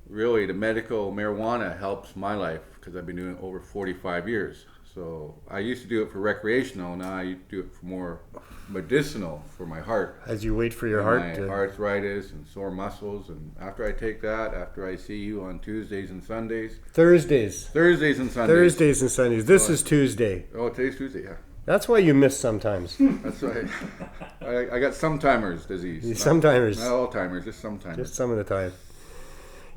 really the medical marijuana helps my life because I've been doing it over 45 years. So I used to do it for recreational. Now I do it for more medicinal for my heart. As you wait for your heart to... arthritis and sore muscles. And after I take that, after I see you on Tuesdays and Sundays. Thursdays and Sundays. This is Tuesday. Oh, today's Tuesday, yeah. That's why you miss sometimes. That's right. I got sometimers disease. Sometimers. Not all timers, just sometimes. Just some of the time.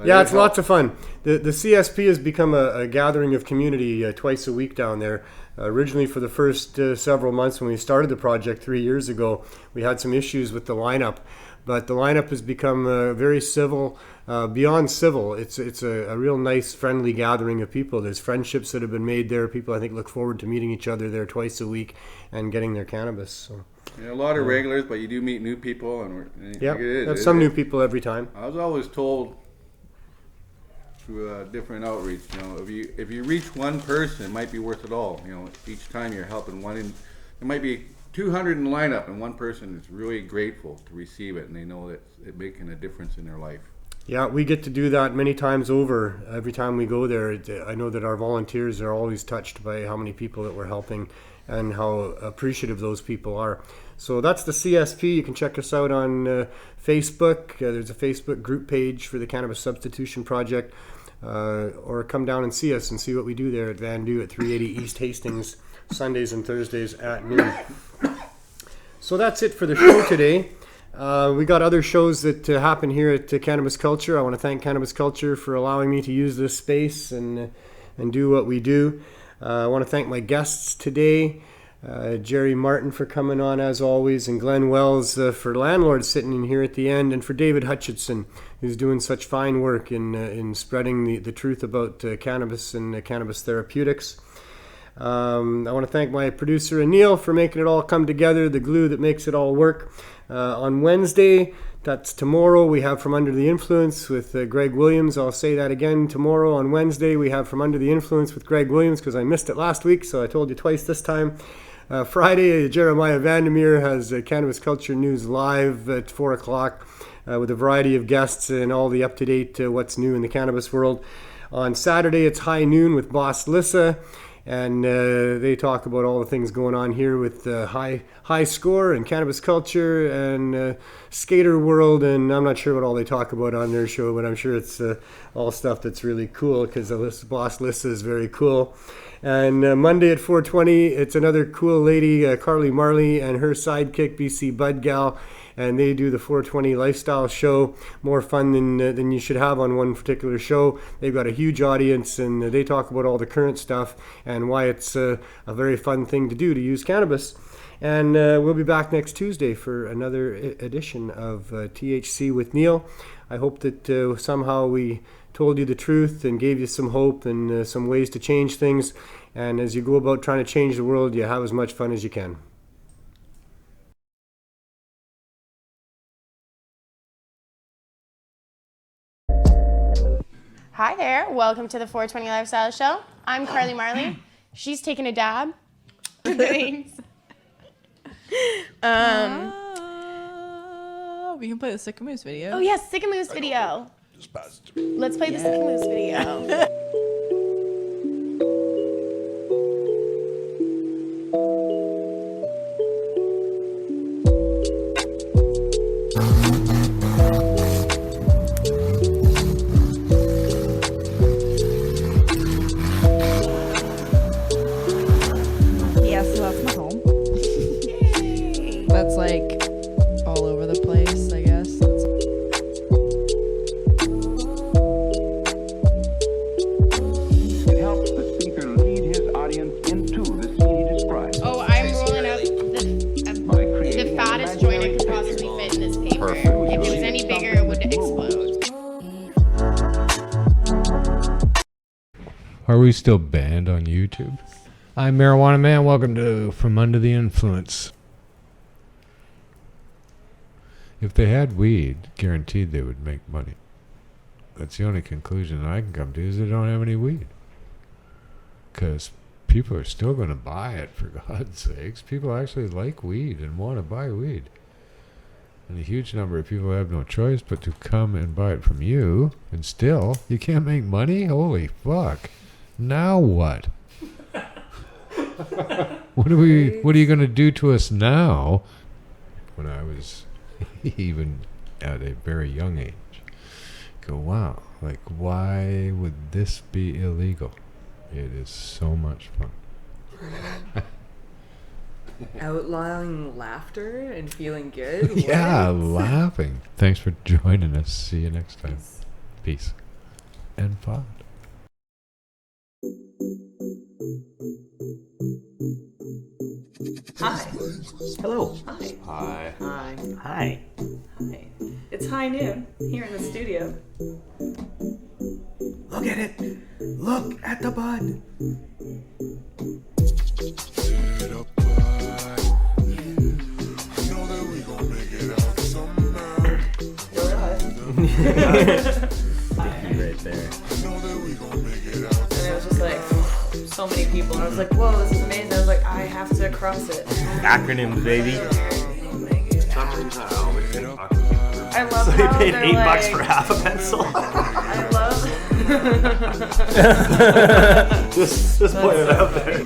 Yeah, it's lots of fun. The CSP has become a gathering of community twice a week down there. Originally, for the first several months when we started the project 3 years ago, we had some issues with the lineup. But the lineup has become very civil, beyond civil. It's a real nice, friendly gathering of people. There's friendships that have been made there. People, I think, look forward to meeting each other there twice a week and getting their cannabis. So. A lot of regulars, but you do meet new people. And there's some new people every time. I was always told through different outreach, if you reach one person, it might be worth it all. Each time you're helping one, there might be 200 in the lineup, and one person is really grateful to receive it, and they know that it's making a difference in their life. Yeah, we get to do that many times over. Every time we go there, I know that our volunteers are always touched by how many people that we're helping and how appreciative those people are. So that's the CSP. You can check us out on Facebook. There's a Facebook group page for the Cannabis Substitution Project. Or come down and see us and see what we do there at Van Du at 380 East Hastings, Sundays and Thursdays at noon. So that's it for the show today. We got other shows that happen here at Cannabis Culture. I want to thank Cannabis Culture for allowing me to use this space and do what we do. I want to thank my guests today. Jerry Martin for coming on as always, and Glenn Wells for Landlord sitting in here at the end, and for David Hutchinson, who's doing such fine work in spreading the truth about cannabis and cannabis therapeutics. I want to thank my producer Neil for making it all come together, the glue that makes it all work. On Wednesday, that's tomorrow, we have From Under the Influence with Greg Williams. I'll say that again. Tomorrow on Wednesday, we have From Under the Influence with Greg Williams, because I missed it last week, so I told you twice this time. Friday, Jeremiah Vandermeer has Cannabis Culture News live at 4 o'clock with a variety of guests and all the up-to-date what's new in the cannabis world. On Saturday, it's High Noon with Boss Lissa, and they talk about all the things going on here with high score and cannabis culture and skater world, and I'm not sure what all they talk about on their show, but I'm sure it's all stuff that's really cool, because Boss Lissa is very cool. And Monday at 4:20, it's another cool lady, Carly Marley, and her sidekick, BC Bud Gal, and they do the 420 lifestyle show. More fun than you should have on one particular show. They've got a huge audience, and they talk about all the current stuff and why it's a very fun thing to do to use cannabis. And we'll be back next Tuesday for another edition of THC with Neil. I hope that somehow we told you the truth and gave you some hope and some ways to change things. And as you go about trying to change the world, you have as much fun as you can. Hi there, welcome to the 420 Lifestyle Show. I'm Carly Marley. She's taking a dab. Thanks. We can play the Sick Moose video. Oh yes, Sick Moose video. Let's play the Sick Moose video. That's like all over the place, I guess. It helps the speaker lead his audience into the scene he describes. Oh, I'm rolling out the fattest joint I could possibly fit in this paper. Perfect. If it was any bigger, it would explode. Are we still banned on YouTube? I'm Marijuana Man. Welcome to From Under the Influence. If they had weed, guaranteed they would make money. That's the only conclusion I can come to, is they don't have any weed. Because people are still going to buy it, for God's sakes. People actually like weed and want to buy weed. And a huge number of people have no choice but to come and buy it from you. And still, you can't make money? Holy fuck. Now what? What are you going to do to us now? When I was even at a very young age, go, wow, like, why would this be illegal? It is so much fun. Outlawing laughter and feeling good? Yeah, What? laughing. Thanks for joining us. See you next time. Peace. And pod. Hi. Hello. Hi. Hi. Hi. Hi. Hi. It's high noon here in the studio. Look at it. Look at the bud. Right there. And it was just like so many people, and I was like, "Whoa, this is amazing!" I was like, "I have to cross it." Acronyms, baby. I love So how you paid they're $8 like, for half a pencil. I love. just put it out there.